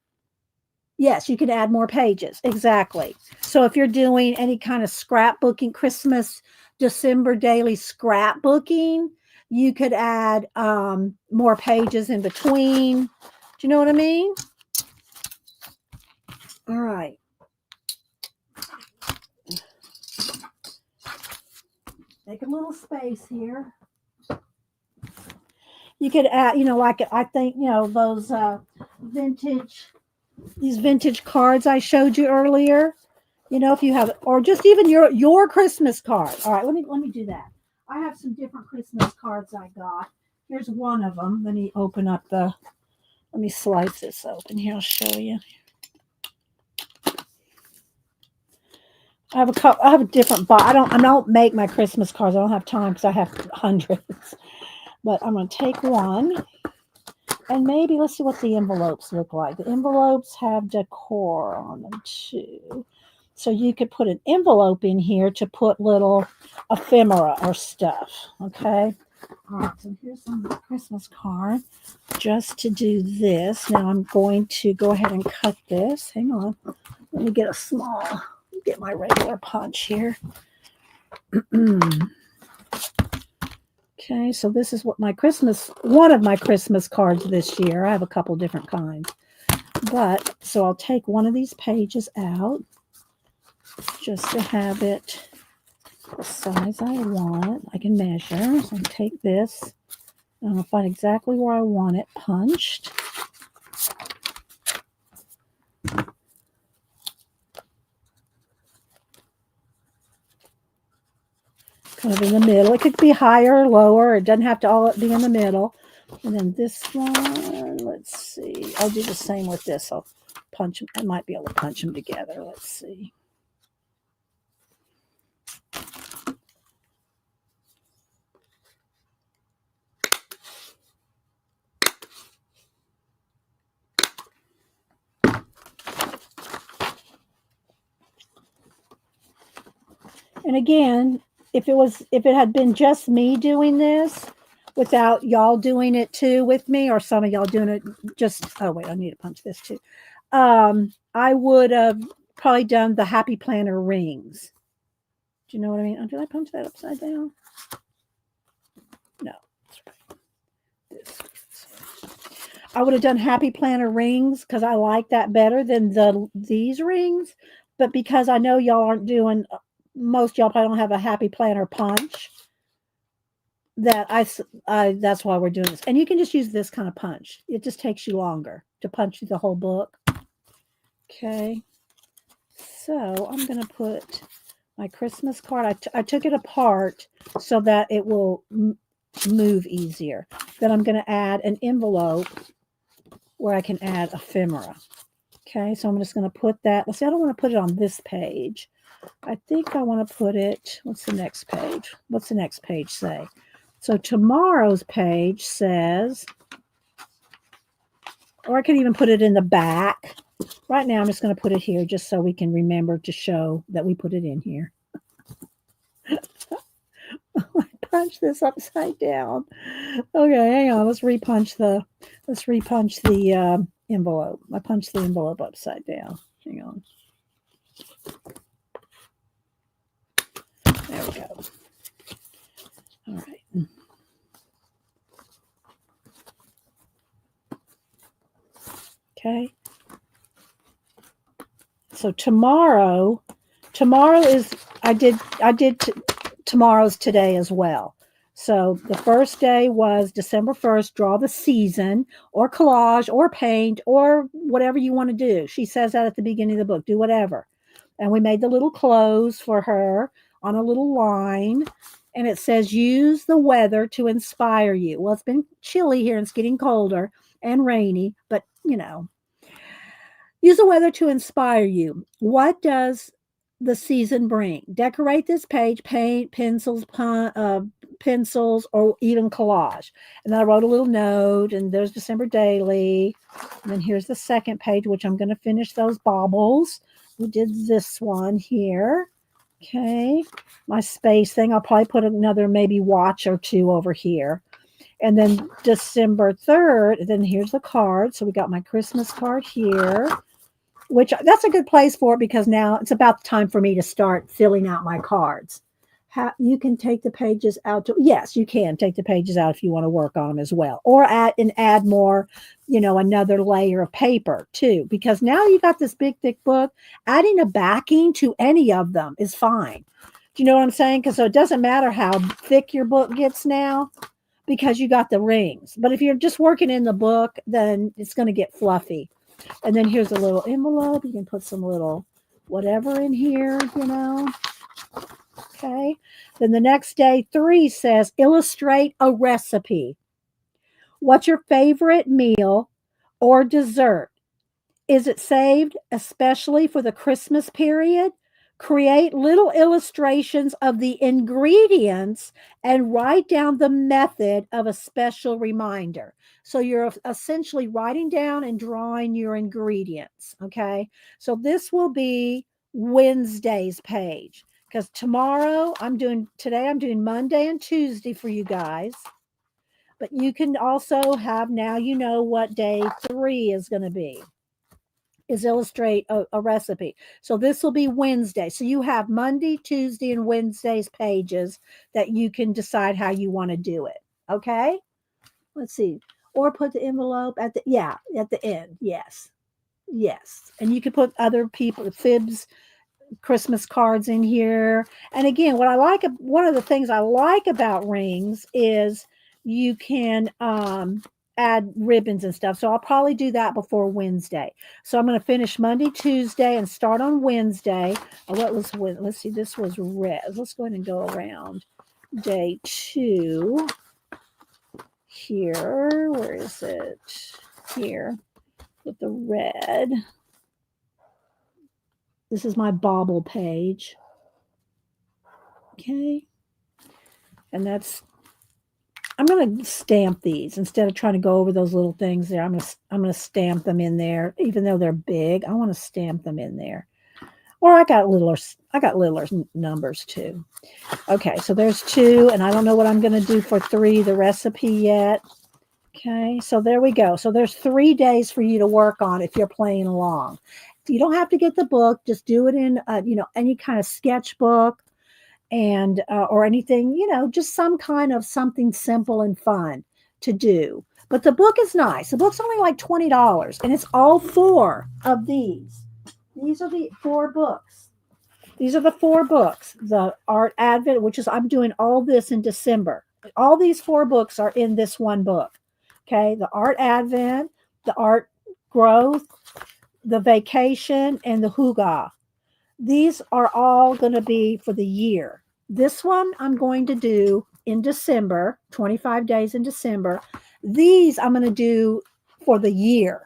Yes, you can add more pages. Exactly. So if you're doing any kind of scrapbooking, Christmas, December daily scrapbooking, you could add more pages in between. Do you know what I mean? All right. Make a little space here. You could add, like I think, those these vintage cards I showed you earlier. If you have, or just even your Christmas card. All right, let me do that. I have some different Christmas cards I got. Here's one of them. Let me slice this open here. I'll show you. I have a different box. I don't make my Christmas cards. I don't have time because I have hundreds. But I'm going to take one. And maybe let's see what the envelopes look like. The envelopes have decor on them too. So you could put an envelope in here to put little ephemera or stuff. Okay. All right. So here's some Christmas card just to do this. Now I'm going to go ahead and cut this. Hang on. Let me get my regular punch here. Okay, so this is what one of my Christmas cards this year. I have a couple different kinds. So I'll take one of these pages out just to have it the size I want. I can measure. So I'll take this and I'll find exactly where I want it punched. Kind of in the middle. It could be higher or lower. It doesn't have to all be in the middle. And then this one, let's see. I'll do the same with this. I'll punch them. I might be able to punch them together. Let's see. And again, if it had been just me doing this without y'all doing it too with me, or some of y'all doing it oh wait, I need to punch this too. I would have probably done the Happy Planner rings. Do you know what I mean? Oh, did I punch that upside down? No. I would have done Happy Planner rings because I like that better than these rings. But because I know y'all aren't doing, most y'all probably don't have a Happy Planner punch, that's why we're doing this. And you can just use this kind of punch. It just takes you longer to punch through the whole book. Okay. So I'm going to put my Christmas card. I took it apart so that it will move easier. Then I'm going to add an envelope where I can add ephemera. Okay, so I'm just going to put that. Let's see, I don't want to put it on this page. I think I want to put it, what's the next page? What's the next page say? So tomorrow's page says, or I could even put it in the back. Right now, I'm just going to put it here just so we can remember to show that we put it in here. I punched this upside down. Okay, hang on. Let's repunch the envelope. I punched the envelope upside down. Hang on. There we go. All right. Okay. So tomorrow is, tomorrow's today as well. So the first day was December 1st, draw the season or collage or paint or whatever you want to do. She says that at the beginning of the book, do whatever. And we made the little clothes for her on a little line. And it says, use the weather to inspire you. Well, it's been chilly here and it's getting colder and rainy, but use the weather to inspire you. What does the season bring? Decorate this page, paint, pencils, or even collage. And then I wrote a little note, and there's December Daily. And then here's the second page, which I'm going to finish those baubles. We did this one here. Okay. My space thing, I'll probably put another maybe watch or two over here. And then December 3rd, then here's the card. So we got my Christmas card here, which that's a good place for it because now it's about time for me to start filling out my cards. You can take the pages out. Yes, you can take the pages out if you want to work on them as well, or add more, another layer of paper too, because now you got this big, thick book. Adding a backing to any of them is fine. Do you know what I'm saying? Because so it doesn't matter how thick your book gets now, because you got the rings. But if you're just working in the book, then it's going to get fluffy. And then here's a little envelope. You can put some little whatever in here, Okay. Then the next day, 3 says, illustrate a recipe. What's your favorite meal or dessert? Is it saved especially for the Christmas period? Create little illustrations of the ingredients and write down the method of a special reminder. So you're essentially writing down and drawing your ingredients. Okay. So this will be Wednesday's page, because today I'm doing Monday and Tuesday for you guys. But you can also have, now you know what day 3 is going to be, is illustrate a recipe. So this will be Wednesday. So you have Monday, Tuesday, and Wednesday's pages that you can decide how you want to do it. Okay. Let's see. Or put the envelope at the end. Yes. Yes. And you can put other people, fibs, Christmas cards in here. And again, one of the things I like about rings is you can add ribbons and stuff. So I'll probably do that before Wednesday. So I'm going to finish Monday, Tuesday, and start on Wednesday. Let's see, this was red. Let's go ahead and go around day 2 here. Where is it? Here with the red. This is my bauble page. Okay. And I'm going to stamp these instead of trying to go over those little things there. I'm going to stamp them in there, even though they're big. I want to stamp them in there. Or I got littler numbers too. Okay. So there's 2, and I don't know what I'm going to do for 3, the recipe yet. Okay. So there we go. So there's 3 days for you to work on if you're playing along. You don't have to get the book. Just do it in, any kind of sketchbook and or anything, just some kind of something simple and fun to do. But the book is nice. The book's only like $20, and it's all 4 of these. These are the 4 books. These are the 4 books. The Art Advent, which is, I'm doing all this in December. All these 4 books are in this one book. Okay, the Art Advent, the Art Growth, the Vacation, and the Hygge. These are all going to be for the year. This one I'm going to do in December, 25 days in December. These I'm going to do for the year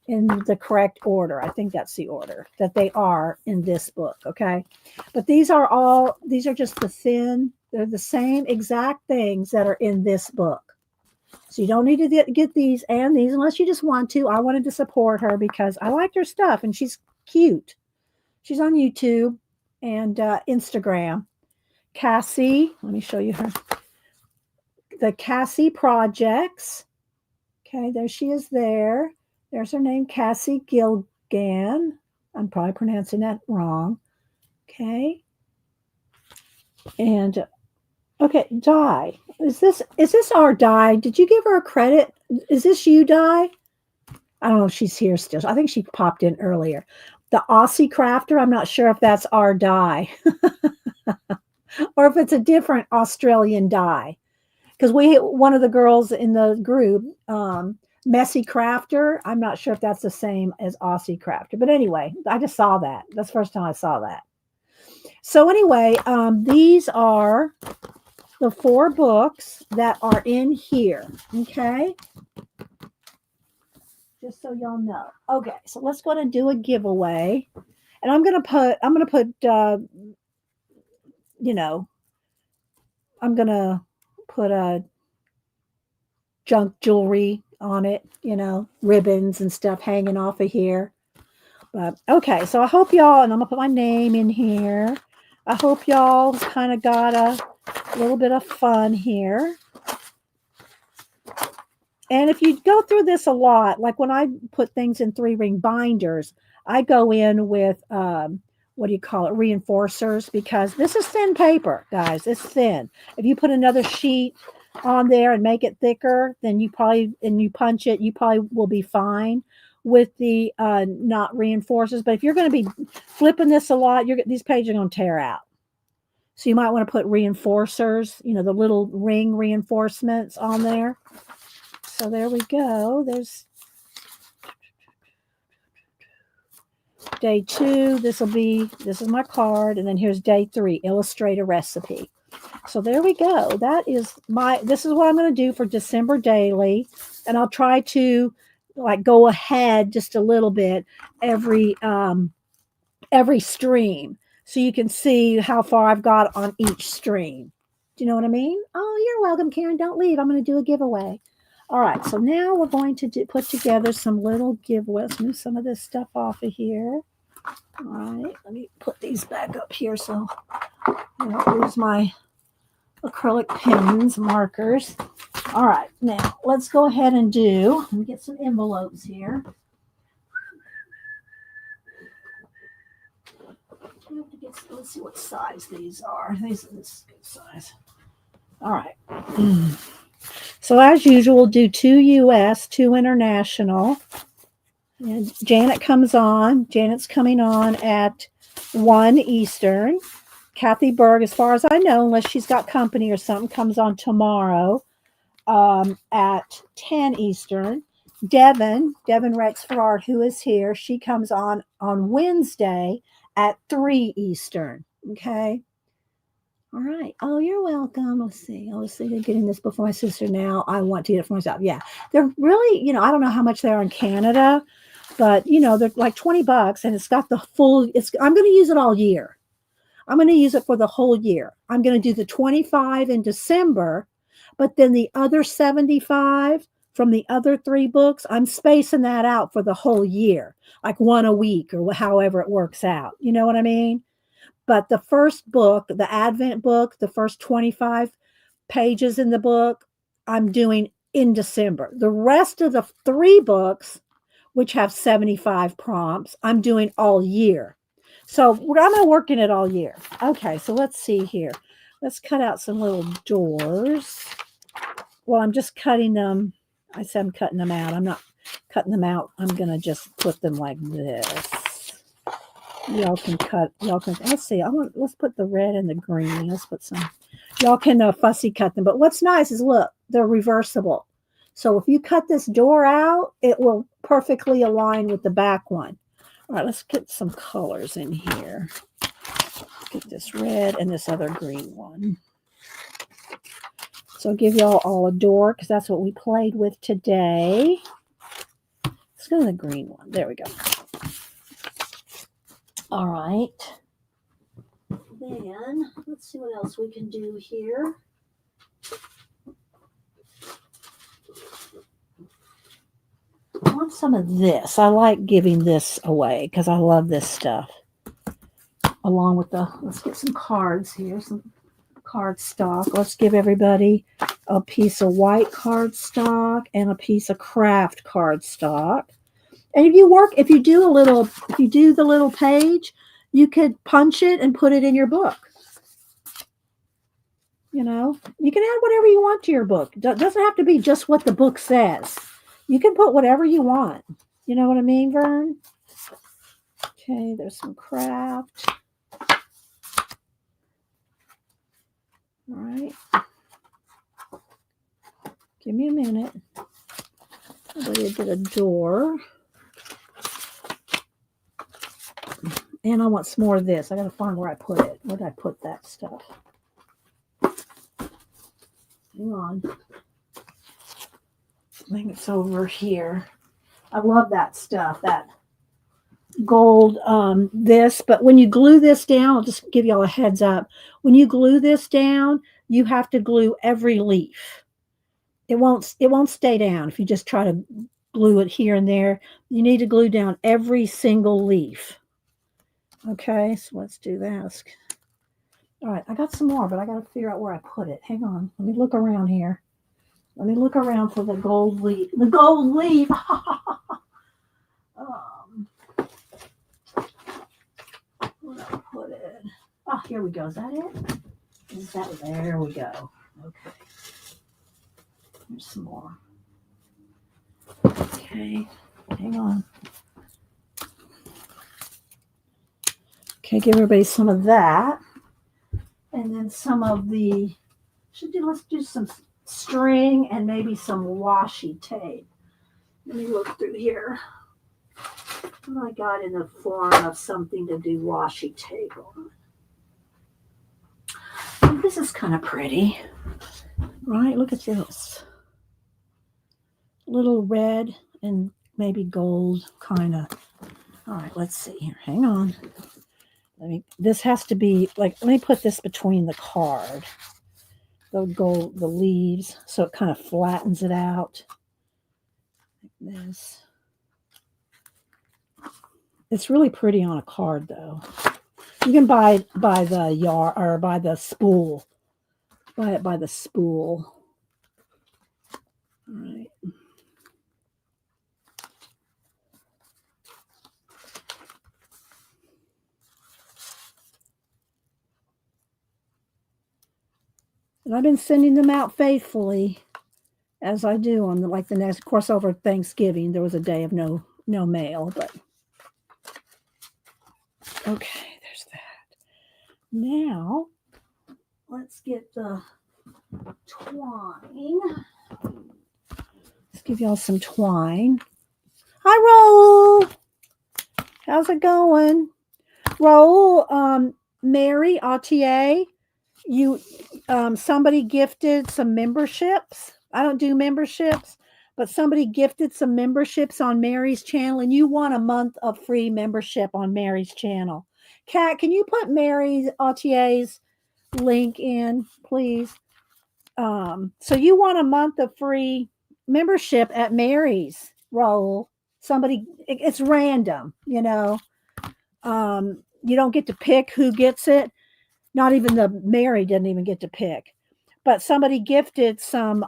in the correct order. I think that's the order that they are in this book. Okay. But these are just they're the same exact things that are in this book. So you don't need to get these and these unless you just want to. I wanted to support her because I liked her stuff and she's cute. She's on YouTube and Instagram. Cassie, let me show you her. The Cassie Projects. Okay, there she is there. There's her name, Cassie Gillgan. I'm probably pronouncing that wrong. Okay. And okay, Di. Is this our Di? Did you give her a credit? Is this you, Di? I don't know if she's here still. I think she popped in earlier. The Aussie Crafter, I'm not sure if that's our dye or if it's a different Australian dye. Because one of the girls in the group, Messy Crafter, I'm not sure if that's the same as Aussie Crafter. But anyway, I just saw that. That's the first time I saw that. So anyway, these are the 4 books that are in here. Okay. Just so y'all know. Okay, so let's go and do a giveaway. And I'm gonna put you know, I'm gonna put a junk jewelry on it, ribbons and stuff hanging off of here. But okay, so I hope y'all, and I'm gonna put my name in here. I hope y'all kind of got a little bit of fun here. And if you go through this a lot, like when I put things in 3-ring binders, I go in with, what do you call it, reinforcers, because this is thin paper, guys. It's thin. If you put another sheet on there and make it thicker, then you punch it, you probably will be fine with the not reinforcers. But if you're going to be flipping this a lot, these pages are going to tear out. So you might want to put reinforcers, the little ring reinforcements on there. So there we go. There's day 2. This is my card. And then here's day 3, illustrate a recipe. So there we go. This is what I'm going to do for December daily. And I'll try to go ahead just a little bit every stream. So you can see how far I've got on each stream. Do you know what I mean? Oh, you're welcome, Karen. Don't leave. I'm going to do a giveaway. All right, so now we're going to put together some little giveaways. Let's move some of this stuff off of here. All right, let me put these back up here so I don't lose my acrylic pens, markers. All right, now let's go ahead and let me get some envelopes here. Let's see what size these are. This is a good size. All right. So as usual, do 2 U.S., 2 international. And Janet comes on. Janet's coming on at 1 Eastern. Kathy Berg, as far as I know, unless she's got company or something, comes on tomorrow at 10 Eastern. Devin Rex Farrar, who is here, she comes on Wednesday at 3 Eastern. Okay. All right. Oh, you're welcome. Let's see. They're getting this before my sister now. I want to get it for myself. Yeah. They're really, I don't know how much they are in Canada, but, they're like $20 and it's got the full, I'm going to use it all year. I'm going to use it for the whole year. I'm going to do the 25 in December, but then the other 75 from the other 3 books, I'm spacing that out for the whole year, like 1 a week or however it works out. You know what I mean? But the first book, the Advent book, the first 25 pages in the book, I'm doing in December. The rest of the 3 books, which have 75 prompts, I'm doing all year. So I'm going to work in it all year. Okay, so let's see here. Let's cut out some little doors. Well, I'm just cutting them. I said I'm cutting them out. I'm not cutting them out. I'm going to just put them like this. Let's see. Let's put the red and the green. Let's put some. Y'all can fussy cut them. But what's nice is, look, they're reversible. So if you cut this door out, it will perfectly align with the back one. All right, let's get some colors in here. Get this red and this other green one. So I'll give y'all all a door because that's what we played with today. Let's go to the green one. There we go. All right. Then let's see what else we can do here. I want some of this. I like giving this away because I love this stuff. Along with let's get some cards here, some card stock. Let's give everybody a piece of white card stock and a piece of craft card stock. And if you do the little page, you could punch it and put it in your book. You can add whatever you want to your book. It doesn't have to be just what the book says. You can put whatever you want. You know what I mean, Vern? Okay, there's some craft. All right. Give me a minute. I'm going to get a door. And I want some more of this. I got to find where I put it. Where did I put that stuff? Hang on. I think it's over here. I love that stuff, that gold this. But when you glue this down, I'll just give y'all a heads up. When you glue this down, you have to glue every leaf. It won't stay down if you just try to glue it here and there. You need to glue down every single leaf. Okay, so let's do this. All right, I got some more, but I got to figure out where I put it. Hang on. Let me look around here. Let me look around for the gold leaf. The gold leaf. Where did I put it? Oh, here we go. Is that it? Is that it? There we go. Okay. There's some more. Okay. Hang on. Okay, give everybody some of that. And then some of the, let's do some string and maybe some washi tape. Let me look through here. What I got in the form of something to do washi tape on. Oh, this is kind of pretty. Right, look at this. Little red and maybe gold kind of. All right, let's see here. Hang on. This has to be like, let me put this between the card. The gold, the leaves, so it kind of flattens it out. Like this. It's really pretty on a card, though. You can buy it by the yard or by the spool. Buy it by the spool. All right. And I've been sending them out faithfully, as I do on the next. Of course, over Thanksgiving there was a day of no mail, but okay, there's that. Now let's get the twine. Let's give y'all some twine. Hi, Raul. How's it going, Raul? Mary Autier. You somebody gifted some memberships. I don't do memberships, but somebody gifted some memberships on Mary's channel, and you want a month of free membership on Mary's channel. Kat, can you put Mary Autier's link in, please? So you want a month of free membership at Mary's, Raul. Somebody, it's random, you know. You don't get to pick who gets it. Not even Mary didn't even get to pick. But somebody gifted some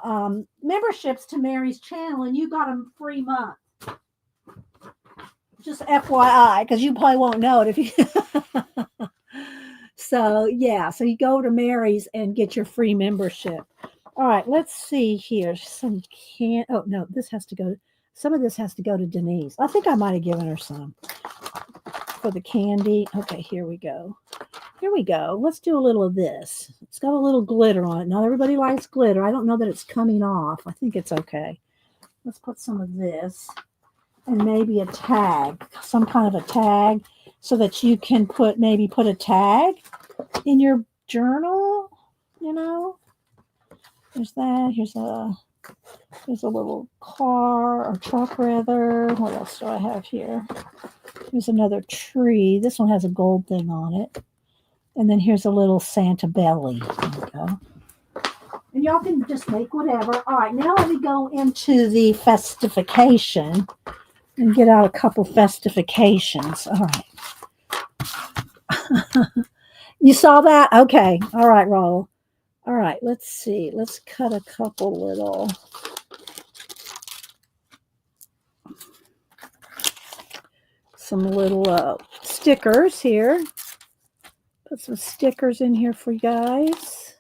memberships to Mary's channel, and you got a free month. Just FYI, because you probably won't know it if you. So yeah, so you go to Mary's and get your free membership. All right, let's see here. Some oh no, this has to go. Some of this has to go to Danise. I think I might have given her some for the candy. Okay, here we go. Here we go. Let's do a little of this. It's got a little glitter on it. Not everybody likes glitter. I don't know that it's coming off. I think it's okay. Let's put some of this and maybe a tag, some kind of a tag, so that you can put a tag in your journal. You know, there's that. Here's a little car or truck, rather. What else do I have here? Here's another tree. This one has a gold thing on it. And then here's a little Santa belly. There we go. And y'all can just make whatever. All right, now let me go into the festification and get out a couple festifications. All right. You saw that? Okay. All right, Raul. All right, let's see. Let's cut a couple little. Some little stickers here. Put some stickers in here for you guys.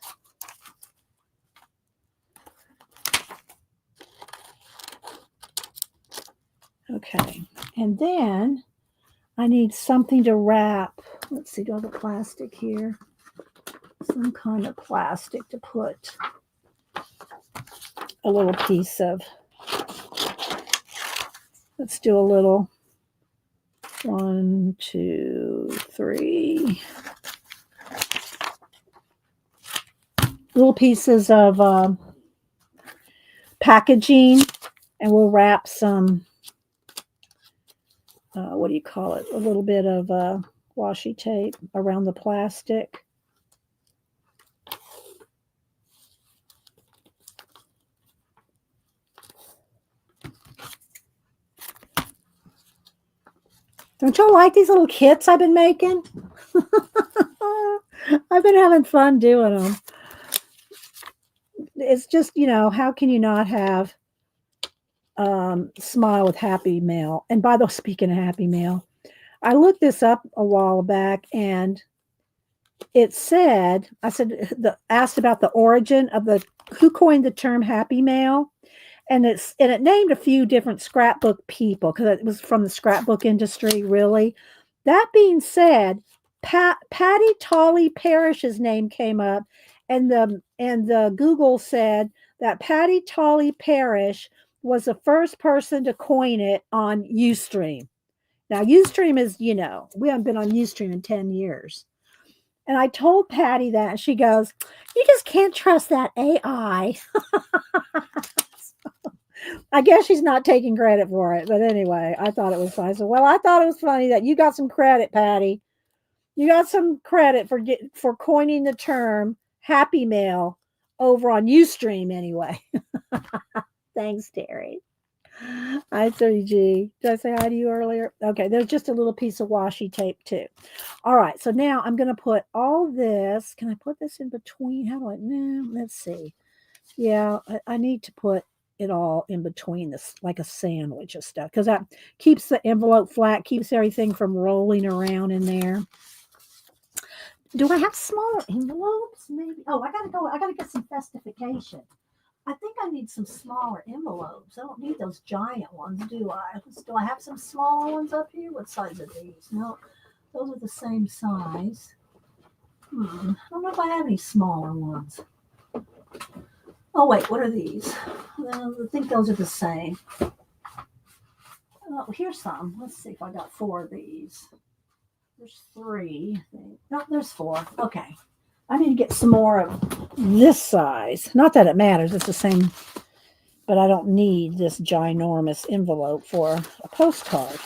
Okay. And then I need something to wrap. Let's see, do I have a plastic here? Some kind of plastic to put a little piece of. Let's do a little 1, 2, 3 little pieces of packaging, and we'll wrap some. What do you call it? A little bit of washi tape around the plastic. Don't y'all like these little kits I've been making? I've been having fun doing them. It's just, how can you not have Smile with Happy Mail? And by the way, speaking of Happy Mail, I looked this up a while back, and it said, asked about the origin of who coined the term Happy Mail. And it named a few different scrapbook people because it was from the scrapbook industry, really. That being said, Patty Tolley Parrish's name came up, and the Google said that Patty Tolley Parrish was the first person to coin it on Ustream. Now, Ustream is, we haven't been on Ustream in 10 years. And I told Patty that, and she goes, "You just can't trust that AI." I guess she's not taking credit for it, but anyway, I thought it was funny. So, I thought it was funny that you got some credit, Patty. You got some credit for coining the term Happy Mail over on Ustream, anyway. Thanks, Terry. Hi, 3G. Did I say hi to you earlier? Okay, there's just a little piece of washi tape too. All right, so now I'm going to put all this. Can I put this in between? How do I? No, let's see. Yeah, I need to put it all in between this, like a sandwich of stuff, because that keeps the envelope flat, keeps everything from rolling around in there. Do I have smaller envelopes? Maybe. Oh, I gotta get some festification. I think I need some smaller envelopes. I don't need those giant ones, do I? Do I have some smaller ones up here? What size are these? No, those are the same size. I don't know if I have any smaller ones. Oh, wait, what are these? I think those are the same. Oh, here's some. Let's see if I got 4 of these. There's 3, I think. No, there's 4. Okay. I need to get some more of this size. Not that it matters. It's the same, but I don't need this ginormous envelope for a postcard.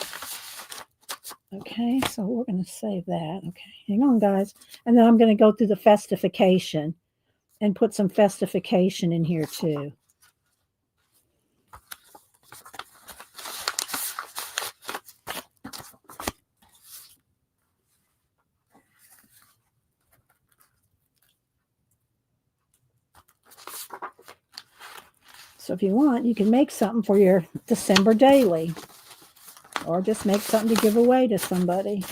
Okay, so we're going to save that. Okay, hang on, guys. And then I'm going to go through the festification and put some festification in here too. So if you want, you can make something for your December daily, or just make something to give away to somebody.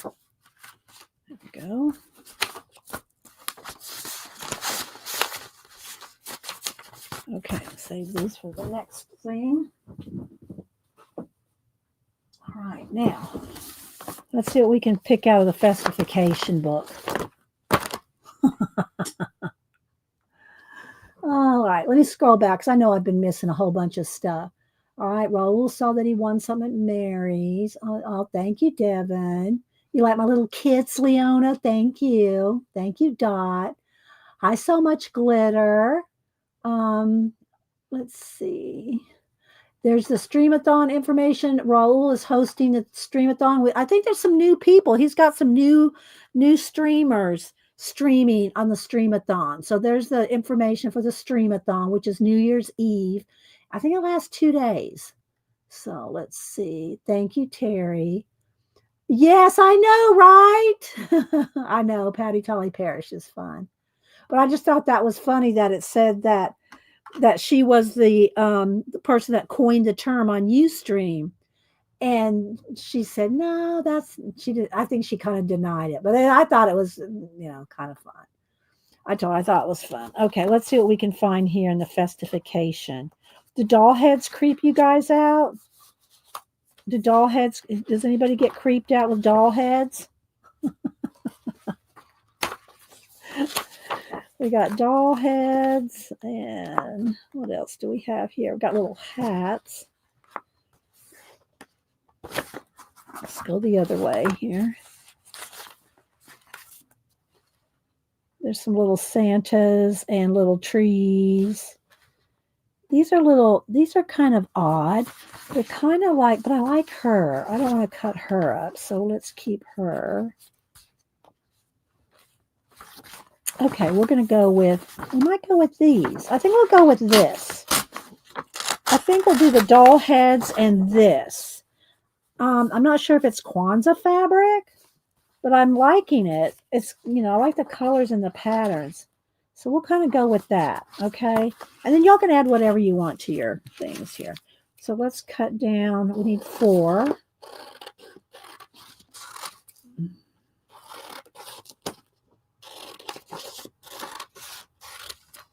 There we go. Okay, I'll save these for the next thing. All right, now let's see what we can pick out of the festification book. All right, let me scroll back because I know I've been missing a whole bunch of stuff. All right, Raul saw that he won something at Mary's. Oh, thank you, Devin. You like my little kits, Leona? Thank you. Thank you, Dot. Hi, so much glitter. Let's see. There's the Streamathon information. Raul is hosting the Streamathon. I think there's some new people. He's got some new streamers streaming on the Streamathon. So there's the information for the Streamathon, which is New Year's Eve. I think it lasts 2 days. So let's see. Thank you, Terry. Yes, I know, right? I know. Patty Tolley Parrish is fun. But I just thought that was funny that it said that she was the person that coined the term on Ustream, and she said no, she did. I think she kind of denied it, but I thought it was kind of fun. I thought it was fun. Okay, let's see what we can find here in the festification. Do doll heads creep you guys out? Does anybody get creeped out with doll heads? We got doll heads, and what else do we have here? We've got little hats. Let's go the other way here. There's some little Santas and little trees. These are kind of odd. They're kind of like, but I like her. I don't want to cut her up, so let's keep her. Okay, we might go with these. I think we'll go with this. I think we'll do the doll heads and this. I'm not sure if it's Kwanzaa fabric, but I'm liking it. It's, I like the colors and the patterns. So we'll kind of go with that, okay? And then y'all can add whatever you want to your things here. So let's cut down. We need 4.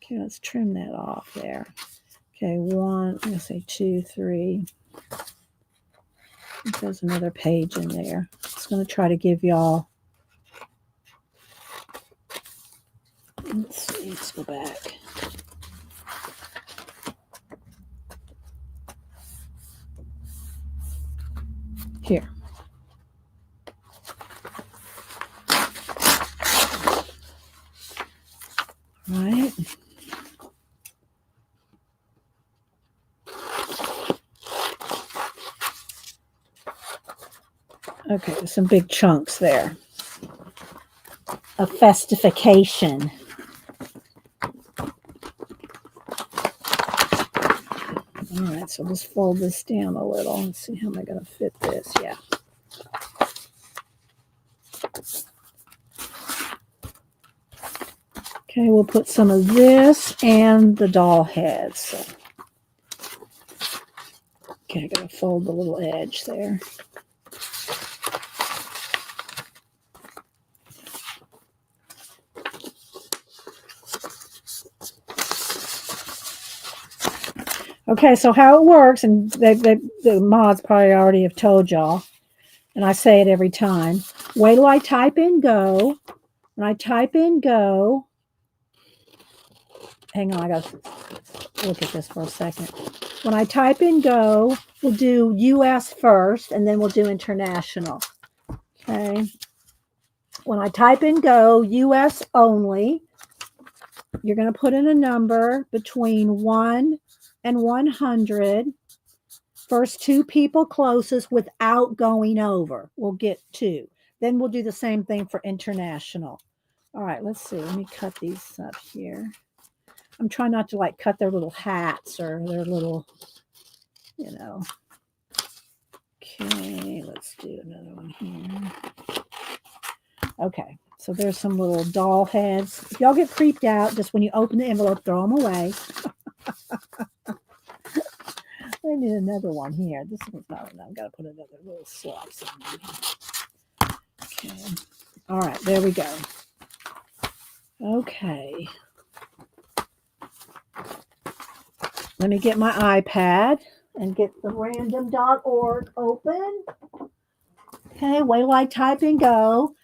Okay, let's trim that off there. Okay, 1, I'm going to say 2, 3. There's another page in there. Just going to try to give y'all. Let's see, let's go back. Here. Right. Okay, there's some big chunks there. A festification. All right, so let's fold this down a little and see how am I going to fit this. Yeah. Okay, we'll put some of this and the doll heads. So. Okay, I got to fold the little edge there. Okay, so how it works, and the mods probably already have told y'all, and I say it every time. Wait till I type in go. When I type in go, hang on, I got to look at this for a second. When I type in go, we'll do US first, and then we'll do international. Okay. When I type in go, US only, you're going to put in a number between 1 and 100. First 2 people closest without going over. We'll get 2. Then we'll do the same thing for international. All right, let's see. Let me cut these up here. I'm trying not to like cut their little hats or their little, Okay, let's do another one here. Okay, so there's some little doll heads. If y'all get creeped out, just when you open the envelope, throw them away. I need another one here. This one's not enough. I've got to put another little slot somewhere. Okay. All right, there we go. Okay. Let me get my iPad and get the random.org open. Okay, wait till I type and go.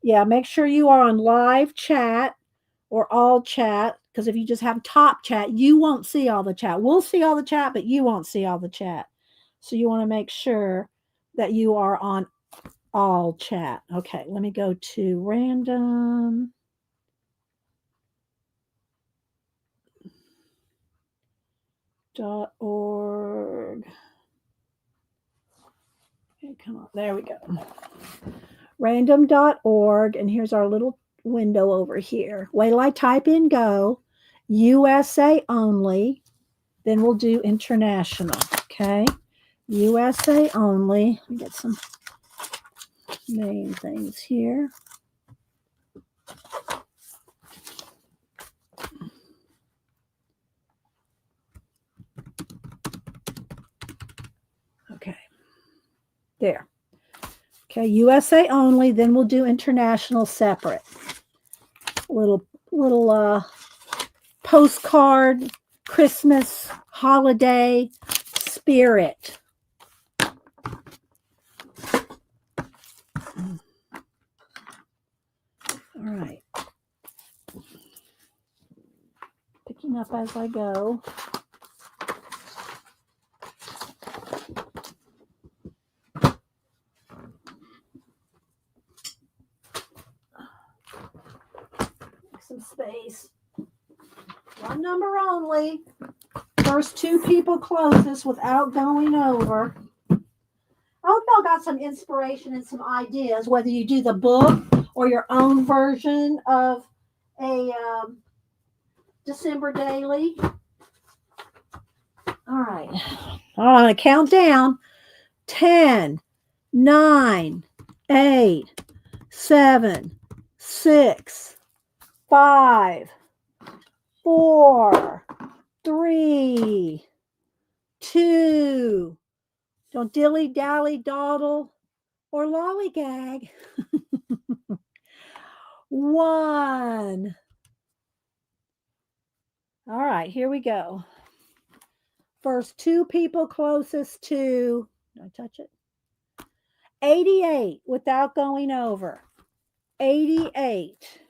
Yeah, make sure you are on live chat or all chat, because if you just have top chat, you won't see all the chat. We'll see all the chat, but you won't see all the chat. So you want to make sure that you are on all chat. Okay, let me go to random. .org. Okay, come on. There we go. Random.org, and here's our little window over here. Wait till I type in go, USA only, then we'll do international, okay? USA only. Let me get some name things here. Okay, there. Okay, USA only, then we'll do international separate. Little little postcard Christmas holiday spirit. All right. Picking up as I go. Some space. One number only. First two people closest without going over. I hope y'all got some inspiration and some ideas, whether you do the book or your own version of a December daily. All right. I'm going to count down. 10, 9, 8, 7, 6, 5, 4, 3, 2. Don't dilly-dally, dawdle, or lollygag. 1. All right, here we go. First two people closest to, did I touch it? 88 without going over. 88.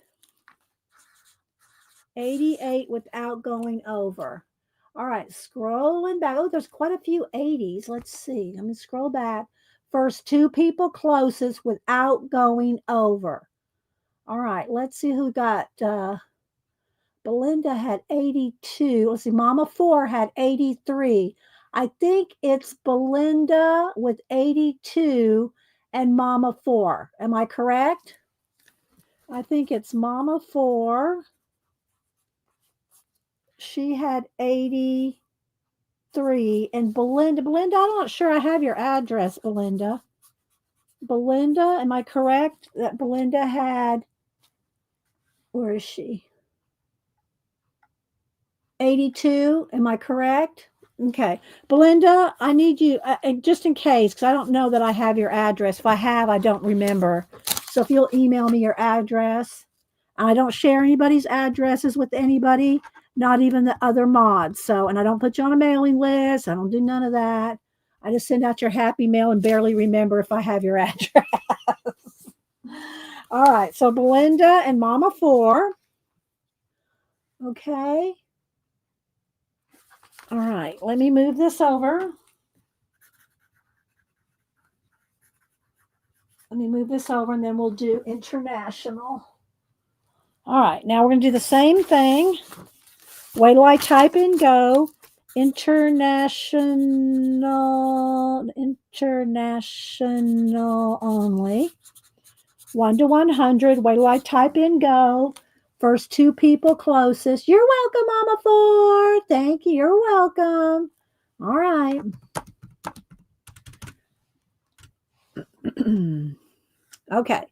88 without going over. All right, scrolling back. Oh, there's quite a few 80s. Let's see. Let me scroll back. First two people closest without going over. All right, let's see who got. Belinda had 82. Let's see, Mama 4 had 83. I think it's Belinda with 82 and Mama 4. Am I correct? I think it's Mama 4. She had 83. And Belinda, I'm not sure I have your address, Belinda. Belinda, am I correct that Belinda had, where is she? 82. Am I correct? Okay. Belinda, I need you, just in case, because I don't know that I have your address. If I have, I don't remember. So if you'll email me your address. I don't share anybody's addresses with anybody, not even the other mods. So, and I don't put you on a mailing list. I don't do none of that. I just send out your happy mail and barely remember if I have your address. All right. So Belinda and Mama 4. Okay. All right, let me move this over. Let me move this over and then we'll do international. All right, now we're going to do the same thing. Wait till I type in go. International only. 1 to 100. Wait till I type in go. First two people closest. You're welcome, Mama 4. Thank you. You're welcome. All right. Okay.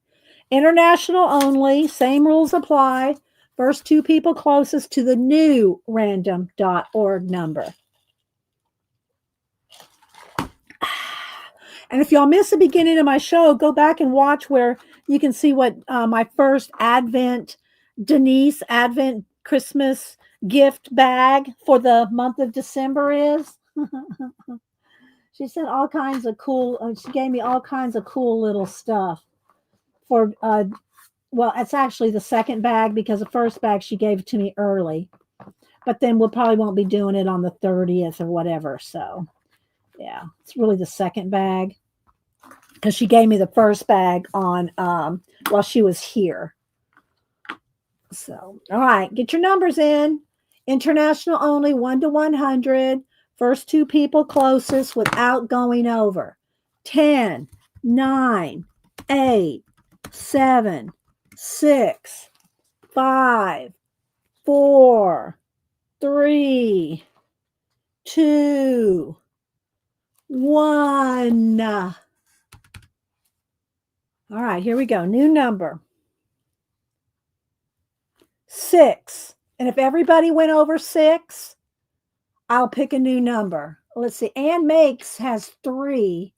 International only. Same rules apply. First two people closest to the new random.org number. And if y'all miss the beginning of my show, go back and watch where you can see what my first Danise Advent Christmas gift bag for the month of December is. She sent all kinds of cool, she gave me all kinds of cool little stuff for, well, it's actually the second bag because the first bag she gave it to me early. But then we'll probably won't be doing it on the 30th or whatever. So, yeah, it's really the second bag. Because she gave me the first bag on while she was here. So, all right, get your numbers in. International only, 1 to 100. First two people closest without going over. 10, 9, 8, 7, 6, 5, 4, 3, 2, 1. All right, here we go. New number. 6. And if everybody went over 6, I'll pick a new number. Let's see. Ann Makes has 3.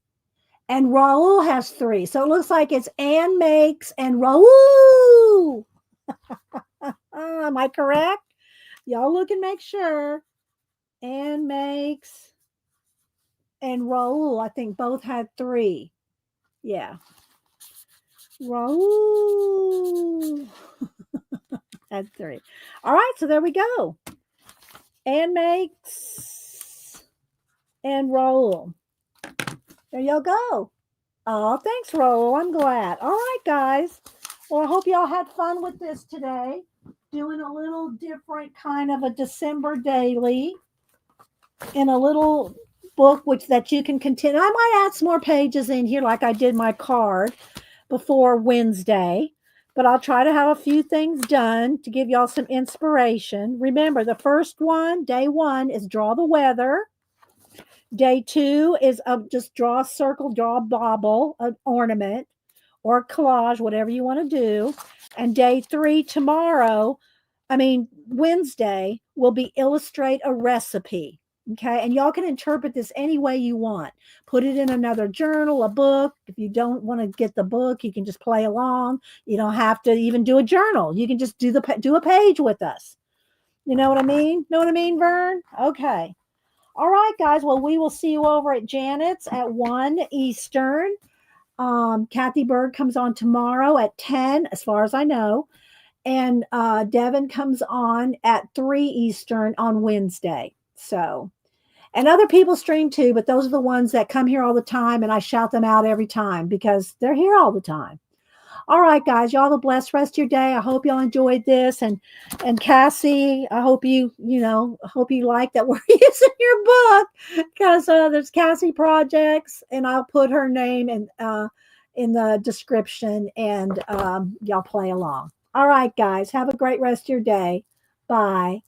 And Raul has 3. So it looks like it's Ann Makes and Raul. Am I correct? Y'all look and make sure. Ann makes and Raul, I think both had 3. Yeah. Raul had 3. All right, so there we go. Ann makes and Raul. There y'all go. Oh, thanks, Raul. I'm glad. All right, guys. Well, I hope y'all had fun with this today. Doing a little different kind of a December daily in a little book which that you can continue. I might add some more pages in here like I did my card before Wednesday, but I'll try to have a few things done to give y'all some inspiration. Remember, the first one, day 1, is draw the weather. Day 2 is just draw a circle, draw a bauble, an ornament, or a collage, whatever you want to do. And day 3, Wednesday, will be illustrate a recipe. Okay. And y'all can interpret this any way you want. Put it in another journal, a book. If you don't want to get the book, you can just play along. You don't have to even do a journal. You can just do a page with us. You know what I mean? Know what I mean, Vern? Okay. All right, guys. Well, we will see you over at Janet's at 1 Eastern. Kathy Bird comes on tomorrow at 10, as far as I know. And Devin comes on at 3 Eastern on Wednesday. So, and other people stream too, but those are the ones that come here all the time, and I shout them out every time because they're here all the time. All right, guys, y'all have a blessed rest of your day. I hope y'all enjoyed this, and Cassie, I hope you like that we're using your book because there's Cassie Projects, and I'll put her name in the description, and y'all play along. All right, guys, have a great rest of your day. Bye.